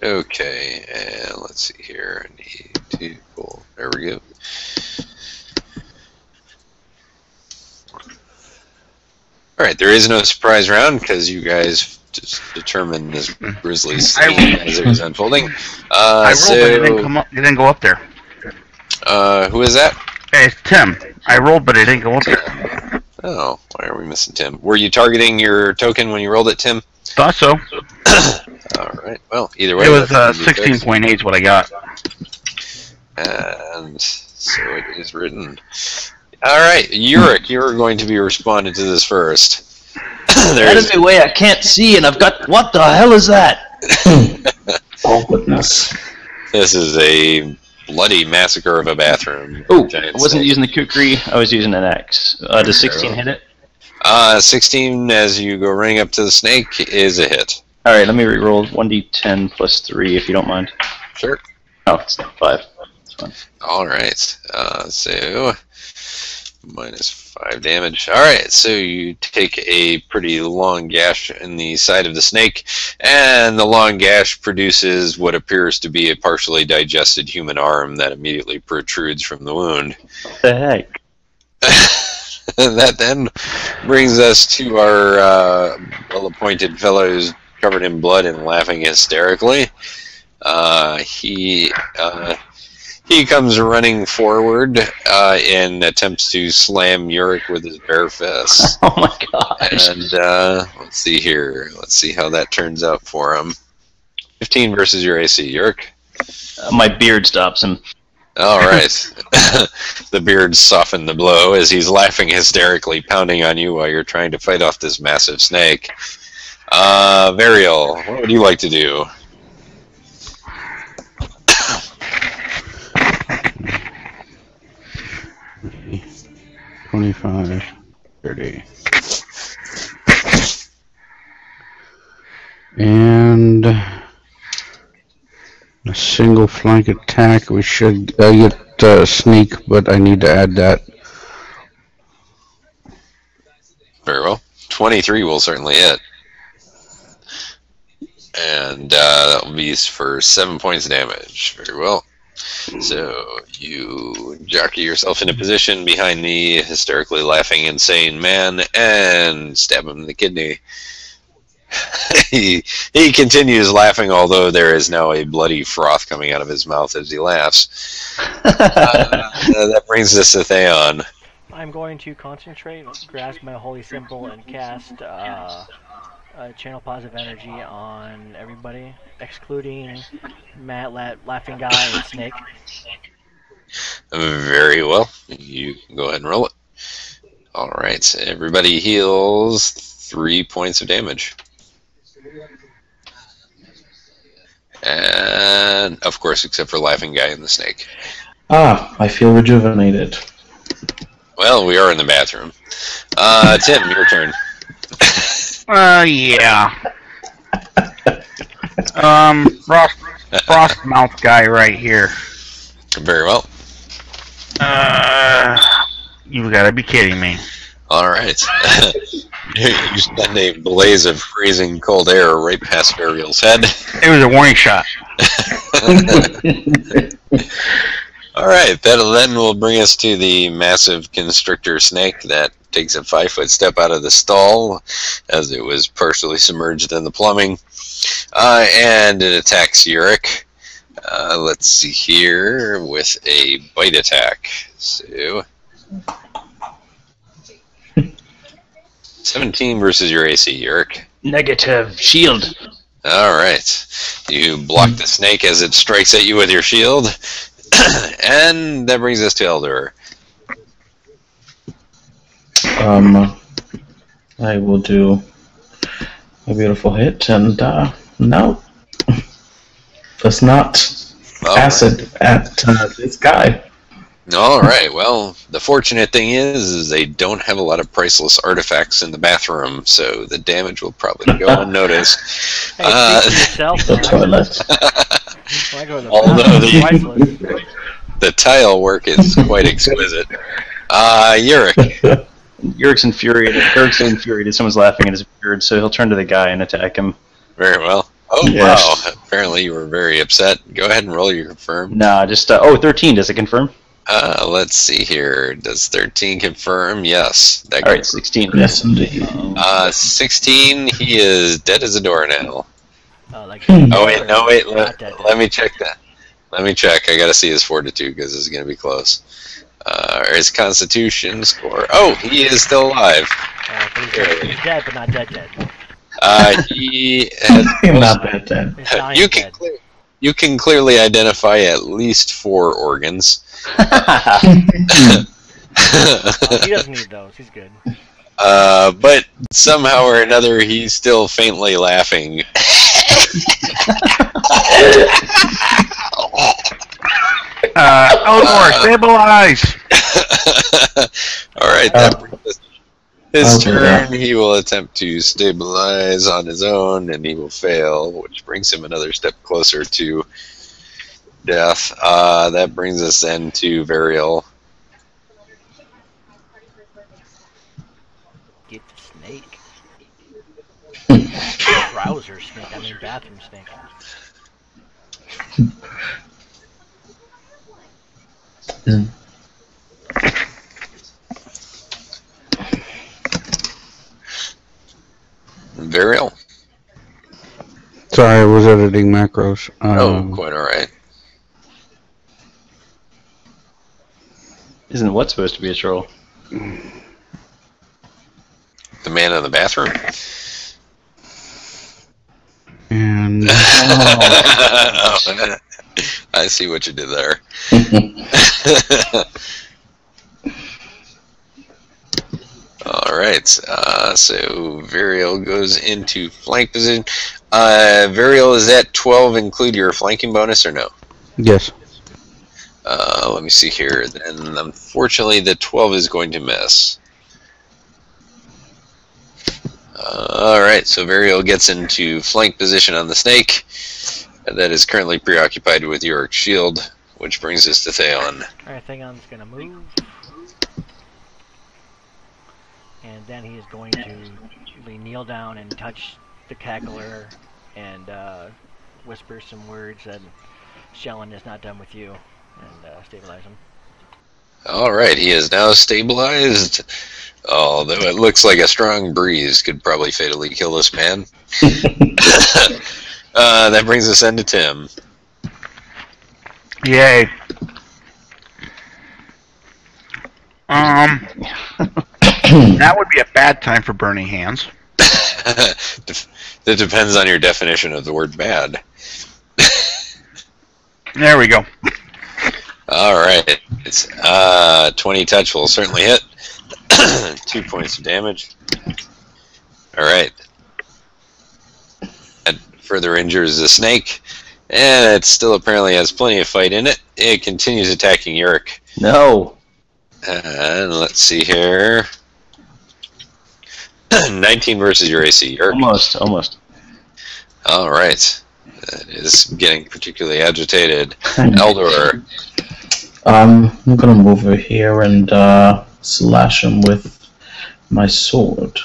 Speaker 1: Okay, and let's see here. I need to pull. There we go. Alright, there is no surprise round because you guys just determined this grisly scene as it was unfolding.
Speaker 2: I rolled, but it didn't come up. It didn't go up there.
Speaker 1: Who is that?
Speaker 2: Hey, it's Tim. I rolled, but it didn't go up there.
Speaker 1: Oh, why are we missing Tim? Were you targeting your token when you rolled it, Tim?
Speaker 2: Thought so.
Speaker 1: Alright, well, either way.
Speaker 2: It was
Speaker 1: that's gonna be fixed.
Speaker 2: 16.8 is what I got.
Speaker 1: And so it is written. Alright, Yurik, you're going to be responding to this first.
Speaker 5: Out of my way, I can't see, and I've got... What the hell is that?
Speaker 4: Oh goodness.
Speaker 1: This is a bloody massacre of a bathroom.
Speaker 5: Oh, I
Speaker 1: Giant
Speaker 5: wasn't
Speaker 1: snake.
Speaker 5: using the kukri, I was using an axe. Does 16 hit it?
Speaker 1: 16 as you go running up to the snake is a hit.
Speaker 5: Alright, let me re-roll 1d10 plus 3 if you don't mind.
Speaker 1: Sure.
Speaker 5: Oh, it's not 5. It's fine.
Speaker 1: Alright. So -5 damage. Alright, so you take a pretty long gash in the side of the snake, and the long gash produces what appears to be a partially digested human arm that immediately protrudes from the wound.
Speaker 5: What the heck?
Speaker 1: That then brings us to our well-appointed fellow who's covered in blood and laughing hysterically. He comes running forward and attempts to slam Yurik with his bare fist.
Speaker 5: Oh my gosh.
Speaker 1: And let's see here. Let's see how that turns out for him. 15 versus your AC, Yurik.
Speaker 5: My beard stops him.
Speaker 1: All right. The beard softened the blow as he's laughing hysterically, pounding on you while you're trying to fight off this massive snake. Varial, what would you like to do?
Speaker 6: $25, $30. And a single flank attack. We should get sneak, but I need to add that.
Speaker 1: Very well. 23 will certainly hit. And that will be for 7 points of damage. Very well. So you jockey yourself into position behind the hysterically laughing insane man and stab him in the kidney. He continues laughing, although there is now a bloody froth coming out of his mouth as he laughs. That brings us to Theon.
Speaker 3: I'm going to concentrate, grasp my holy symbol, and cast channel positive energy on everybody, excluding Matt, Laughing Guy, and Snake.
Speaker 1: Very well. You can go ahead and roll it. Alright, everybody heals 3 points of damage. And, of course, except for Laughing Guy and the Snake.
Speaker 4: Ah, I feel rejuvenated.
Speaker 1: Well, we are in the bathroom. Tim, your turn.
Speaker 2: Yeah. Frost mouth guy right here.
Speaker 1: Very well.
Speaker 2: You gotta be kidding me.
Speaker 1: Alright. You send a blaze of freezing cold air right past Varial's head.
Speaker 2: It was a warning shot.
Speaker 1: Alright, that then will bring us to the massive constrictor snake that takes a 5-foot step out of the stall as it was partially submerged in the plumbing. And it attacks Yurik. Let's see here with a bite attack. So 17 versus your AC, Yurik.
Speaker 5: Negative. Shield.
Speaker 1: Alright. You block the snake as it strikes at you with your shield. And that brings us to Eldur.
Speaker 4: I will do a beautiful hit, and no, does not acid at this guy.
Speaker 1: Alright, well, the fortunate thing is they don't have a lot of priceless artifacts in the bathroom, so the damage will probably go unnoticed.
Speaker 3: Hey, speak for yourself,
Speaker 4: The
Speaker 3: man.
Speaker 4: toilet.
Speaker 3: When I go to the
Speaker 1: Although
Speaker 3: bathroom, it's priceless.
Speaker 1: The tile work is quite exquisite. Yurik.
Speaker 5: Yurik's infuriated. Eric's so infuriated. Someone's laughing at his beard, so he'll turn to the guy and attack him.
Speaker 1: Very well. Oh,
Speaker 4: Yes.
Speaker 1: wow. Apparently you were very upset. Go ahead and roll your confirm.
Speaker 5: Nah, just 13. Does it confirm?
Speaker 1: Let's see here. Does 13 confirm? Yes. That
Speaker 5: All right, 16.
Speaker 4: Yes, indeed.
Speaker 1: 16, he is dead as a doornail.
Speaker 3: Like
Speaker 1: Oh, wait, no, wait.
Speaker 3: Not dead.
Speaker 1: Let me check that. Let me check. I gotta see his fortitude because this is gonna be close. Or his constitution score. Oh, he is still alive.
Speaker 3: He's dead, but not dead.
Speaker 1: He has
Speaker 4: Not bad then.
Speaker 3: His dying
Speaker 1: you
Speaker 3: dead.
Speaker 1: you can clearly identify at least 4 organs.
Speaker 3: He doesn't need those. He's good.
Speaker 1: But somehow or another, he's still faintly laughing.
Speaker 2: Eldor, stabilize!
Speaker 1: Alright, that brings us his
Speaker 4: I'll do that.
Speaker 1: turn. He will attempt to stabilize on his own, and he will fail, which brings him another step closer to death. That brings us then to Varial.
Speaker 3: Enclosure snake, I mean bathroom snake.
Speaker 1: Varial?
Speaker 6: Sorry, I was editing macros.
Speaker 1: Oh, quite alright.
Speaker 5: Isn't what supposed to be a troll?
Speaker 1: The man in the bathroom?
Speaker 6: And
Speaker 1: Oh, I see what you did there. Alright, so Varial goes into flank position. Varial, is that 12 include your flanking bonus or no?
Speaker 6: yes.
Speaker 1: Let me see here. Then, unfortunately, the 12 is going to miss. Alright, so Varial gets into flank position on the snake. That is currently preoccupied with Yorick's shield, which brings us to Theon.
Speaker 3: Alright, Theon's gonna move. And then he is going to kneel down and touch the cackler and whisper some words that Shellen is not done with you, and stabilize him.
Speaker 1: Alright, he is now stabilized. Although it looks like a strong breeze could probably fatally kill this man. That brings us into Tim.
Speaker 2: Yay. That would be a bad time for burning hands.
Speaker 1: That depends on your definition of the word bad.
Speaker 2: There we go.
Speaker 1: Alright, it's 20 touch will certainly hit. 2 points of damage. Alright. That further injures the snake, and it still apparently has plenty of fight in it. It continues attacking Yorick.
Speaker 5: No.
Speaker 1: And let's see here. 19 versus your AC. Yorick.
Speaker 5: Almost.
Speaker 1: Alright. That is getting particularly agitated. Eldor.
Speaker 4: I'm gonna move over here and slash him with my sword.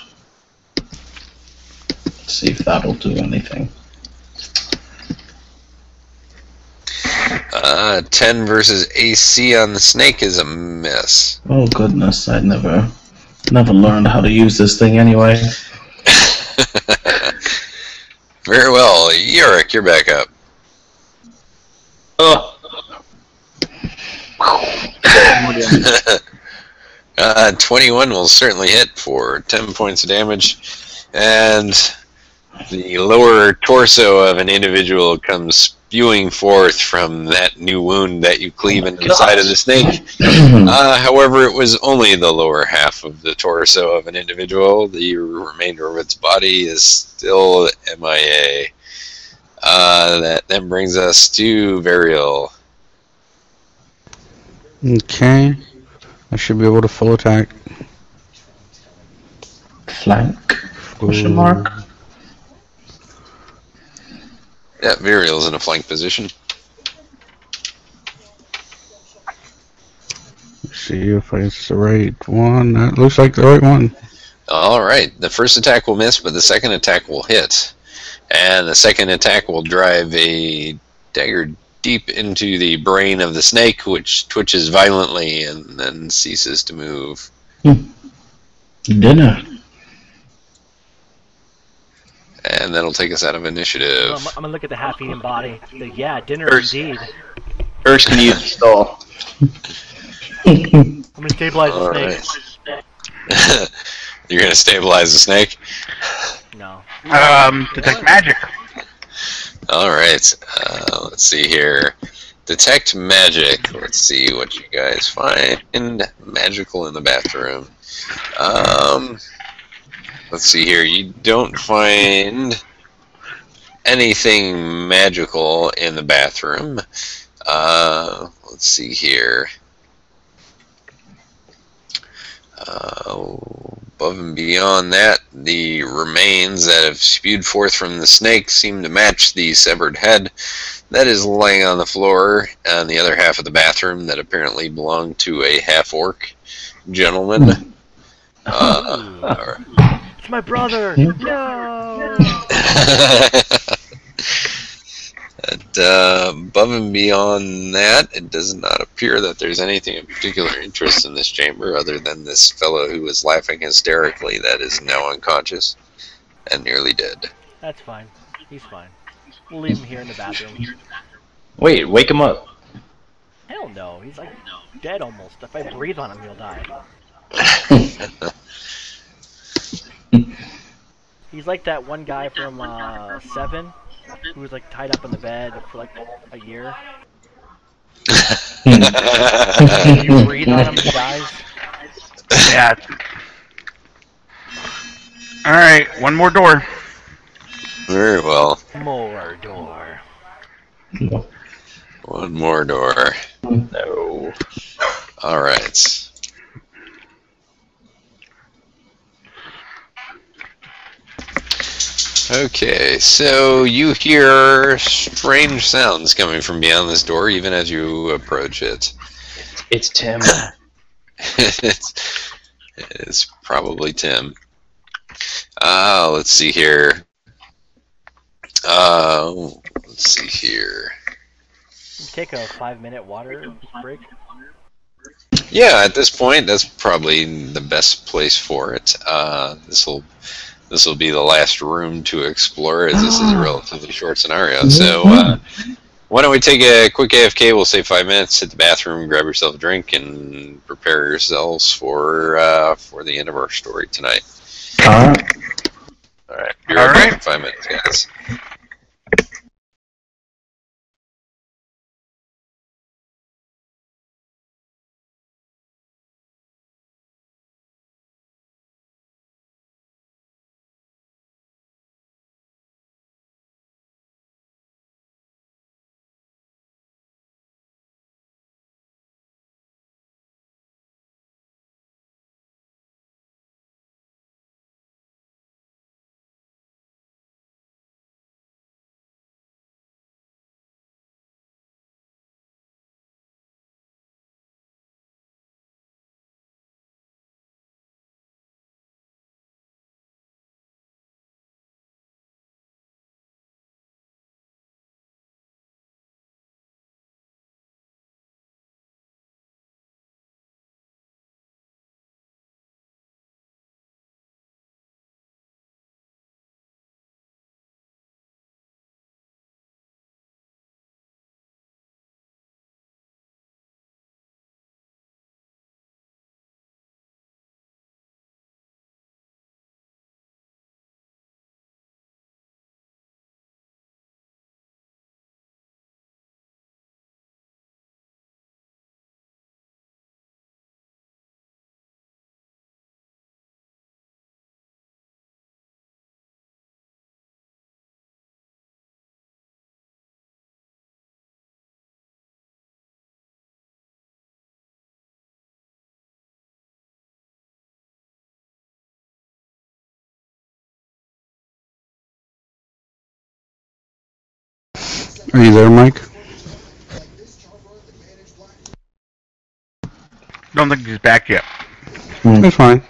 Speaker 4: Let's see if that'll do anything.
Speaker 1: 10 versus AC on the snake is a miss.
Speaker 4: Oh goodness, I never learned how to use this thing anyway.
Speaker 1: Very well, Yorick, you're back up.
Speaker 5: Oh.
Speaker 1: 21 will certainly hit for 10 points of damage, and the lower torso of an individual comes spewing forth from that new wound that you cleave into the side of the snake. However, it was only the lower half of the torso of an individual. The remainder of its body is still MIA. That then brings us to Varial.
Speaker 6: Okay. I should be able to full attack.
Speaker 4: Flank? Question mark?
Speaker 1: Yeah, Varial's in a flank position.
Speaker 6: Let's see if it's the right one. That looks like the right one.
Speaker 1: Alright, the first attack will miss, but the second attack will hit. And the second attack will drive a dagger deep into the brain of the snake, which twitches violently and then ceases to move.
Speaker 4: Dinner.
Speaker 1: And that'll take us out of initiative.
Speaker 3: I'm gonna look at the half-eaten body. Yeah, dinner
Speaker 5: First.
Speaker 3: indeed.
Speaker 5: Ursh can use the stall.
Speaker 3: I'm gonna stabilize the
Speaker 1: Alright.
Speaker 3: snake.
Speaker 1: You're going to stabilize the snake?
Speaker 3: No.
Speaker 2: Detect magic.
Speaker 1: Alright, let's see here. Detect magic. Let's see what you guys find magical in the bathroom. Let's see here. You don't find anything magical in the bathroom. Let's see here. Above and beyond that, the remains that have spewed forth from the snake seem to match the severed head that is laying on the floor on the other half of the bathroom that apparently belonged to a half-orc gentleman.
Speaker 3: It's my brother! No!
Speaker 1: Above and beyond that, it does not appear that there's anything of particular interest in this chamber other than this fellow who was laughing hysterically that is now unconscious and nearly dead.
Speaker 3: That's fine. He's fine. We'll leave him here in the bathroom.
Speaker 5: Wait, wake him up.
Speaker 3: Hell no. He's like dead almost. If I breathe on him, he'll die. He's like that one guy from 7 who was like tied up in the bed for like a year. If you breathe on him, he dies.
Speaker 2: Yeah. Alright, one more door.
Speaker 1: Very well.
Speaker 3: More door.
Speaker 1: One more door.
Speaker 5: No.
Speaker 1: Alright. Okay, so you hear strange sounds coming from beyond this door even as you approach it.
Speaker 5: It's Tim.
Speaker 1: it's probably Tim. Let's see here. Let's see here.
Speaker 3: Take a 5-minute water break.
Speaker 1: Yeah, at this point, that's probably the best place for it. This will be the last room to explore, as this is a relatively short scenario. So, why don't we take a quick AFK? We'll say 5 minutes. Hit the bathroom, grab yourself a drink, and prepare yourselves for the end of our story tonight.
Speaker 4: Alright.
Speaker 1: All right. Be right back in 5 minutes, guys.
Speaker 6: Are you there, Mike?
Speaker 2: Don't think he's back yet.
Speaker 6: That's fine.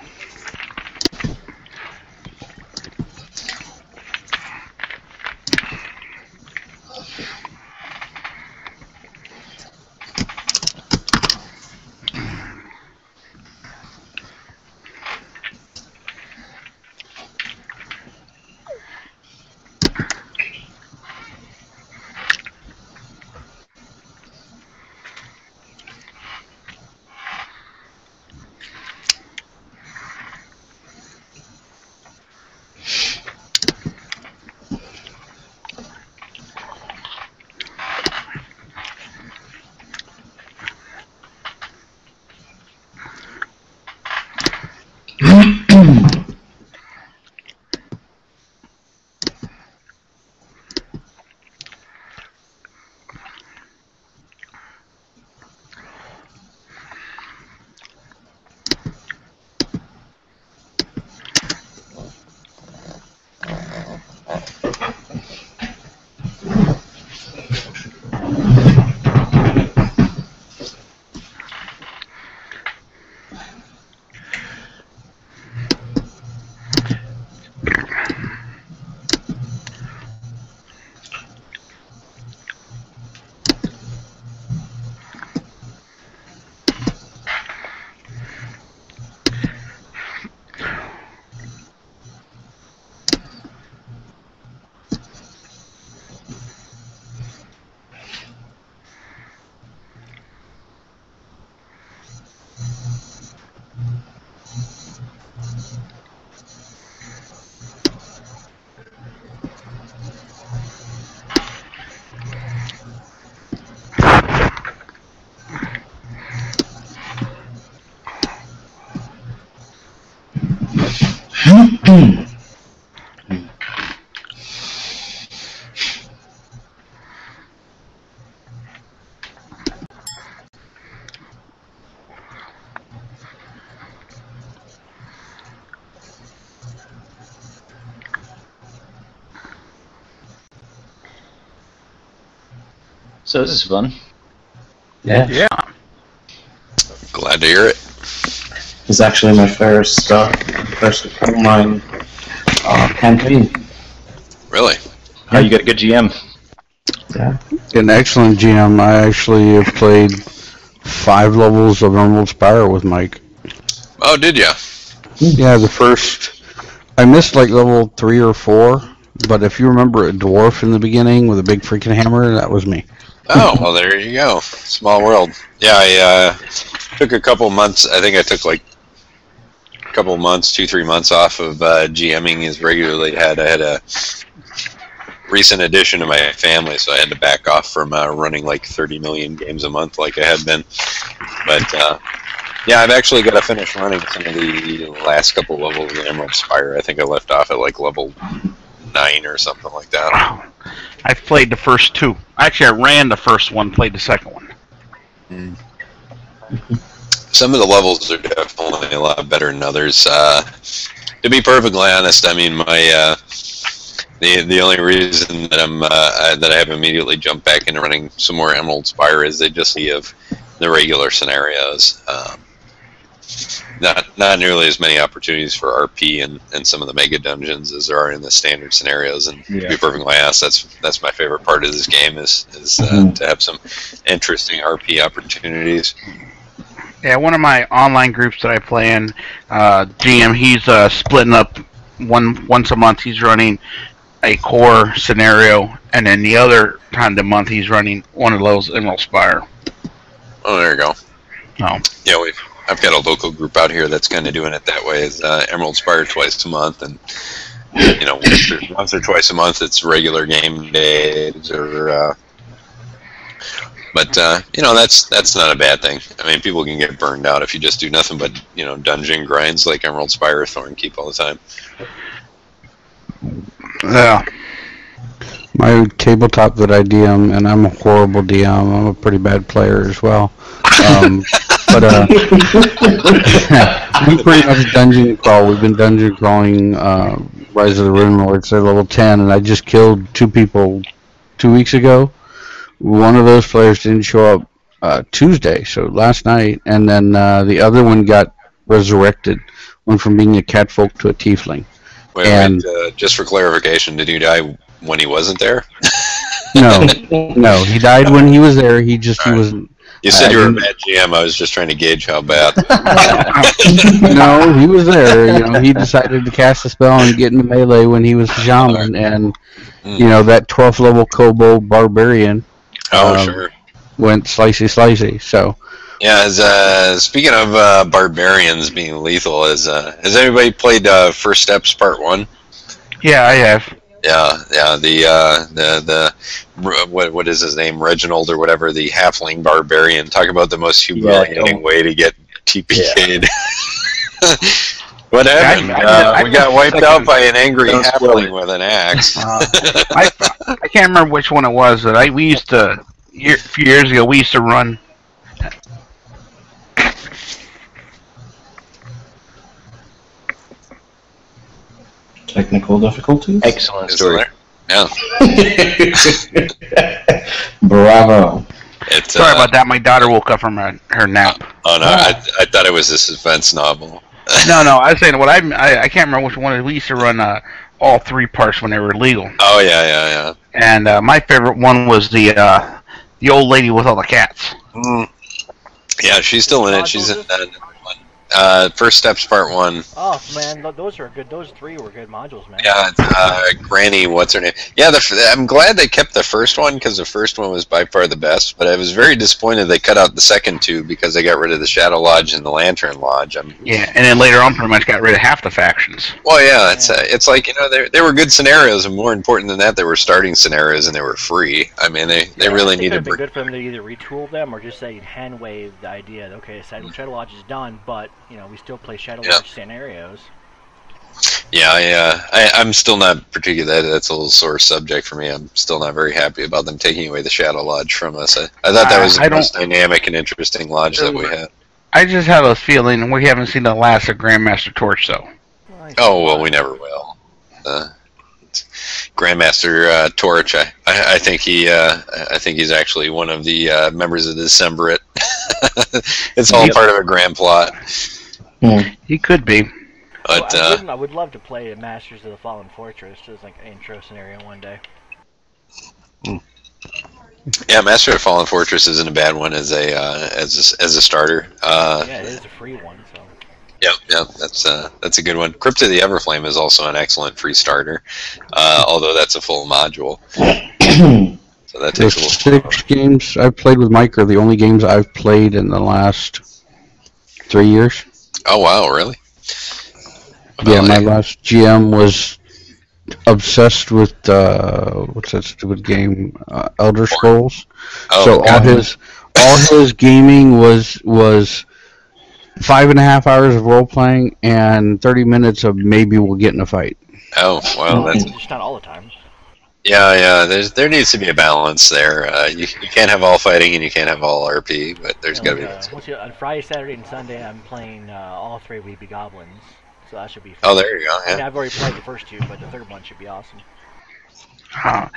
Speaker 5: So this is fun.
Speaker 4: Yeah.
Speaker 2: Yeah.
Speaker 1: Glad to hear it.
Speaker 4: It's actually my first online campaign.
Speaker 1: Really?
Speaker 5: Oh, you got a good GM.
Speaker 4: Yeah.
Speaker 6: An excellent GM. I actually have played 5 levels of Emerald Spire with Mike.
Speaker 1: Oh, did ya?
Speaker 6: Yeah, the first... I missed like level 3 or 4, but if you remember a dwarf in the beginning with a big freaking hammer, that was me.
Speaker 1: Oh, well, there you go. Small world. Yeah, I took a couple months. I think I took like a couple months, 2-3 months off of GMing as regularly. I had a recent addition to my family, so I had to back off from running like 30 million games a month like I had been. But yeah, I've actually got to finish running some of the last couple levels of Emerald Spire. I think I left off at like level 9 or something like that.
Speaker 2: I've played the first 2. Actually, I ran the first one, played the second one.
Speaker 1: Some of the levels are definitely a lot better than others. To be perfectly honest, I mean, my the only reason that that I have immediately jumped back into running some more Emerald Spire is they just see of the regular scenarios. Not nearly as many opportunities for RP and some of the mega dungeons as there are in the standard scenarios. And to be perfectly honest, that's my favorite part of this game is to have some interesting RP opportunities.
Speaker 2: Yeah, one of my online groups that I play in, GM, he's splitting up once a month. He's running a core scenario, and then the other time of the month he's running one of those Emerald Spire.
Speaker 1: Oh, there you go.
Speaker 2: Oh.
Speaker 1: Yeah, I've got a local group out here that's kind of doing it that way. Is Emerald Spire twice a month, and you know, once or twice a month it's regular game days, or but you know, that's not a bad thing. I mean, people can get burned out if you just do nothing but, you know, dungeon grinds like Emerald Spire or Thornkeep all the time.
Speaker 2: Yeah.
Speaker 6: My tabletop that I DM, and I'm a horrible DM. I'm a pretty bad player as well. But we pretty much dungeon crawl. We've been dungeon crawling Rise of the Rune Lords at level 10, and I just killed 2 people 2 weeks ago. One of those players didn't show up Tuesday, so last night, and then the other one got resurrected, went from being a catfolk to a tiefling.
Speaker 1: Wait, just for clarification, did you die when he wasn't there?
Speaker 6: No, he died when he was there. He wasn't.
Speaker 1: You said you were a bad GM. I was just trying to gauge how bad.
Speaker 6: No, he was there. You know, he decided to cast a spell and get into melee when he was a shaman, and you know, that 12th level kobold barbarian.
Speaker 1: Sure.
Speaker 6: Went slicey. So.
Speaker 1: Yeah. Speaking of barbarians being lethal, has anybody played First Steps Part 1?
Speaker 2: Yeah, I have.
Speaker 1: Yeah. The what is his name? Reginald or whatever, the halfling barbarian. Talk about the most humiliating way to get TPK'd. What happened? We got wiped out by an angry halfling with an axe.
Speaker 2: I can't remember which one it was that we used to. A few years ago, we used to run.
Speaker 4: Technical difficulties?
Speaker 5: Excellent story.
Speaker 1: Yeah.
Speaker 4: Bravo.
Speaker 2: Sorry about that. My daughter woke up from her nap.
Speaker 1: Oh no, I thought it was a suspense novel.
Speaker 2: No, I was saying I can't remember which one. We used to run all 3 parts when they were legal.
Speaker 1: Oh yeah.
Speaker 2: And my favorite one was the old lady with all the cats.
Speaker 1: Yeah, she's still in it. She's in First Steps Part 1.
Speaker 3: Oh man, those are good. Those 3 were good modules, man.
Speaker 1: Yeah, Granny, what's her name? Yeah, I'm glad they kept the first one because the first one was by far the best. But I was very disappointed they cut out the second 2 because they got rid of the Shadow Lodge and the Lantern Lodge.
Speaker 2: Yeah, and then later on, pretty much got rid of half the factions.
Speaker 1: Well, yeah, it's like, you know, they were good scenarios, and more important than that, they were starting scenarios and they were free. I mean, they really needed.
Speaker 3: It would be good for them to either retool them or just say hand wave the idea. Okay, Shadow Lodge is done, but you know, we still play Shadow Lodge scenarios.
Speaker 1: Yeah, I'm still not particularly. That's a little sore subject for me. I'm still not very happy about them taking away the Shadow Lodge from us. I thought that was the most dynamic and interesting lodge that we had.
Speaker 2: I just have a feeling we haven't seen the last of Grandmaster Torch, though.
Speaker 1: Oh well, we never will. Grandmaster Torch. I think he's actually one of the members of the Decemvirate. It's all part of a grand plot.
Speaker 2: He could be.
Speaker 1: But
Speaker 3: I would love to play Masters of the Fallen Fortress as like an intro scenario one day.
Speaker 1: Yeah, Master of the Fallen Fortress isn't a bad one as a starter.
Speaker 3: Yeah, it is a free one. So.
Speaker 1: Yep, that's a good one. Crypt of the Everflame is also an excellent free starter, although that's a full module. So that takes a little.
Speaker 6: 6 games I've played with Mike are the only games I've played in the last 3 years.
Speaker 1: Oh wow, really?
Speaker 6: Yeah, my last GM was obsessed with what's that stupid game, Elder Scrolls.
Speaker 1: Oh,
Speaker 6: so
Speaker 1: God.
Speaker 6: all his gaming was 5.5 hours of role playing and 30 minutes of maybe we'll get in a fight.
Speaker 1: Oh well, that's
Speaker 3: just not all the time.
Speaker 1: yeah. There needs to be a balance there. You can't have all fighting and you can't have all RP, but there's got to be.
Speaker 3: On Friday, Saturday, and Sunday, I'm playing all 3 Weeby Goblins, so that should be fun.
Speaker 1: Oh, there you go. Yeah.
Speaker 3: I mean, I've already played the first 2, but the third one should be awesome.
Speaker 2: I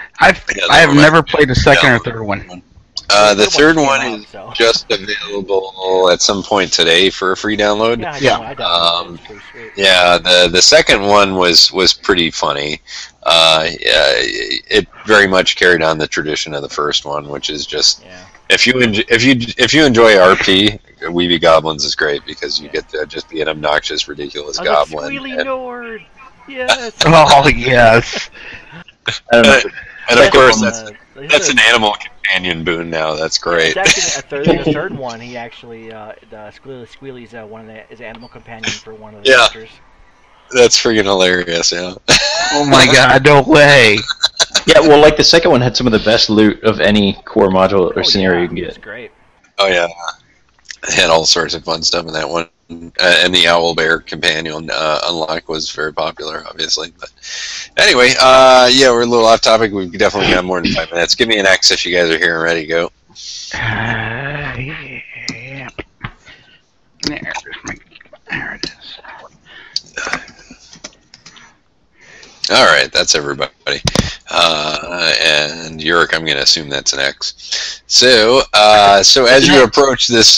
Speaker 2: have never played the second or third one.
Speaker 1: The third one is just available at some point today for a free download.
Speaker 3: Yeah, I downloaded it. It's pretty sweet.
Speaker 1: Yeah, the second one was pretty funny. It very much carried on the tradition of the first one, which is just if you enjoy RP, Weeby Goblins is great because you get to just be an obnoxious, ridiculous goblin.
Speaker 3: Squealy Nord. Yes.
Speaker 2: Oh yes.
Speaker 1: And of course, that's an animal companion boon now. That's great.
Speaker 3: The third one, he actually the Squealy's one of his animal companion for one of the characters.
Speaker 1: That's freaking hilarious, yeah.
Speaker 2: Oh my god, no way.
Speaker 5: Yeah, well, like the second one had some of the best loot of any core module or scenario you can get.
Speaker 3: It's great.
Speaker 1: Oh yeah, it had all sorts of fun stuff in that one. And the Owl Bear companion unlock was very popular, obviously. But anyway, yeah, we're a little off topic. We've definitely got more than 5 minutes. Give me an X if you guys are here and ready to go.
Speaker 2: Yeah. There it is.
Speaker 1: All right, that's everybody. And Yurik, I'm going to assume that's an X. So as you approach this,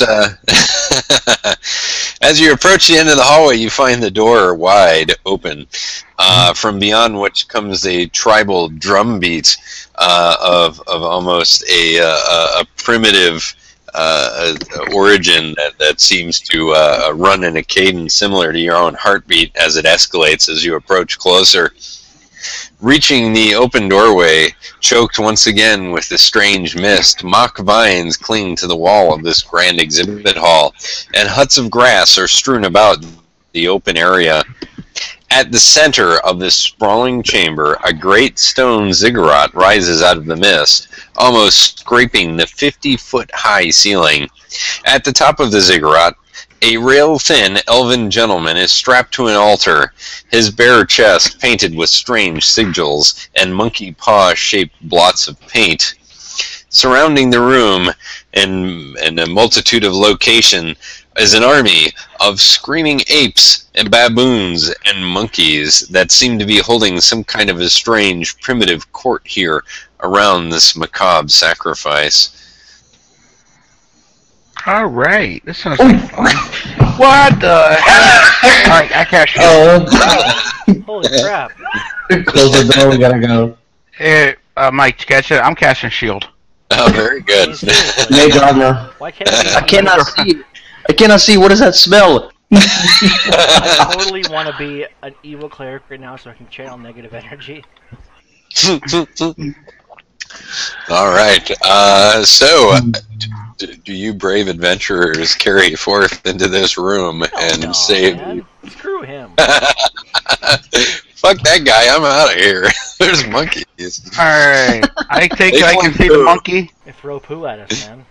Speaker 1: as you approach the end of the hallway, you find the door wide open. From beyond which comes a tribal drum beat of almost a primitive origin that seems to run in a cadence similar to your own heartbeat as it escalates as you approach closer. Reaching the open doorway, choked once again with the strange mist, mock vines cling to the wall of this grand exhibit hall, and huts of grass are strewn about the open area. At the center of this sprawling chamber, a great stone ziggurat rises out of the mist, almost scraping the 50-foot-high ceiling. At the top of the ziggurat, a rail-thin elven gentleman is strapped to an altar, his bare chest painted with strange sigils and monkey paw-shaped blots of paint. Surrounding the room in a multitude of location is an army of screaming apes and baboons and monkeys that seem to be holding some kind of a strange primitive court here around this macabre sacrifice.
Speaker 2: All right, this sounds like fun. What the heck? All right, I cast shield.
Speaker 3: Holy crap!
Speaker 4: Close the door. We gotta go.
Speaker 2: Hey, Mike, catch it. I'm casting shield.
Speaker 1: Oh, very good.
Speaker 4: Mage armor.
Speaker 3: Why can't
Speaker 5: I cannot see. I cannot see. What does that smell?
Speaker 3: I totally want to be an evil cleric right now so I can channel negative energy.
Speaker 1: All right. Do you brave adventurers carry forth into this room and save?
Speaker 3: Man. Screw him.
Speaker 1: Fuck that guy! I'm out of here. There's monkeys.
Speaker 2: All right, I think I can see the monkey.
Speaker 3: They throw poo at us, man.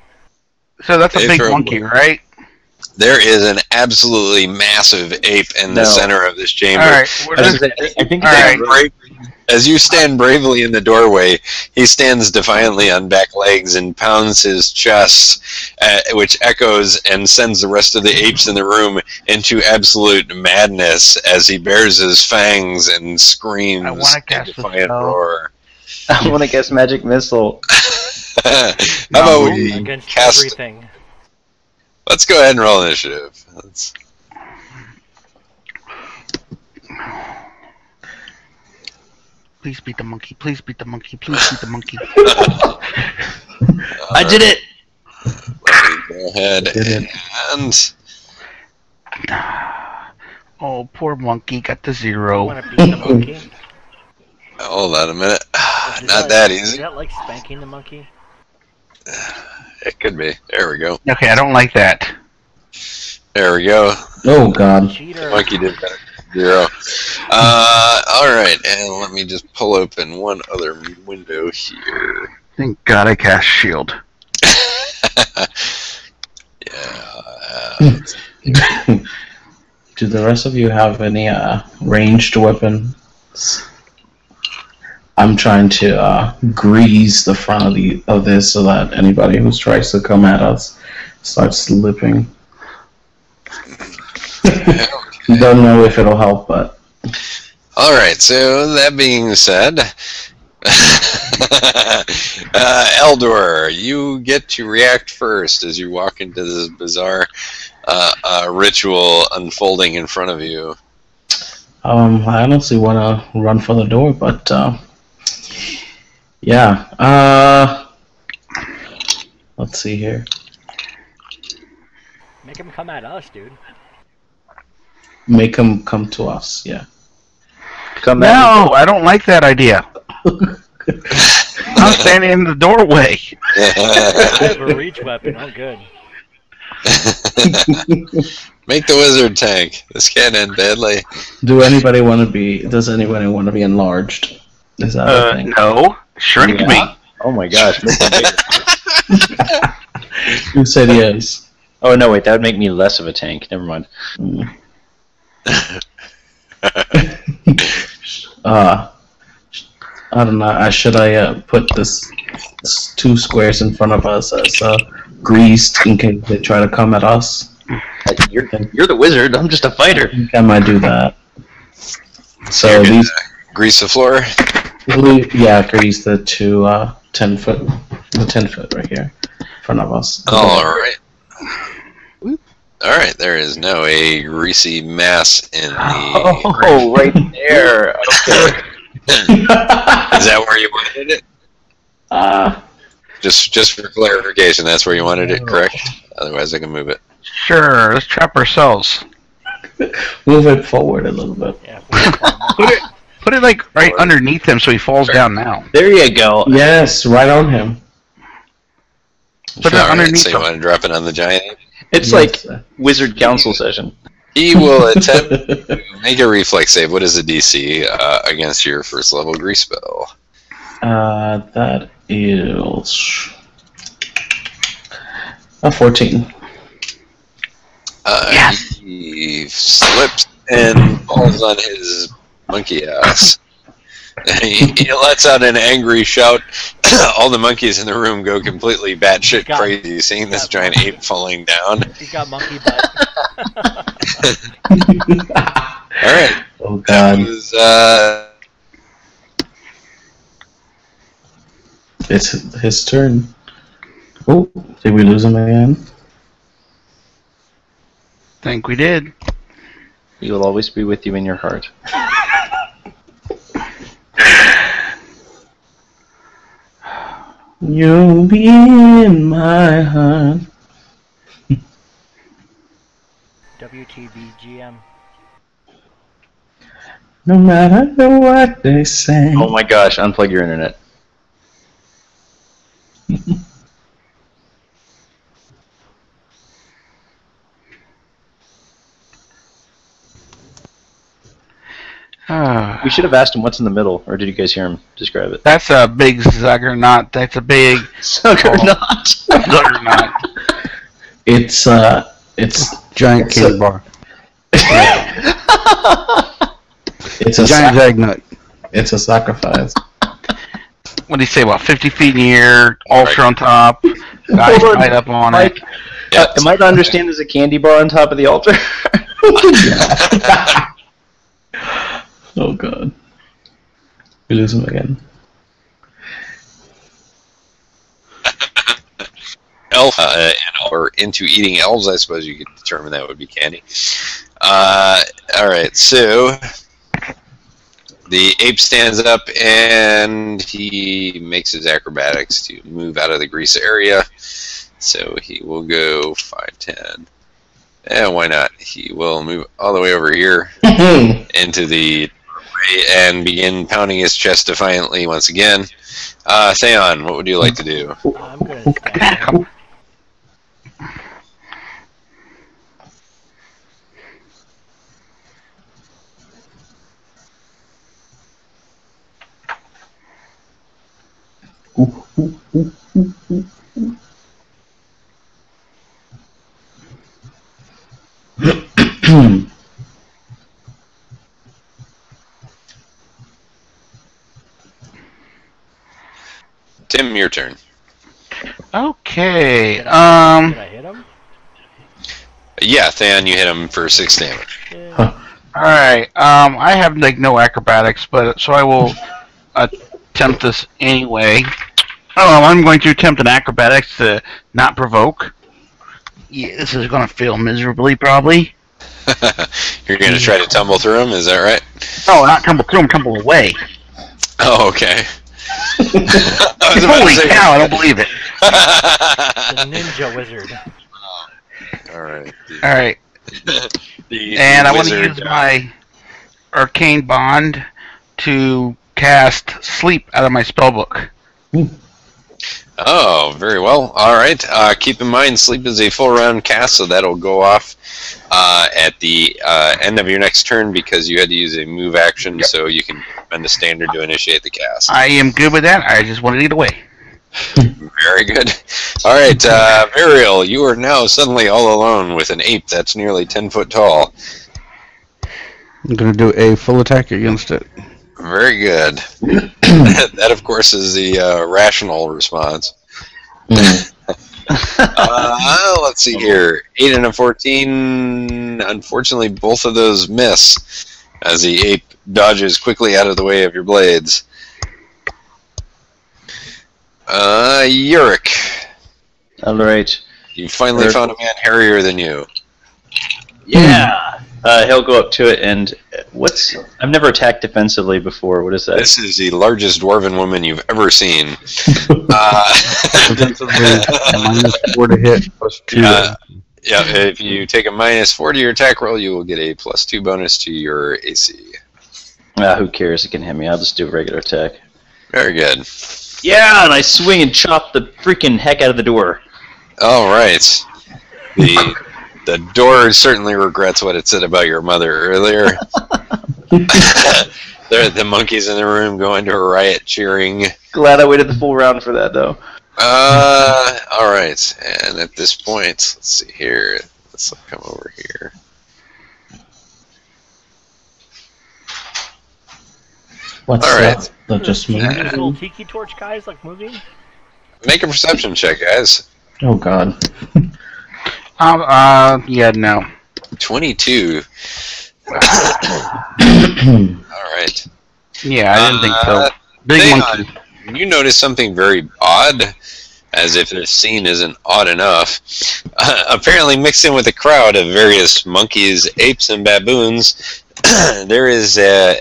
Speaker 2: So that's a big monkey, right?
Speaker 1: There is an absolutely massive ape in the center of this chamber.
Speaker 2: All right.
Speaker 5: I think
Speaker 2: All right.
Speaker 1: As you stand bravely in the doorway, he stands defiantly on back legs and pounds his chest, which echoes and sends the rest of the apes in the room into absolute madness as he bares his fangs and screams
Speaker 2: I wanna
Speaker 1: a
Speaker 2: cast the
Speaker 1: defiant
Speaker 2: spell.
Speaker 1: roar.
Speaker 5: I want to guess magic missile.
Speaker 1: How about we
Speaker 3: Against
Speaker 1: cast...
Speaker 3: everything.
Speaker 1: Let's go ahead and roll initiative.
Speaker 2: Please beat the monkey. Please beat the monkey. Please beat the monkey.
Speaker 5: I did it.
Speaker 1: Let me go ahead
Speaker 4: Did it.
Speaker 1: and...
Speaker 2: Oh, poor monkey got the
Speaker 3: I
Speaker 2: 0.
Speaker 3: want to beat the monkey.
Speaker 1: Hold on a minute.
Speaker 3: Is
Speaker 1: Not that
Speaker 3: Is
Speaker 1: easy.
Speaker 3: that like spanking the monkey?
Speaker 1: It could be. There we go.
Speaker 2: Okay, I don't like that.
Speaker 1: There we go.
Speaker 4: Oh God.
Speaker 3: Cheater.
Speaker 1: Monkey did better. 0. Alright, and let me just pull open one other window here.
Speaker 2: Thank God I cast shield.
Speaker 1: Yeah.
Speaker 4: Do the rest of you have any ranged weapons? I'm trying to grease the front of this so that anybody who tries to come at us starts slipping. Don't know if it'll help, but
Speaker 1: Alright, so that being said, Eldor, you get to react first as you walk into this bizarre ritual unfolding in front of you.
Speaker 4: I honestly want to run for the door, but yeah. Let's see here.
Speaker 3: Make him come at us, dude.
Speaker 4: Make them come to us. Yeah.
Speaker 5: Come at
Speaker 2: No, I don't like that idea. I'm standing in the doorway.
Speaker 3: I have a reach weapon. I'm good.
Speaker 1: Make the wizard tank. This can't end badly.
Speaker 4: Does anybody want to be enlarged? Is that a thing?
Speaker 2: No. Shrink me.
Speaker 5: Oh my gosh. Make me bigger.
Speaker 4: Who said yes?
Speaker 5: Oh no, wait, that would make me less of a tank. Never mind.
Speaker 4: I don't know. Should I put this 2 squares in front of us as greased in case they try to come at us?
Speaker 5: You're the wizard. I'm just a fighter.
Speaker 4: I think I might do that. So
Speaker 1: You're gonna
Speaker 4: these,
Speaker 1: grease the floor.
Speaker 4: grease the 10 foot, the 10 foot right here in front of us.
Speaker 1: Alright. Alright, there is now a greasy mass in the...
Speaker 5: Oh, right there. Okay.
Speaker 1: Is that where you wanted it? Just for clarification, that's where you wanted it, correct? Otherwise I can move it.
Speaker 2: Sure, let's trap ourselves.
Speaker 4: Move it forward a little bit.
Speaker 3: Yeah.
Speaker 2: Put it like right underneath him so he falls down now.
Speaker 5: There you go.
Speaker 4: Yes, right on him.
Speaker 2: Put it
Speaker 1: Alright,
Speaker 2: underneath
Speaker 1: so you
Speaker 2: him.
Speaker 1: want to drop it on the giant ape?
Speaker 5: It's like wizard council session.
Speaker 1: He will attempt to make a reflex save. What is the DC against your first level grease spell?
Speaker 4: That is a 14.
Speaker 2: Yes.
Speaker 1: He slips and falls on his monkey ass. He lets out an angry shout. All the monkeys in the room go completely batshit crazy, seeing this giant ape falling down.
Speaker 3: He's got monkey butt.
Speaker 1: Alright.
Speaker 4: Oh
Speaker 1: That
Speaker 4: God!
Speaker 1: was,
Speaker 4: It's his turn. Oh, did we lose him again?
Speaker 2: Think we did.
Speaker 5: He will always be with you in your heart.
Speaker 4: You'll be in my heart.
Speaker 3: WTBGM.
Speaker 4: No matter what they say.
Speaker 5: Oh my gosh, unplug your internet. We should have asked him what's in the middle, or did you guys hear him describe it?
Speaker 2: That's a big Zuggernaut. That's a big
Speaker 5: Juggernaut.
Speaker 2: Zuggernaut.
Speaker 4: It's It's
Speaker 6: Giant candy bar.
Speaker 4: it's a
Speaker 6: Giant Zagnut.
Speaker 4: It's a sacrifice.
Speaker 2: What do you say, about 50 feet in the air, altar on top, guys
Speaker 5: Hold on,
Speaker 2: tied up on
Speaker 5: Mike,
Speaker 2: it.
Speaker 5: am I to understand there's a candy bar on top of the altar?
Speaker 4: Oh god. We lose him again.
Speaker 1: Elf or into eating elves, I suppose you could determine that would be candy. Alright, so the ape stands up and he makes his acrobatics to move out of the grease area. So he will go 5, 10. And why not? He will move all the way over here into the doorway and begin pounding his chest defiantly once again. Theon, what would you like to do?
Speaker 3: I'm gonna stab him.
Speaker 1: Tim, your turn.
Speaker 2: Okay,
Speaker 3: Did I hit him?
Speaker 1: Yeah, Theon, you hit him for 6 damage.
Speaker 3: Yeah.
Speaker 2: alright, I have like no acrobatics, but so I will attempt this anyway. I'm going to attempt an acrobatics to not provoke. Yeah, this is going to fail miserably, probably.
Speaker 1: You're going to try to tumble through him, is that right?
Speaker 2: No, not tumble through him, tumble away.
Speaker 1: Oh, okay.
Speaker 2: Holy cow, I don't believe it.
Speaker 3: The ninja wizard.
Speaker 1: Alright.
Speaker 2: Alright, and I want to use my arcane bond to cast sleep out of my spellbook.
Speaker 1: Oh, very well. Alright. Keep in mind, sleep is a full round cast, so that'll go off at the end of your next turn because you had to use a move action, so you can spend a standard to initiate the cast.
Speaker 2: I am good with that, I just wanted to get away.
Speaker 1: Very good. Alright, Varial, you are now suddenly all alone with an ape that's nearly 10 foot tall.
Speaker 6: I'm going to do a full attack against it.
Speaker 1: Very good. That, of course, is the rational response. Let's see here. 8 and a 14. Unfortunately, both of those miss as the ape dodges quickly out of the way of your blades. Yurik.
Speaker 5: Alright.
Speaker 1: You finally found a man hairier than you.
Speaker 5: Yeah! He'll go up to it and... I've never attacked defensively before. What is that?
Speaker 1: This is the largest dwarven woman you've ever seen.
Speaker 6: -4 to hit, +2.
Speaker 1: Yeah, if you take a -4 to your attack roll, you will get a +2 bonus to your AC.
Speaker 5: Who cares? It can hit me. I'll just do a regular attack.
Speaker 1: Very good.
Speaker 5: Yeah, and I swing and chop the freaking heck out of the door.
Speaker 1: All right. The door certainly regrets what it said about your mother earlier. The monkeys in the room go into a riot cheering.
Speaker 5: Glad I waited the full round for that, though.
Speaker 1: All right. And at this point, let's see here. Let's come over here.
Speaker 4: What's
Speaker 1: All right.
Speaker 4: that? That just me?
Speaker 3: These little tiki torch guys like moving?
Speaker 1: Make a perception check, guys.
Speaker 4: Oh god.
Speaker 2: Yeah, no.
Speaker 1: 22. All right.
Speaker 2: Yeah, I didn't think so. Big
Speaker 1: Theon,
Speaker 2: monkey.
Speaker 1: you notice something very odd, as if this scene isn't odd enough. Apparently mixed in with a crowd of various monkeys, apes, and baboons, there is a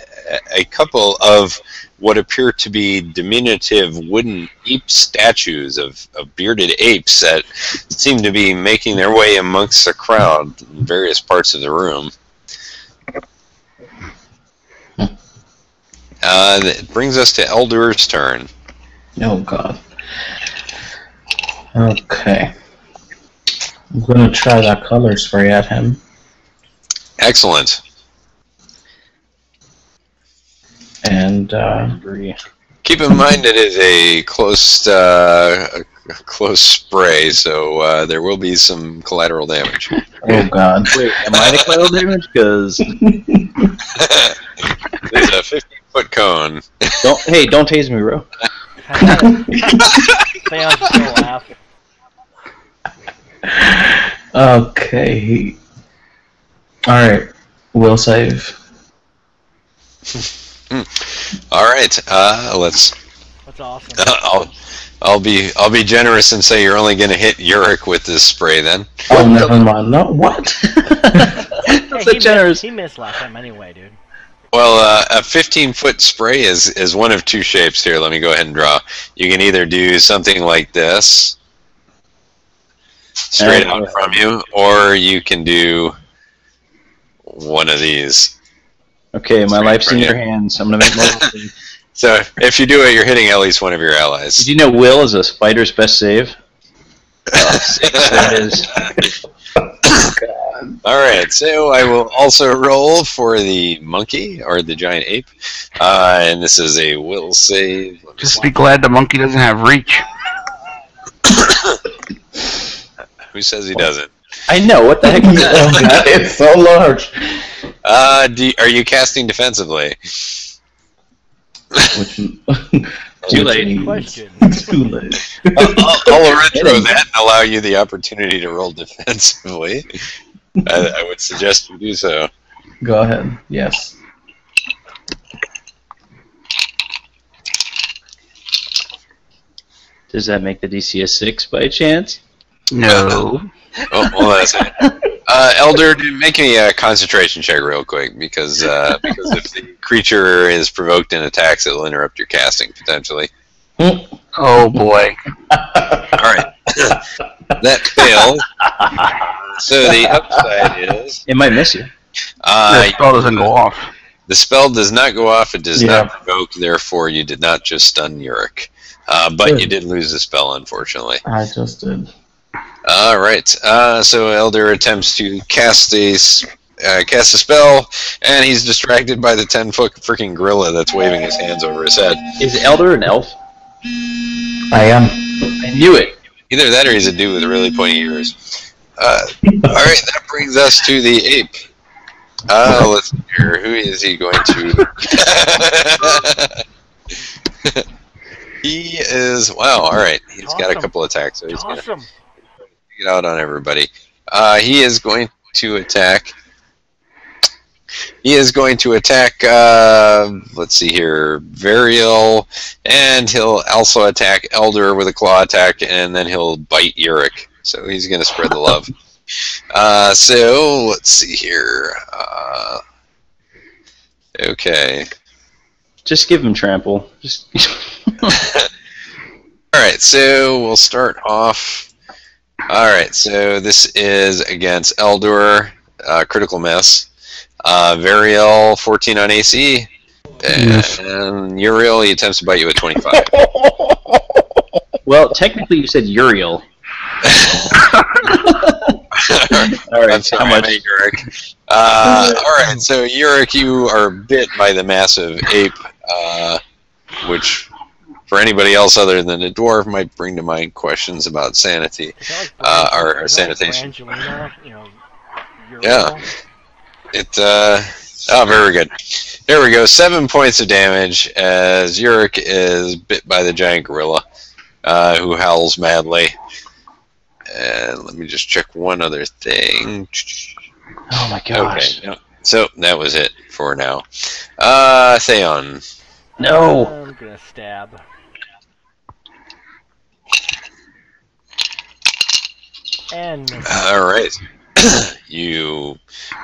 Speaker 1: couple of what appear to be diminutive wooden ape statues of bearded apes that seem to be making their way amongst the crowd in various parts of the room. That brings us to Eldur's turn.
Speaker 4: Oh god. Okay. I'm gonna try that color spray at him.
Speaker 1: Excellent.
Speaker 4: And
Speaker 5: Agree.
Speaker 1: Keep in mind it is a close close spray, so there will be some collateral damage.
Speaker 4: Oh God.
Speaker 5: Wait, am I the collateral damage? Because
Speaker 1: There's a 15-foot cone.
Speaker 5: don't tase me, bro.
Speaker 3: Theon's just gonna laugh.
Speaker 4: Okay. Alright. Will save.
Speaker 1: All right, let's.
Speaker 3: That's awesome.
Speaker 1: I'll be generous and say you're only going to hit Yurik with this spray then.
Speaker 4: Oh, never mind. No, what?
Speaker 3: Hey,
Speaker 5: so generous.
Speaker 3: He missed last time anyway, dude.
Speaker 1: Well, a 15-foot spray is one of two shapes here. Let me go ahead and draw. You can either do something like this, straight out from you, or you can do one of these.
Speaker 5: Okay, my life's in your hands. I'm gonna make my.
Speaker 1: So if you do it, you're hitting at least one of your allies.
Speaker 5: Did you know Will is a spider's best save? 6, that is.
Speaker 1: All right, so I will also roll for the monkey or the giant ape, and this is a will save.
Speaker 2: Just be glad the monkey doesn't have reach.
Speaker 1: Who says he doesn't?
Speaker 5: I know, what the heck is that?
Speaker 4: Oh God, it's so large.
Speaker 1: Are you casting defensively?
Speaker 5: Too late.
Speaker 3: Good question.
Speaker 4: Too late.
Speaker 1: I'll retro that and allow you the opportunity to roll defensively. I would suggest you do so.
Speaker 4: Go ahead. Yes.
Speaker 5: Does that make the DC a 6 by chance?
Speaker 2: No.
Speaker 1: Oh, well, that's it. Elder, make me a concentration check real quick, because if the creature is provoked in attacks, it'll interrupt your casting, potentially.
Speaker 2: Oh boy.
Speaker 1: Alright. That failed. So the upside is...
Speaker 5: It might miss you.
Speaker 2: The spell doesn't go off.
Speaker 1: The spell does not go off, it does
Speaker 4: Yeah.
Speaker 1: not provoke, therefore you did not just stun Yurik. But
Speaker 4: Good.
Speaker 1: you did lose the spell, unfortunately.
Speaker 4: I just did.
Speaker 1: Alright, so Elder attempts to cast a spell, and he's distracted by the 10-foot freaking gorilla that's waving his hands over his head.
Speaker 5: Is Elder an elf?
Speaker 4: I am.
Speaker 5: I knew it.
Speaker 1: Either that or he's a dude with really pointy ears. Alright, that brings us to the ape. Let's see here. Who is he going to... He is... Wow, alright. He's got a couple attacks, so he's going to
Speaker 3: Awesome.
Speaker 1: get out on everybody. He is going to attack... let's see here, Variel, and he'll also attack Elder with a claw attack, and then he'll bite Yurik. So he's going to spread the love. So, let's see here. Okay.
Speaker 5: Just give him trample. Just.
Speaker 1: Alright, so we'll start off. Alright, so this is against Eldur, critical miss. Variel, 14 on AC. And Uriel, he attempts to bite you at 25.
Speaker 5: Well, technically you said Uriel. Alright,
Speaker 1: I'm sorry,
Speaker 5: how much?
Speaker 1: I meant Yurik. Alright, so Yurik, you are bit by the massive ape, which for anybody else other than a dwarf might bring to mind questions about sanity,
Speaker 3: Is that like
Speaker 1: or
Speaker 3: is that like
Speaker 1: sanitation.
Speaker 3: Brangelina, you know,
Speaker 1: Yeah. Oh, very good. There we go. 7 points of damage as Yurik is bit by the giant gorilla, who howls madly. And let me just check one other thing.
Speaker 5: Oh my gosh.
Speaker 1: Okay. So that was it for now. Theon.
Speaker 5: No.
Speaker 3: I'm gonna stab. And miss.
Speaker 1: Alright. You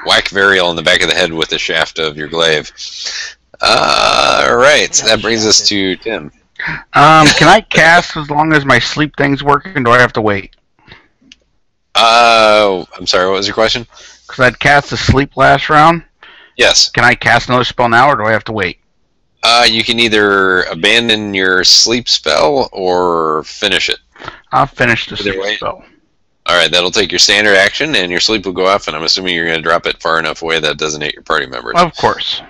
Speaker 1: whack Variel in the back of the head with the shaft of your glaive. Alright, that brings us to Tim.
Speaker 2: Can I cast as long as my sleep thing's working, or do I have to wait?
Speaker 1: I'm sorry, what was your question?
Speaker 2: Because I'd cast a sleep last round.
Speaker 1: Yes.
Speaker 2: Can I cast another spell now, or do I have to wait?
Speaker 1: You can either abandon your sleep spell or finish it.
Speaker 2: I'll finish the
Speaker 1: Either
Speaker 2: sleep
Speaker 1: way.
Speaker 2: spell.
Speaker 1: Alright, that'll take your standard action, and your sleep will go off, and I'm assuming you're going to drop it far enough away that it doesn't hit your party members.
Speaker 2: Of course.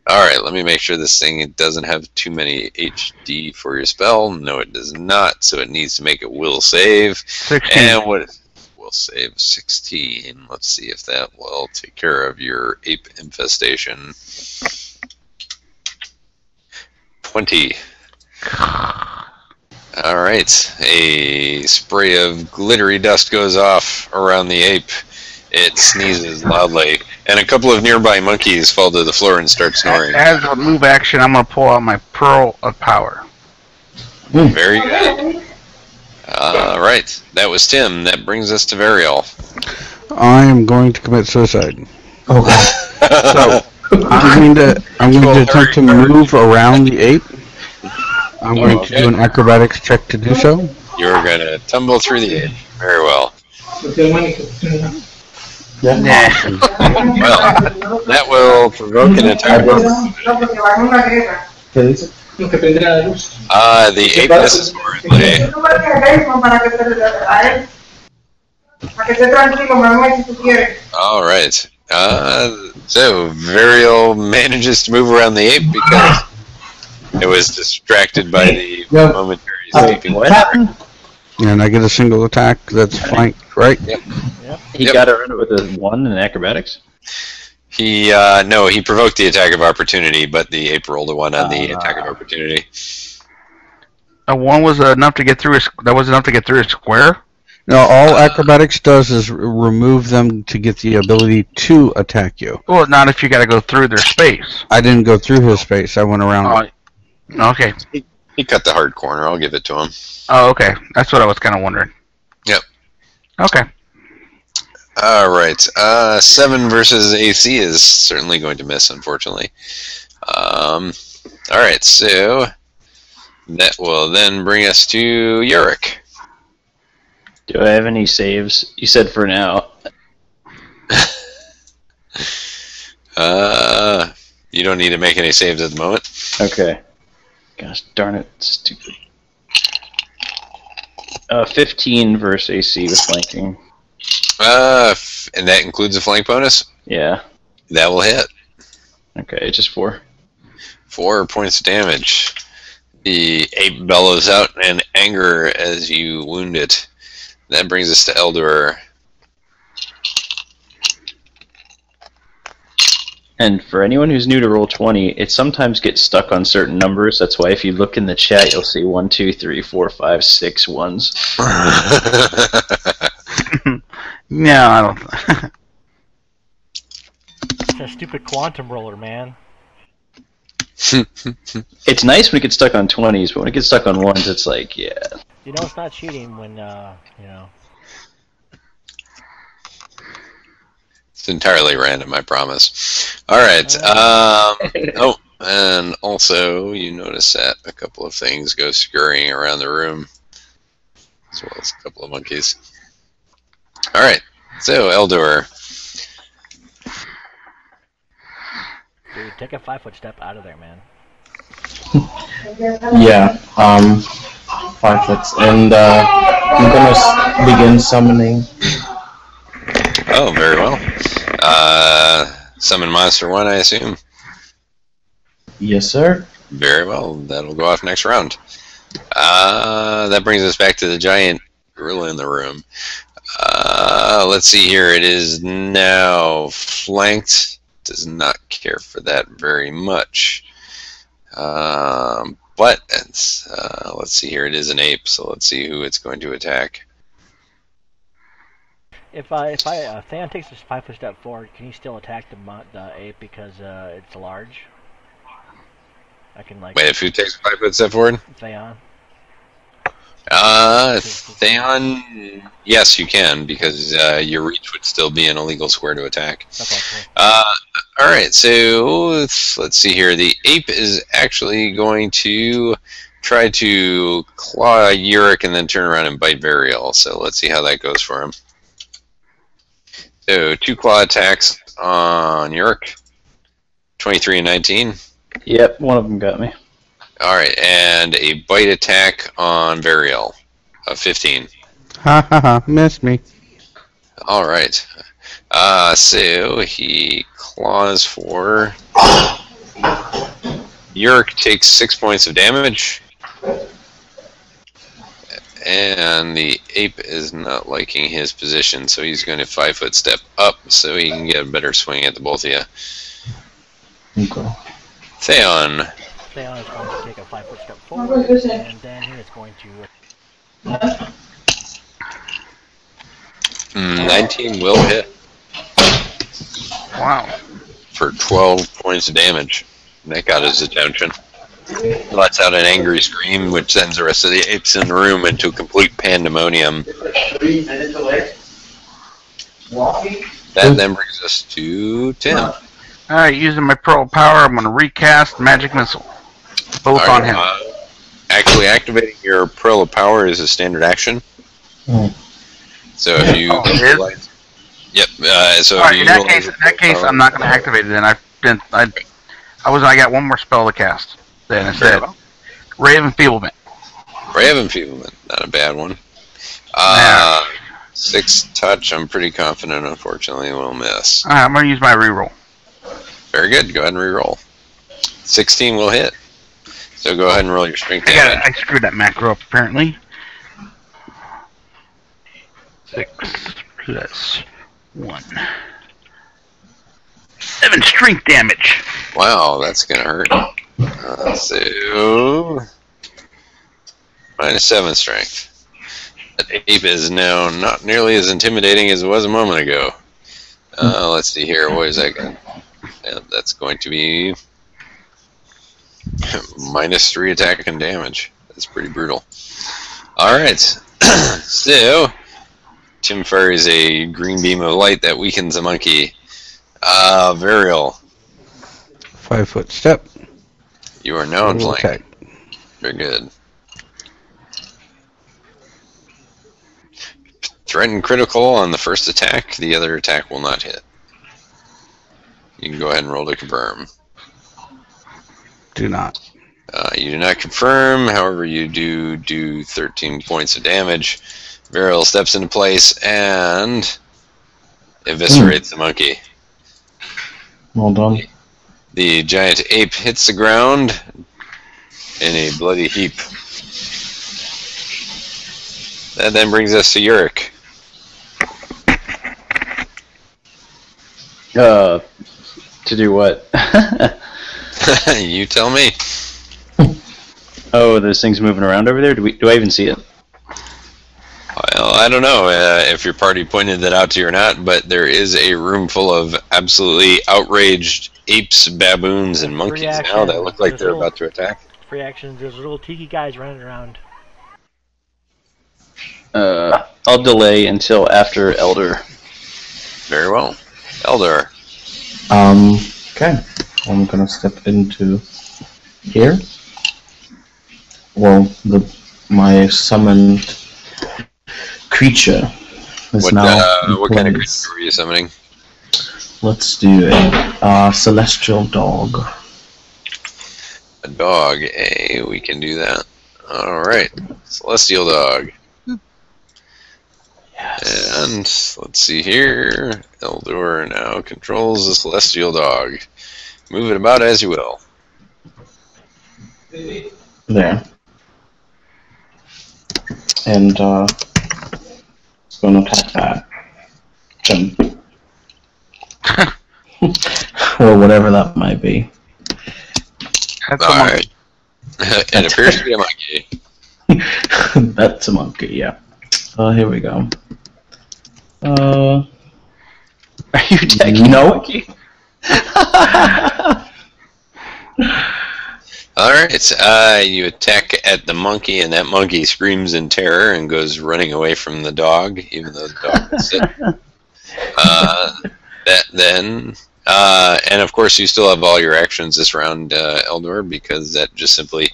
Speaker 1: Alright, let me make sure this thing doesn't have too many HD for your spell. No, it does not, so it needs to make a will save.
Speaker 2: 16.
Speaker 1: And what will save 16. Let's see if that will take care of your ape infestation. 20. Alright, a spray of glittery dust goes off around the ape. It sneezes loudly, and a couple of nearby monkeys fall to the floor and start snoring.
Speaker 2: As a move action, I'm going to pull out my Pearl of Power.
Speaker 1: Very good. Alright, that was Tim. That brings us to Varial.
Speaker 6: I am going to commit suicide.
Speaker 4: Oh god.
Speaker 6: So I'm going to attempt to move around the ape. I'm going to do an acrobatics check to do so.
Speaker 1: You're going to tumble through the ape. Very well.
Speaker 4: Yeah.
Speaker 1: Well, that will provoke an attack. The ape misses horribly. Alright. So, Varial manages to move around the ape because it was distracted by the momentary escaping.
Speaker 5: What happened?
Speaker 6: And I get a single attack that's flanked, right?
Speaker 1: Yep.
Speaker 5: He
Speaker 1: Yep.
Speaker 5: got around it with a 1 in acrobatics?
Speaker 1: He, no, he provoked the attack of opportunity, but the ape rolled a 1 on the attack of opportunity.
Speaker 2: A 1 was enough to get through a square?
Speaker 6: No, all acrobatics does is remove them to get the ability to attack you.
Speaker 2: Well, not if you got to go through their space.
Speaker 6: I didn't go through his space. I went around it.
Speaker 2: Okay.
Speaker 1: He cut the hard corner. I'll give it to him.
Speaker 2: Oh, okay. That's what I was kind of wondering.
Speaker 1: Yep.
Speaker 2: Okay.
Speaker 1: Alright. 7 versus AC is certainly going to miss, unfortunately. Alright, so that will then bring us to Yurik.
Speaker 5: Do I have any saves? You said for now.
Speaker 1: You don't need to make any saves at the moment.
Speaker 5: Okay. Gosh darn it, stupid. 15 versus AC with flanking.
Speaker 1: And that includes a flank bonus?
Speaker 5: Yeah.
Speaker 1: That will hit.
Speaker 5: Okay, just 4.
Speaker 1: 4 points of damage. The ape bellows out in anger as you wound it. That brings us to Eldor.
Speaker 5: And for anyone who's new to Roll20, it sometimes gets stuck on certain numbers. That's why if you look in the chat, you'll see 1, 2, 3, 4, 5, 6 ones.
Speaker 2: No, I don't.
Speaker 3: It's a stupid quantum roller, man.
Speaker 5: It's nice when it gets stuck on 20s, but when it gets stuck on 1s, it's like, yeah.
Speaker 3: You know it's not cheating when, you know.
Speaker 1: It's entirely random, I promise. Alright, oh, and also you notice that a couple of things go scurrying around the room, as well as a couple of monkeys. Alright, so Eldor.
Speaker 3: Dude, take a 5-foot step out of there, man.
Speaker 4: Yeah, 5 foot. And I'm gonna begin summoning.
Speaker 1: Oh, very well. Summon Monster 1, I assume.
Speaker 4: Yes, sir.
Speaker 1: Very well, that'll go off next round. That brings us back to the giant gorilla in the room. Let's see here, it is now flanked. Does not care for that very much. But it's, let's see here, it is an ape, so let's see who it's going to attack.
Speaker 3: If Theon takes this 5-foot step forward, can he still attack the ape because it's large? I can like.
Speaker 1: Wait, if who takes a 5-foot step forward?
Speaker 3: Theon.
Speaker 1: Theon, yes, you can, because your reach would still be an illegal square to attack.
Speaker 3: Okay, cool.
Speaker 1: Alright, so let's see here. The ape is actually going to try to claw Yurik and then turn around and bite Varial. So let's see how that goes for him. So 2 claw attacks on Yurik. 23 and 19.
Speaker 5: Yep, one of them got me.
Speaker 1: Alright, and a bite attack on Varial of 15.
Speaker 6: Ha ha ha, missed me.
Speaker 1: Alright. So he claws for Yurk takes 6 points of damage. And the ape is not liking his position, so he's going to 5-foot step up so he can get a better swing at the both of you.
Speaker 4: Okay.
Speaker 1: Theon.
Speaker 3: Theon is going to take a 5-foot step forward, and then he is going to...
Speaker 1: 19 will hit.
Speaker 2: Wow.
Speaker 1: For 12 points of damage. That got his attention. Lets out an angry scream, which sends the rest of the apes in the room into complete pandemonium. That then brings us to Tim.
Speaker 2: Alright, using my Pearl of Power, I'm going to recast Magic Missile. Both on him.
Speaker 1: Actually, activating your Pearl of Power is a standard action. So if you... Yep. So if you
Speaker 2: in that case, I'm not going to activate it. Then I got one more spell to cast. Then instead, Ray of Enfeeblement.
Speaker 1: Ray of Enfeeblement, not a bad one. 6 touch. I'm pretty confident. Unfortunately, we'll miss.
Speaker 2: Alright, I'm going to use my reroll.
Speaker 1: Very good. Go ahead and reroll. 16 will hit. So go ahead and roll your strength damage.
Speaker 2: I screwed that macro up apparently. 6 plus 1. 7 strength damage.
Speaker 1: Wow, that's gonna hurt. So minus 7 strength. That ape is now not nearly as intimidating as it was a moment ago. Let's see here. What is that going? Yeah, that's going to be minus 3 attack and damage. That's pretty brutal. All right. So Tim fires a green beam of light that weakens a monkey. Varial.
Speaker 6: 5-foot step.
Speaker 1: You are now in flank.
Speaker 6: Okay.
Speaker 1: Very good. Threaten critical on the first attack. The other attack will not hit. You can go ahead and roll to confirm.
Speaker 6: Do not.
Speaker 1: You do not confirm. However, you do 13 points of damage. Varial steps into place and eviscerates the monkey.
Speaker 4: Well done.
Speaker 1: The giant ape hits the ground in a bloody heap. That then brings us to Yurik.
Speaker 5: To do what?
Speaker 1: You tell me.
Speaker 5: Oh, those things moving around over there? Do I even see it?
Speaker 1: Well, I don't know if your party pointed that out to you or not, but there is a room full of absolutely outraged apes, baboons, and monkeys now that look like they're about to attack.
Speaker 3: Free actions, there's little tiki guys running around.
Speaker 5: I'll delay until after Elder.
Speaker 1: Very well. Elder.
Speaker 4: Okay. I'm gonna step into here. Well, my summoned creature is now.
Speaker 1: What kind of creature were you summoning?
Speaker 4: Let's do a celestial dog.
Speaker 1: A dog, we can do that. Alright. Celestial dog.
Speaker 4: Yes.
Speaker 1: And let's see here. Eldor now controls the celestial dog. Move it about as you will.
Speaker 4: There. And it's gonna attack that. Jump. Or whatever that might be.
Speaker 1: Alright. It appears to be a monkey.
Speaker 4: That's a monkey, yeah. Here we go.
Speaker 5: Are you attacking a monkey?
Speaker 1: Alright, you attack at the monkey, and that monkey screams in terror and goes running away from the dog, even though the dog is sitting. And of course you still have all your actions this round, Eldor, because that just simply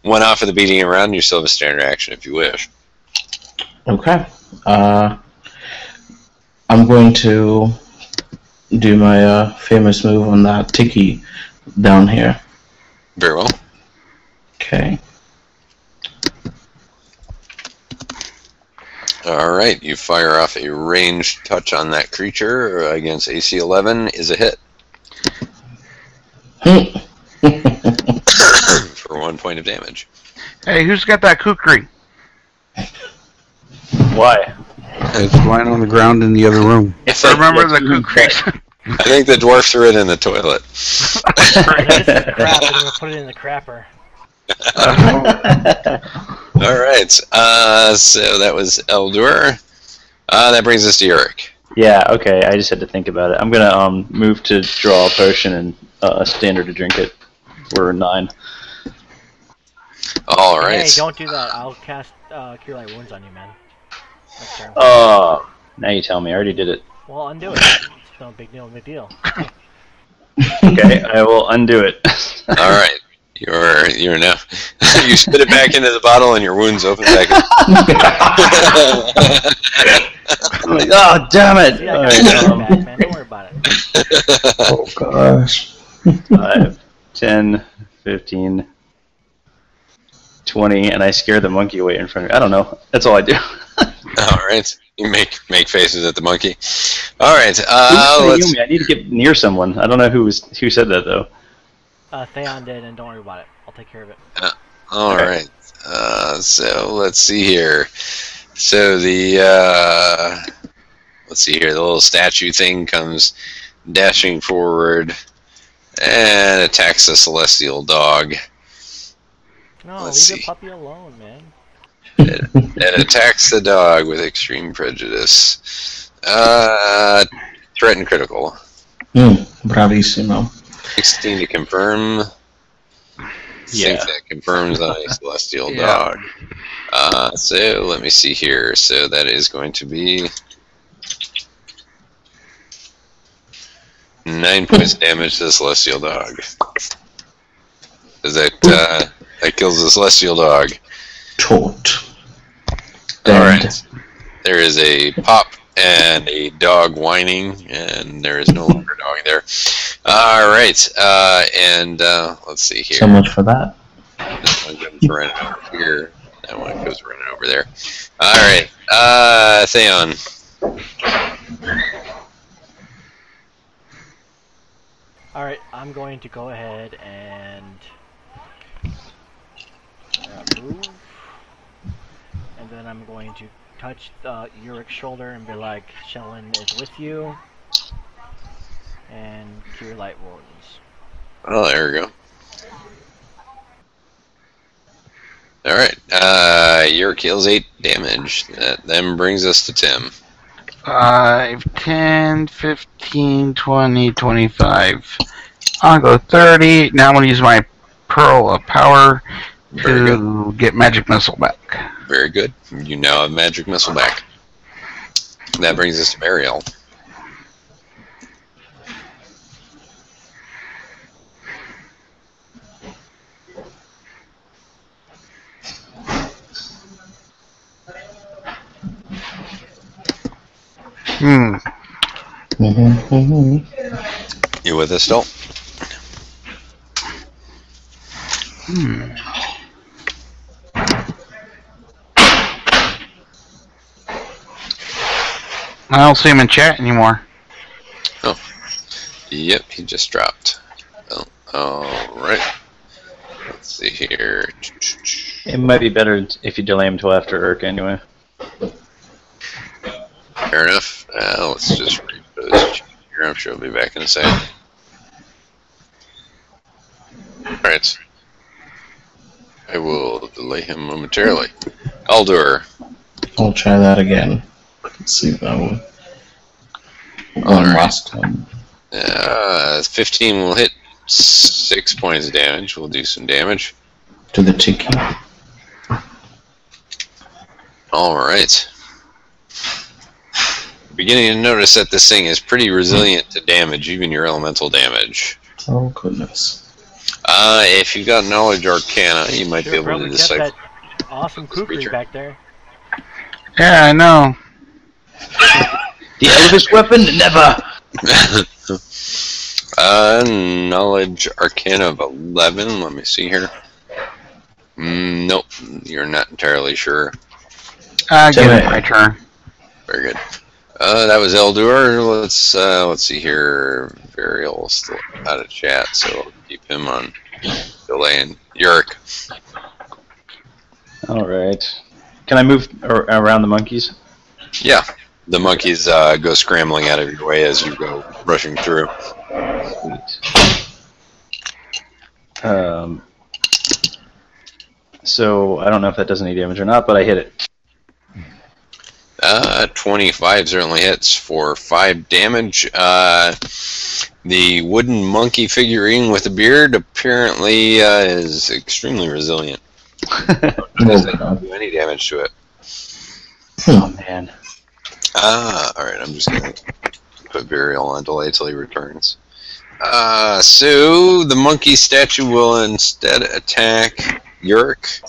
Speaker 1: went off of the beating around. You still have a standard action if you wish.
Speaker 4: Okay. I'm going to do my famous move on that tiki down here.
Speaker 1: Very well.
Speaker 4: Okay.
Speaker 1: Alright, you fire off a ranged touch on that creature against AC 11 is a hit. point of damage.
Speaker 2: Hey, who's got that kukri?
Speaker 5: Why?
Speaker 6: It's lying on the ground in the other room.
Speaker 2: Remember the kukri?
Speaker 1: I think the dwarf threw it in the toilet.
Speaker 3: This is crap. I'm gonna put it in the crapper.
Speaker 1: All right. So that was Eldur. That brings us to Yurik.
Speaker 5: Yeah, okay, I just had to think about it. I'm gonna move to draw a potion and a standard to drink it. We're 9.
Speaker 1: All right.
Speaker 3: Hey, don't do that. I'll cast Cure Light Wounds on you, man. Next turn.
Speaker 5: Oh, now you tell me. I already did it.
Speaker 3: Well, undo it. It's no big deal.
Speaker 5: Okay, I will undo it.
Speaker 1: All right. You're now. You spit it back into the bottle, and your wounds open back up.
Speaker 5: Oh, damn it!
Speaker 3: Yeah, I got it back, man. Don't worry about it.
Speaker 4: Oh gosh.
Speaker 5: 5, 10, 15, 20, and I scare the monkey away in front of me. I don't know. That's all I do.
Speaker 1: All right. You make faces at the monkey. All right.
Speaker 5: Let's... I need to get near someone. I don't know who said that though.
Speaker 3: Theon did, and don't worry about it. I'll take care of it.
Speaker 1: All right. So let's see here. So the let's see here. The little statue thing comes dashing forward and attacks the celestial dog.
Speaker 3: No,
Speaker 1: Let's
Speaker 3: leave the
Speaker 1: see.
Speaker 3: puppy alone, man.
Speaker 1: It attacks the dog with extreme prejudice. Threat and critical.
Speaker 4: Bravissimo.
Speaker 1: 16 to confirm.
Speaker 5: Yeah.
Speaker 1: Think that confirms on a celestial dog. So let me see here. So that is going to be 9 points of damage to the celestial dog. Does that that kills the celestial dog?
Speaker 4: Taught.
Speaker 1: All right. There is a pop and a dog whining, and there is no longer a dog there. All right. And let's see here.
Speaker 4: So much for that.
Speaker 1: That one goes running over here. That one goes running over there. All right. Theon.
Speaker 3: Alright, I'm going to go ahead and move. And then I'm going to touch Urik's shoulder and be like, Shellen is with you. And Cure Light Wounds.
Speaker 1: Oh, there we go. Alright, your kills 8 damage. That then brings us to Tim.
Speaker 2: 5, 10, 15, 20, 25. I'll go 30. Now I'm going to use my Pearl of Power to get Magic Missile back.
Speaker 1: Very good. You now have Magic Missile back. That brings us to Mariel. You with us still?
Speaker 2: I don't see him in chat anymore.
Speaker 1: Oh. Yep, he just dropped. Oh, alright. Let's see here.
Speaker 5: It might be better if you delay him till after Urk anyway.
Speaker 1: Fair enough. Let's just repost here. I'm sure he'll be back in a second. Alright. I will delay him momentarily. Eldur.
Speaker 4: I'll try that again. Let's see if that one.
Speaker 1: Alright.
Speaker 4: Last time.
Speaker 1: 15 will hit 6 points of damage. We'll do some damage.
Speaker 4: To the tiki.
Speaker 1: Alright. Beginning to notice that this thing is pretty resilient to damage, even your elemental damage.
Speaker 4: Oh goodness.
Speaker 1: If you've got Knowledge Arcana, you might be able to
Speaker 3: Probably kept
Speaker 1: decipher.
Speaker 3: that awesome kukri
Speaker 1: creature.
Speaker 3: back there.
Speaker 2: Yeah, I know.
Speaker 5: The Elvish weapon? Never!
Speaker 1: Knowledge Arcana of 11. Let me see here. Nope, you're not entirely sure.
Speaker 2: Give it my turn.
Speaker 1: Very good. That was Eldur. Let's see here. Varial's still out of chat, so I'll keep him on delay, and Yurik.
Speaker 5: Alright. Can I move around the monkeys?
Speaker 1: Yeah. The monkeys go scrambling out of your way as you go rushing through.
Speaker 5: So I don't know if that does any damage or not, but I hit it.
Speaker 1: 25 certainly hits for 5 damage. The wooden monkey figurine with a beard apparently is extremely resilient. Doesn't do any damage to it.
Speaker 5: Oh man.
Speaker 1: Alright, I'm just going to put Burial on delay till he returns. So the monkey statue will instead attack Yurik.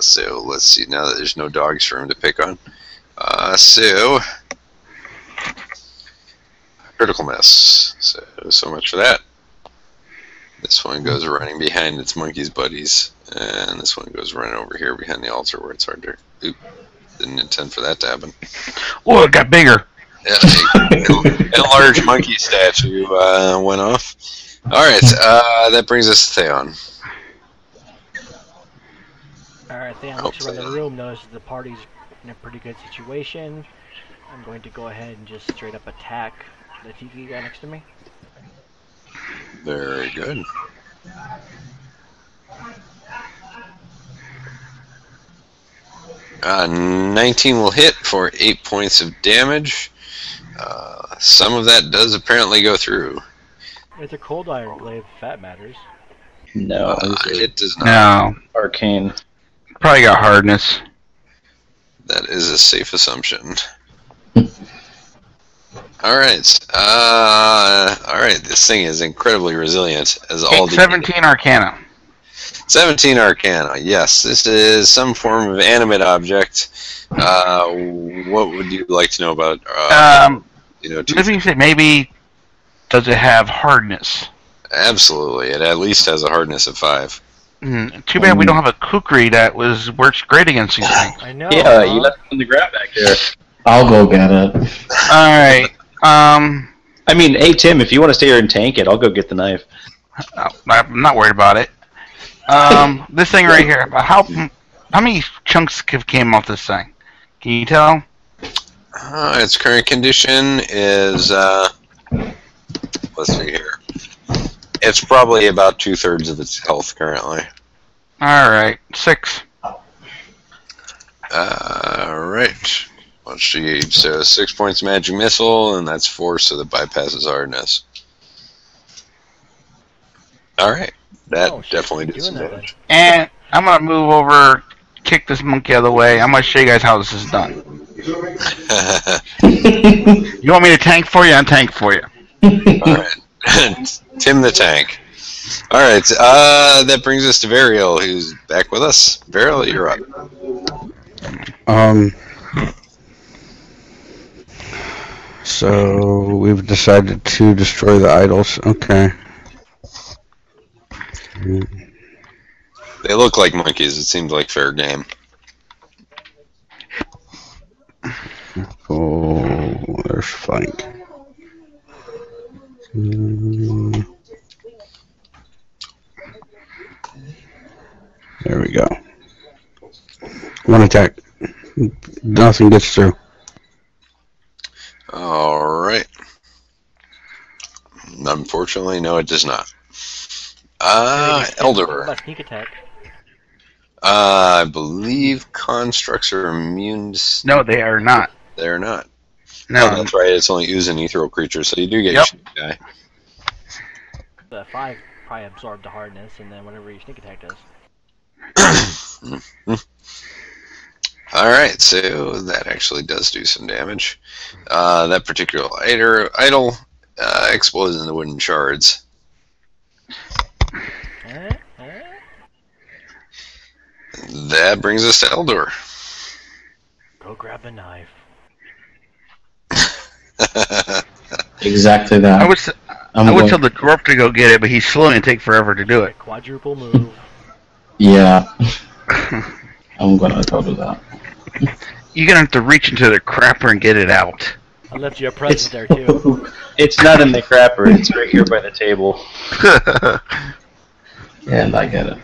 Speaker 1: So let's see, now that there's no dogs for him to pick on. So critical miss. So much for that. This one goes running behind its monkey's buddies, and this one goes running over here behind the altar where it's hard to. Oop, didn't intend for that to happen.
Speaker 2: Oh, it got bigger.
Speaker 1: Yeah, a large monkey statue went off. Alright, that brings us to Theon.
Speaker 3: Alright, Theon looks around the room, notices the party's in a pretty good situation. I'm going to go ahead and just straight up attack the TV guy next to me.
Speaker 1: Very good. Uh, 19 will hit for 8 points of damage. Some of that does apparently go through.
Speaker 3: It's a cold iron blade, if that matters.
Speaker 5: No,
Speaker 1: It does not.
Speaker 2: No,
Speaker 5: arcane.
Speaker 2: probably got hardness.
Speaker 1: That is a safe assumption. Alright. Alright, this thing is incredibly resilient, as all the
Speaker 2: 17 Arcana.
Speaker 1: 17 Arcana, yes. This is some form of animate object. What would you like to know about
Speaker 2: maybe does it have hardness?
Speaker 1: Absolutely. It at least has a hardness of 5.
Speaker 2: Too bad we don't have a kukri that works great against these things.
Speaker 3: I know.
Speaker 5: Yeah, you left it in the grab back there.
Speaker 4: I'll go get it.
Speaker 2: Alright,
Speaker 5: I mean, hey Tim, if you want to stay here and tank it, I'll go get the knife.
Speaker 2: I'm not worried about it. This thing right here, how many chunks came off this thing? Can you tell?
Speaker 1: Its current condition is, let's see here. It's probably about 2/3 of its health currently.
Speaker 2: Alright, 6.
Speaker 1: Alright. Let's see. So 6 points magic missile, and that's 4, so that bypasses hardness. Alright. That definitely did some damage.
Speaker 2: And I'm gonna move over, kick this monkey out of the way. I'm gonna show you guys how this is done. You want me to tank for you? I'll tank for you.
Speaker 1: Alright. Tim the Tank. Alright, that brings us to Varial, who's back with us. Varial, you're up.
Speaker 6: So we've decided to destroy the idols. Okay.
Speaker 1: They look like monkeys. It seems like fair game.
Speaker 6: Oh, there's flank. There we go. One attack. Nothing gets through.
Speaker 1: Alright. Unfortunately, no, it does not.
Speaker 3: What
Speaker 1: Elder.
Speaker 3: about sneak attack?
Speaker 1: I believe constructs are immune to...
Speaker 2: No, they are not.
Speaker 1: They're not.
Speaker 2: No.
Speaker 1: Oh, that's right. It's only using ethereal creatures, so you do get
Speaker 2: Yep.
Speaker 1: your guy.
Speaker 3: The 5 probably absorbed the hardness, and then whatever your sneak attack does.
Speaker 1: Alright, so that actually does do some damage. That particular idol explodes into wooden shards. That brings us to Eldor.
Speaker 3: Go grab a knife.
Speaker 4: Exactly that.
Speaker 2: I would tell the dwarf to go get it, but he's slow and take forever to do it.
Speaker 3: Quadruple move.
Speaker 4: Yeah. I'm gonna go do that.
Speaker 2: You're gonna have to reach into the crapper and get it out.
Speaker 3: I left you a present there too.
Speaker 5: It's not in the crapper, it's right here by the table.
Speaker 4: And I get it.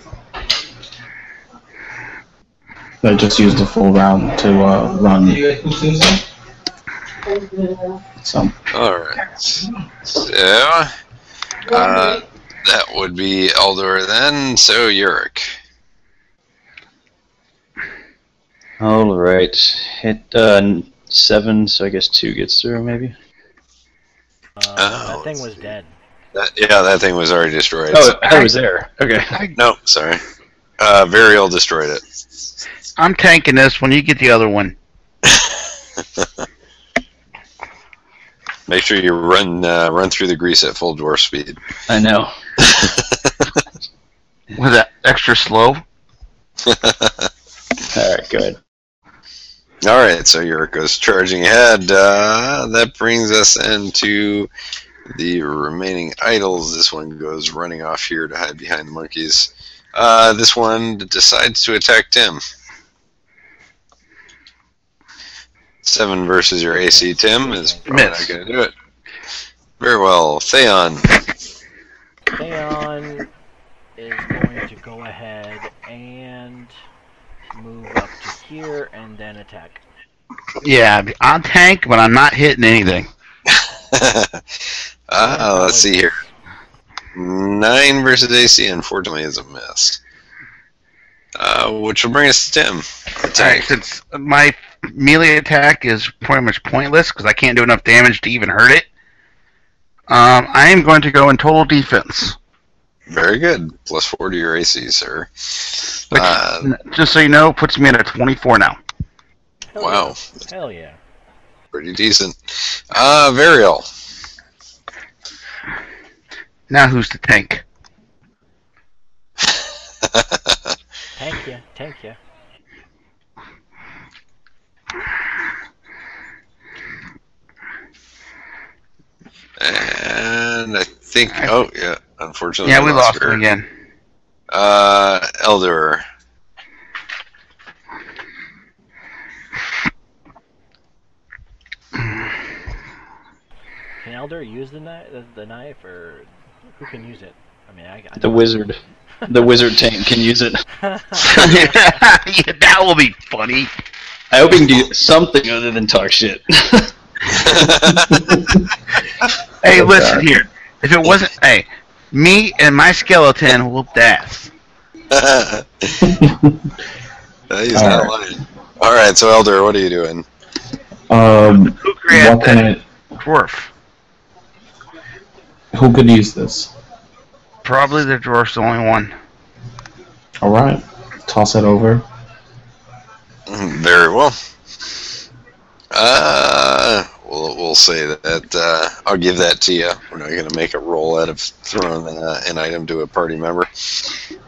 Speaker 4: I just used the full round to run. So.
Speaker 1: Alright. So, that would be Eldor then, so Yurik.
Speaker 5: Alright. Hit 7, so I guess 2 gets through, maybe?
Speaker 3: That thing was dead.
Speaker 1: That thing was already destroyed.
Speaker 5: Oh, I was there. Okay.
Speaker 1: No, sorry. Varial destroyed it.
Speaker 2: I'm tanking this when you get the other one.
Speaker 1: Make sure you run through the grease at full dwarf speed.
Speaker 5: I know.
Speaker 2: Was that extra slow?
Speaker 5: Alright, go ahead.
Speaker 1: Alright, so Yurik goes charging ahead. That brings us into the remaining idols. This one goes running off here to hide behind the monkeys. This one decides to attack Tim. 7 versus your AC, Tim, is probably not going to do it. Very well. Theon.
Speaker 3: Theon is going to go ahead and move up to here and then attack.
Speaker 2: Yeah, I'll tank, but I'm not hitting anything.
Speaker 1: Let's see here. 9 versus AC, unfortunately, is a miss. Which will bring us to Tim.
Speaker 2: Alright, since my melee attack is pretty much pointless because I can't do enough damage to even hurt it, I am going to go in total defense.
Speaker 1: Very good. Plus 4 to your AC, sir.
Speaker 2: Which, just so you know, puts me at a 24 now.
Speaker 1: Wow.
Speaker 3: Hell yeah.
Speaker 1: Pretty decent. Varial.
Speaker 2: Now who's the tank?
Speaker 3: Tank ya.
Speaker 1: And I think, oh yeah, unfortunately.
Speaker 2: Yeah, we lost
Speaker 1: her.
Speaker 2: him again.
Speaker 1: Eldor.
Speaker 3: Can Elder use the knife, or who can use it? I mean, I
Speaker 5: The wizard. The wizard tank can use it.
Speaker 2: Yeah, that will be funny.
Speaker 5: I hope he can do something other than talk shit.
Speaker 2: Hey, listen here. If it wasn't, hey, me and my skeleton whooped ass.
Speaker 1: He's not lying. Alright, so Elder, what are you doing?
Speaker 4: What can I...
Speaker 2: Dwarf.
Speaker 4: Who could use this?
Speaker 2: Probably the dwarf's the only one.
Speaker 4: Alright. Toss it over.
Speaker 1: Very well. We'll say that I'll give that to you. We're not going to make a roll out of throwing an item to a party member.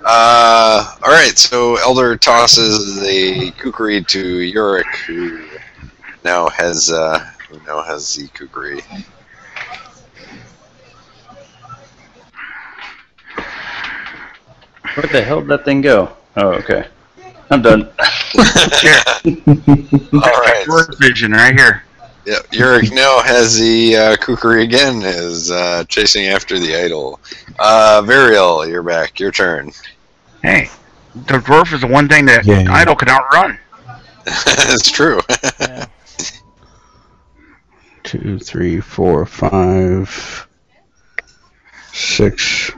Speaker 1: Alright, so Elder tosses the kukri to Yurik, who now has the kukri.
Speaker 5: Where the hell did that thing go? Oh, okay. I'm done.
Speaker 2: Here.
Speaker 1: Alright.
Speaker 2: Dwarf vision right here.
Speaker 1: Yeah, Yurik now has the kukri again, is chasing after the idol. Varial, you're back. Your turn.
Speaker 2: Hey, the dwarf is the one thing that idol can outrun.
Speaker 1: It's true.
Speaker 3: Yeah.
Speaker 6: 2, 3, 4, 5, 6.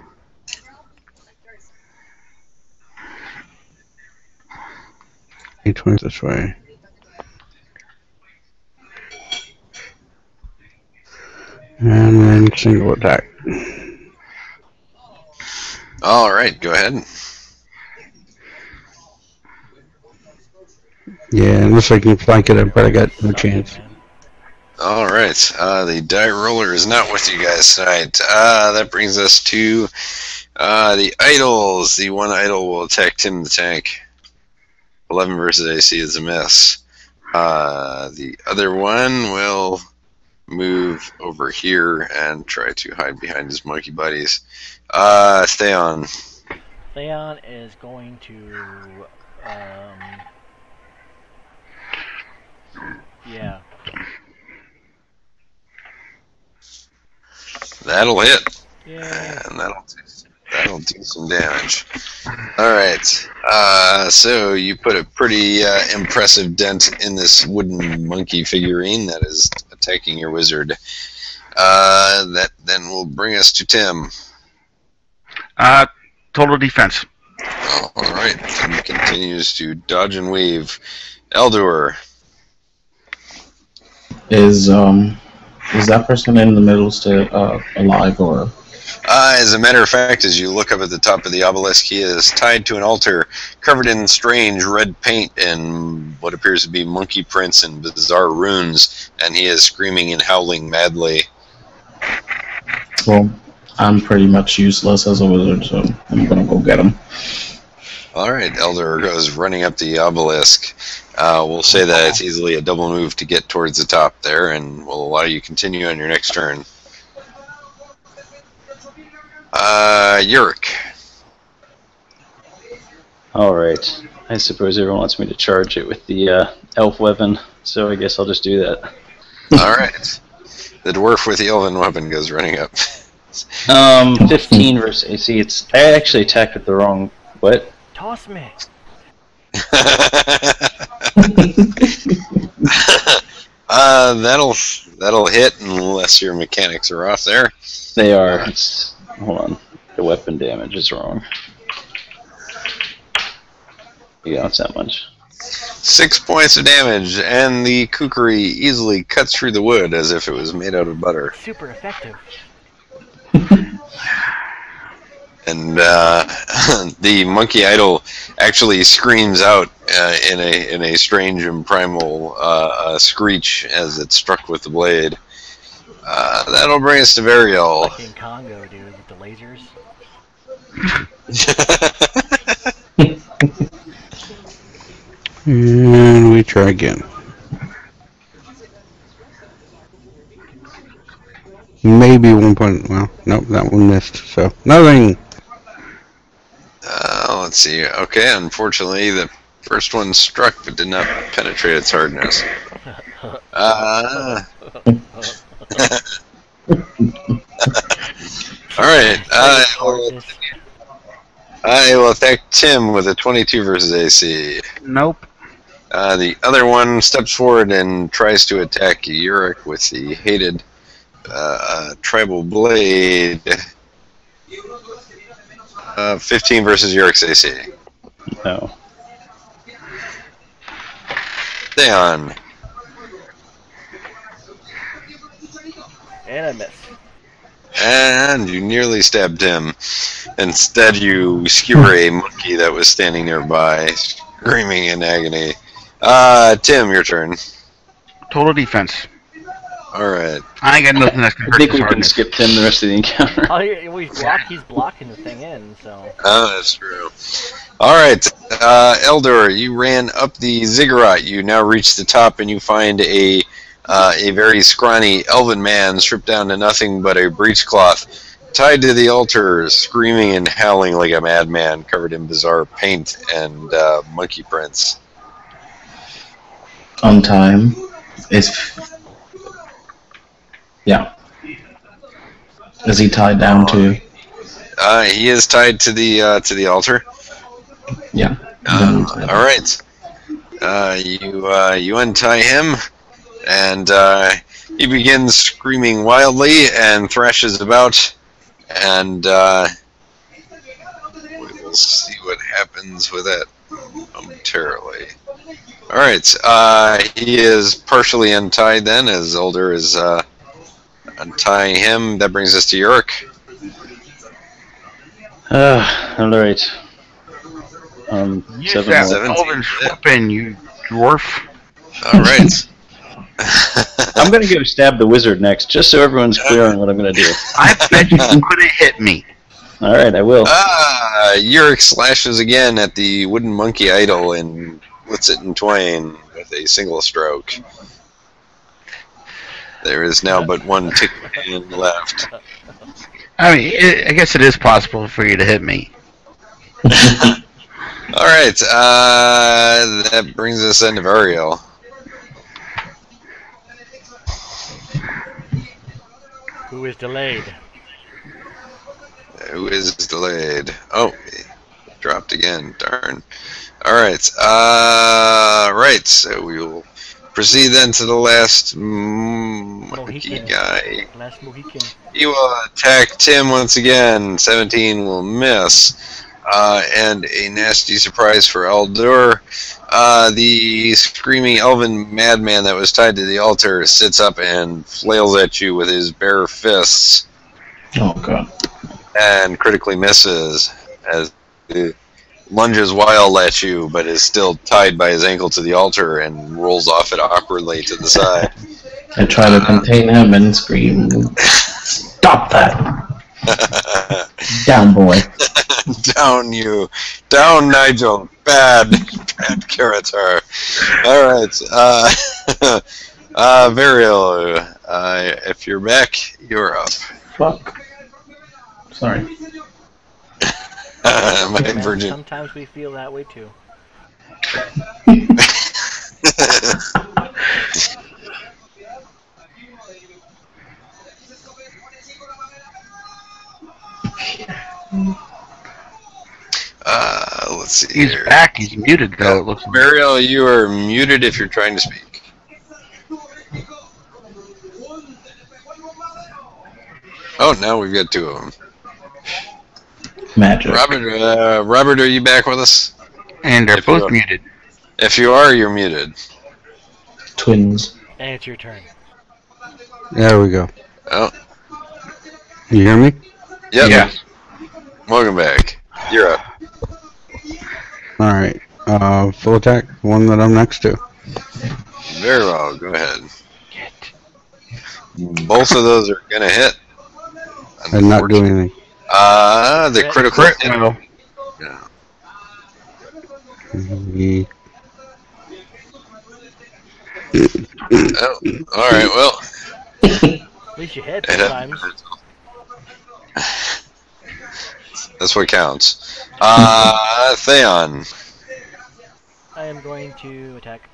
Speaker 6: He turns this way. And then single attack.
Speaker 1: Alright, go ahead.
Speaker 6: Yeah, it looks like you flank it, but I got no chance.
Speaker 1: Alright, the die roller is not with you guys tonight. That brings us to the idols. The one idol will attack Tim the tank. 11 versus AC is a miss. The other one will move over here and try to hide behind his monkey buddies. Theon.
Speaker 3: Theon is going to, yeah.
Speaker 1: That'll hit.
Speaker 3: Yeah.
Speaker 1: And that'll that'll do some damage. Alright, so you put a pretty impressive dent in this wooden monkey figurine that is attacking your wizard. That then will bring us to Tim.
Speaker 2: Total defense.
Speaker 1: Oh, alright, Tim continues to dodge and weave. Eldur.
Speaker 4: Is that person in the middle still alive, or?
Speaker 1: As a matter of fact, as you look up at the top of the obelisk, he is tied to an altar covered in strange red paint and what appears to be monkey prints and bizarre runes, and he is screaming and howling madly.
Speaker 4: Well, I'm pretty much useless as a wizard, so I'm gonna go get him.
Speaker 1: Alright, Elder goes running up the obelisk. We'll say that it's easily a double move to get towards the top there, and will allow you to continue on your next turn. Yurik.
Speaker 5: Alright. I suppose everyone wants me to charge it with the elf weapon, so I guess I'll just do that.
Speaker 1: Alright. The dwarf with the elven weapon goes running up.
Speaker 5: 15 versus AC. I actually attacked with the wrong... What?
Speaker 3: Toss me.
Speaker 1: That'll hit unless your mechanics are off there.
Speaker 5: They are. Hold on. The weapon damage is wrong. Yeah, it's that much.
Speaker 1: 6 points of damage, and the kukri easily cuts through the wood as if it was made out of butter.
Speaker 3: Super effective.
Speaker 1: And the monkey idol actually screams out in a strange and primal screech as it's struck with the blade. That'll bring us to Varial.
Speaker 3: Like in Congo, dude, with the lasers.
Speaker 6: And we try again. Maybe 1 point. Well, nope, that one missed. So nothing.
Speaker 1: Let's see. Okay, unfortunately, the first one struck but did not penetrate its hardness. Alright, I will attack Tim with a 22 versus AC.
Speaker 2: Nope.
Speaker 1: The other one steps forward and tries to attack Yurik with the hated tribal blade. 15 versus Yurik's AC.
Speaker 5: No.
Speaker 1: Theon.
Speaker 3: And I miss.
Speaker 1: And you nearly stabbed him. Instead, you skewer a monkey that was standing nearby, screaming in agony. Tim, your turn.
Speaker 2: Total defense.
Speaker 1: Alright.
Speaker 2: I ain't got nothing that's gonna
Speaker 5: I
Speaker 2: hurt
Speaker 5: think
Speaker 2: this
Speaker 5: we can
Speaker 2: hardness.
Speaker 5: skip Tim the rest of the encounter.
Speaker 3: Oh, he's blocking the thing in, so.
Speaker 1: Oh, that's true. Alright, Eldor, you ran up the ziggurat. You now reach the top and you find a very scrawny elven man stripped down to nothing but a breechcloth, tied to the altar, screaming and howling like a madman, covered in bizarre paint and monkey prints.
Speaker 4: On time. Yeah. Is he tied down too?
Speaker 1: He is tied to the altar.
Speaker 4: Yeah.
Speaker 1: All right. You untie him, and he begins screaming wildly and thrashes about, and we will see what happens with that momentarily. All right. He is partially untied then, as Elder is untying him. That brings us to Yurik.
Speaker 5: Alright.
Speaker 2: Use
Speaker 5: 7
Speaker 2: that
Speaker 5: more.
Speaker 2: elven weapon, you dwarf.
Speaker 1: All right.
Speaker 5: I'm gonna go stab the wizard next, just so everyone's clear on what I'm gonna do.
Speaker 2: I bet you couldn't hit me.
Speaker 5: Alright, I will.
Speaker 1: Yurik slashes again at the wooden monkey idol and splits it in twain with a single stroke. There is now but one tick hand left.
Speaker 2: I mean, I guess it is possible for you to hit me.
Speaker 1: Alright, that brings us into Varial.
Speaker 3: Who is delayed?
Speaker 1: Who is delayed? Oh, dropped again. Darn. Alright. Right. So we will proceed then to the last monkey guy.
Speaker 3: Last Mohican.
Speaker 1: He will attack Tim once again. 17 will miss. And a nasty surprise for Aldur. The screaming elven madman that was tied to the altar sits up and flails at you with his bare fists.
Speaker 4: Oh god.
Speaker 1: And critically misses as he lunges wild at you, but is still tied by his ankle to the altar and rolls off it awkwardly to the side.
Speaker 4: I try to contain him and scream, "Stop that! Down, boy!"
Speaker 1: Down, you. Down, Nigel. Bad character. Alright. Varial, if you're back, you're up.
Speaker 4: Fuck. Sorry.
Speaker 1: My virgin.
Speaker 3: Sometimes we feel that way too.
Speaker 1: Let's see.
Speaker 2: He's
Speaker 1: here.
Speaker 2: back. He's muted though. It looks like.
Speaker 1: Burial, you are muted if you're trying to speak. Oh, now we've got two of them.
Speaker 4: Magic.
Speaker 1: Robert, are you back with us?
Speaker 2: And they're
Speaker 1: If you
Speaker 2: both
Speaker 1: are.
Speaker 2: muted.
Speaker 1: If you are, you're muted.
Speaker 4: Twins.
Speaker 3: And it's your turn.
Speaker 6: There we go.
Speaker 1: Oh,
Speaker 6: You hear me?
Speaker 1: yep.
Speaker 2: Yeah.
Speaker 1: Welcome back. You're up.
Speaker 6: Alright. Full attack, one that I'm next to.
Speaker 1: Very well. Go ahead. Both of those are gonna hit.
Speaker 6: And not do anything.
Speaker 1: The critical
Speaker 2: Crit
Speaker 1: hit.
Speaker 2: will.
Speaker 1: Yeah. Oh, all right. Well,
Speaker 3: At least you hit sometimes.
Speaker 1: that's what counts. Theon.
Speaker 3: I am going to attack.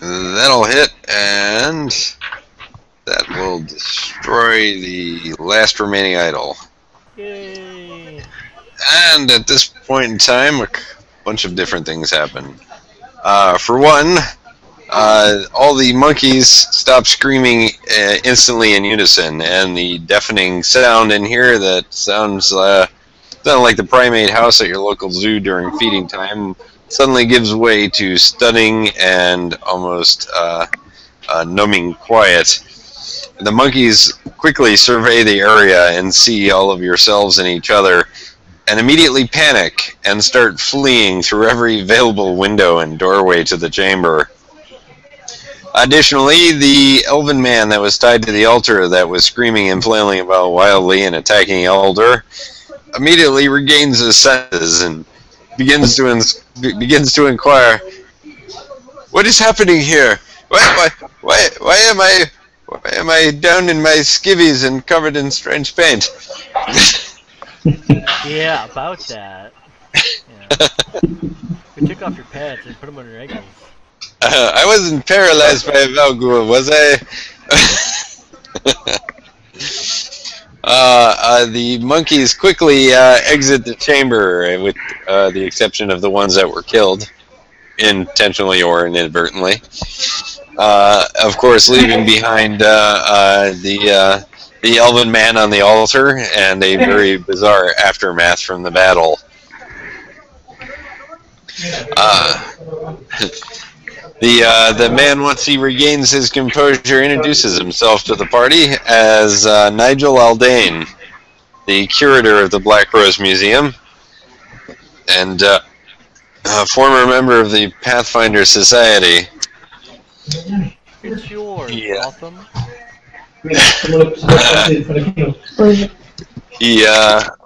Speaker 1: That'll hit, and that will destroy the last remaining idol.
Speaker 3: Yay!
Speaker 1: And at this point in time, a bunch of different things happen. For one, all the monkeys stop screaming instantly in unison, and the deafening sound in here that sounds like the primate house at your local zoo during feeding time suddenly gives way to stunning and almost numbing quiet. The monkeys quickly survey the area and see all of yourselves and each other, and immediately panic and start fleeing through every available window and doorway to the chamber. Additionally, the elven man that was tied to the altar that was screaming and flailing about wildly and attacking Elder immediately regains his senses and begins to inquire, "What is happening here? Why am I down in my skivvies and covered in strange paint?"
Speaker 3: Yeah, about that. Yeah. We took off your pants and put them on your ankles.
Speaker 1: I wasn't paralyzed by a Valgul, was I? The monkeys quickly exit the chamber, with the exception of the ones that were killed, intentionally or inadvertently. Of course, leaving behind the elven man on the altar and a very bizarre aftermath from the battle. The man, once he regains his composure, introduces himself to the party as Nigel Aldane, the curator of the Black Rose Museum, and a former member of the Pathfinder Society.
Speaker 3: It's yours,
Speaker 1: Yeah.
Speaker 3: Awesome.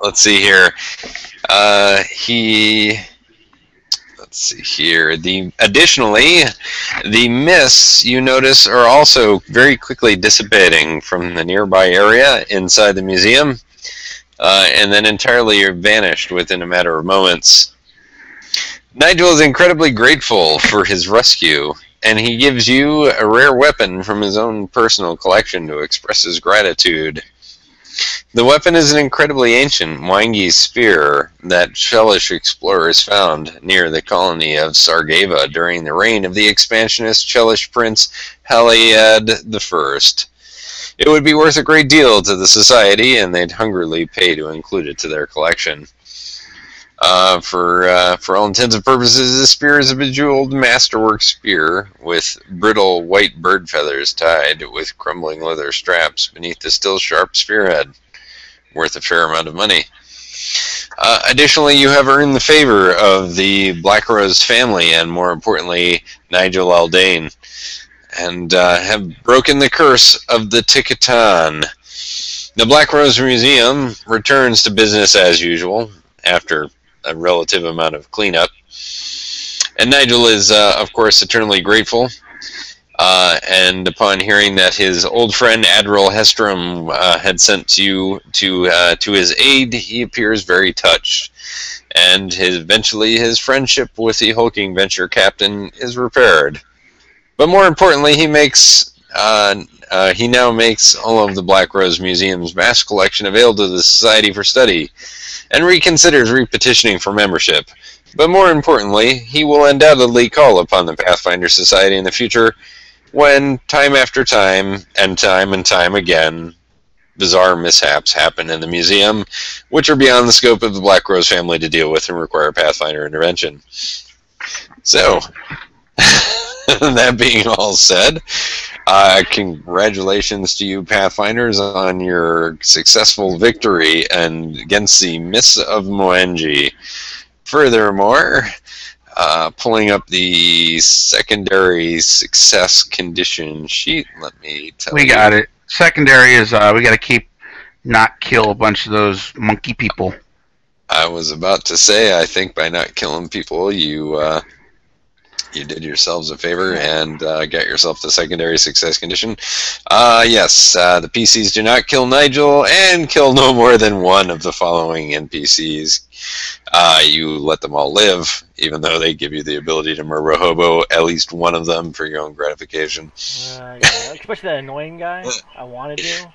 Speaker 1: Let's see here. Let's see here. Additionally, the mists you notice are also very quickly dissipating from the nearby area inside the museum, and then entirely are vanished within a matter of moments. Nigel is incredibly grateful for his rescue, and he gives you a rare weapon from his own personal collection to express his gratitude. The weapon is an incredibly ancient Mwangi spear that Chelish explorers found near the colony of Sargava during the reign of the expansionist Chelish prince Haliad I. It would be worth a great deal to the society, and they'd hungrily pay to include it to their collection. For all intents and purposes, this spear is a bejeweled masterwork spear with brittle white bird feathers tied with crumbling leather straps beneath the still sharp spearhead. Worth a fair amount of money. Additionally, you have earned the favor of the Black Rose family, and more importantly, Nigel Aldane, and have broken the curse of the Tikatan. The Black Rose Museum returns to business as usual after a relative amount of cleanup. And Nigel is, of course, eternally grateful. And upon hearing that his old friend Admiral Hestrom had sent you to his aid, he appears very touched. And eventually his friendship with the hulking venture captain is repaired. But more importantly, he now makes all of the Black Rose Museum's vast collection available to the Society for study, and reconsiders repetitioning for membership. But more importantly, he will undoubtedly call upon the Pathfinder Society in the future when, time after time, and time again, bizarre mishaps happen in the museum, which are beyond the scope of the Black Rose family to deal with and require Pathfinder intervention. So, that being all said, congratulations to you, Pathfinders, on your successful victory against the Miss of Mwangi. Furthermore, pulling up the secondary success condition sheet, let me tell you.
Speaker 2: We got it. Secondary is we got to not kill a bunch of those monkey people.
Speaker 1: I was about to say, I think by not killing people, you did yourselves a favor and got yourself the secondary success condition. Yes, the PCs do not kill Nigel and kill no more than one of the following NPCs. You let them all live, even though they give you the ability to murder a hobo, at least one of them for your own gratification.
Speaker 3: Yeah, especially that annoying guy I wanted to.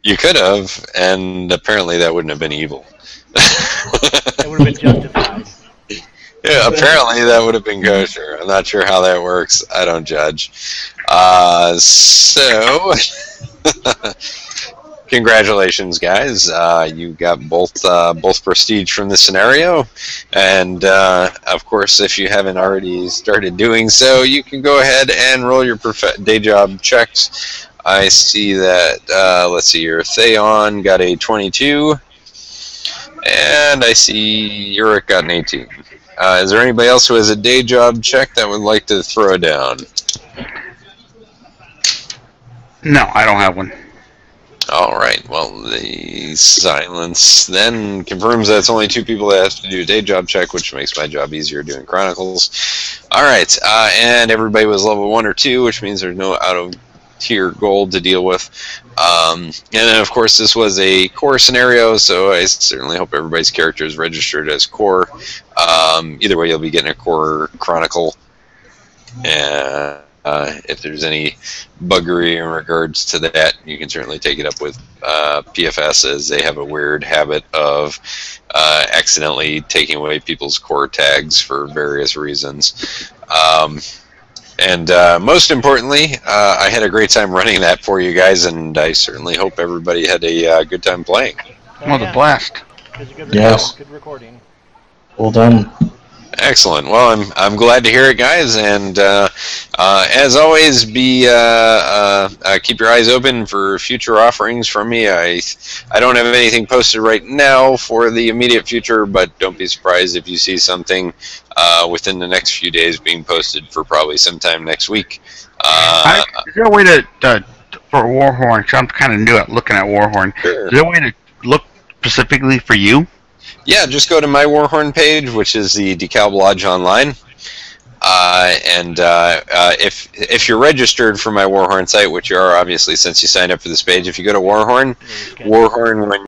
Speaker 1: You could have, and apparently that wouldn't have been evil.
Speaker 3: It would have been justified.
Speaker 1: Yeah, apparently that would have been kosher. I'm not sure how that works. I don't judge. So, congratulations, guys. You got both prestige from the scenario, and of course, if you haven't already started doing so, you can go ahead and roll your day job checks. I see that. Let's see here. Theon got a 22, and I see Uric got an 18. Is there anybody else who has a day job check that would like to throw down?
Speaker 2: No, I don't have one.
Speaker 1: All right. Well, the silence then confirms that it's only 2 people that have to do a day job check, which makes my job easier doing Chronicles. All right. And everybody was level 1 or 2, which means there's no out-of-tier gold to deal with. And then, of course, this was a core scenario, so I certainly hope everybody's character is registered as core. Either way, you'll be getting a core Chronicle. And if there's any buggery in regards to that, you can certainly take it up with PFS, as they have a weird habit of accidentally taking away people's core tags for various reasons. And most importantly, I had a great time running that for you guys, and I certainly hope everybody had a good time playing.
Speaker 2: Well, the blast.
Speaker 4: Yes.
Speaker 3: Good recording.
Speaker 4: Well done.
Speaker 1: Excellent. Well, I'm glad to hear it, guys. And as always, keep your eyes open for future offerings from me. I don't have anything posted right now for the immediate future, but don't be surprised if you see something within the next few days being posted for probably sometime next week.
Speaker 2: Is there a way to for Warhorn? Cause I'm kind of new at looking at Warhorn.
Speaker 1: Sure.
Speaker 2: Is there a way to look specifically for you?
Speaker 1: Yeah, just go to my Warhorn page, which is the DeKalb Lodge Online. If you're registered for my Warhorn site, which you are obviously since you signed up for this page, if you go to Warhorn, when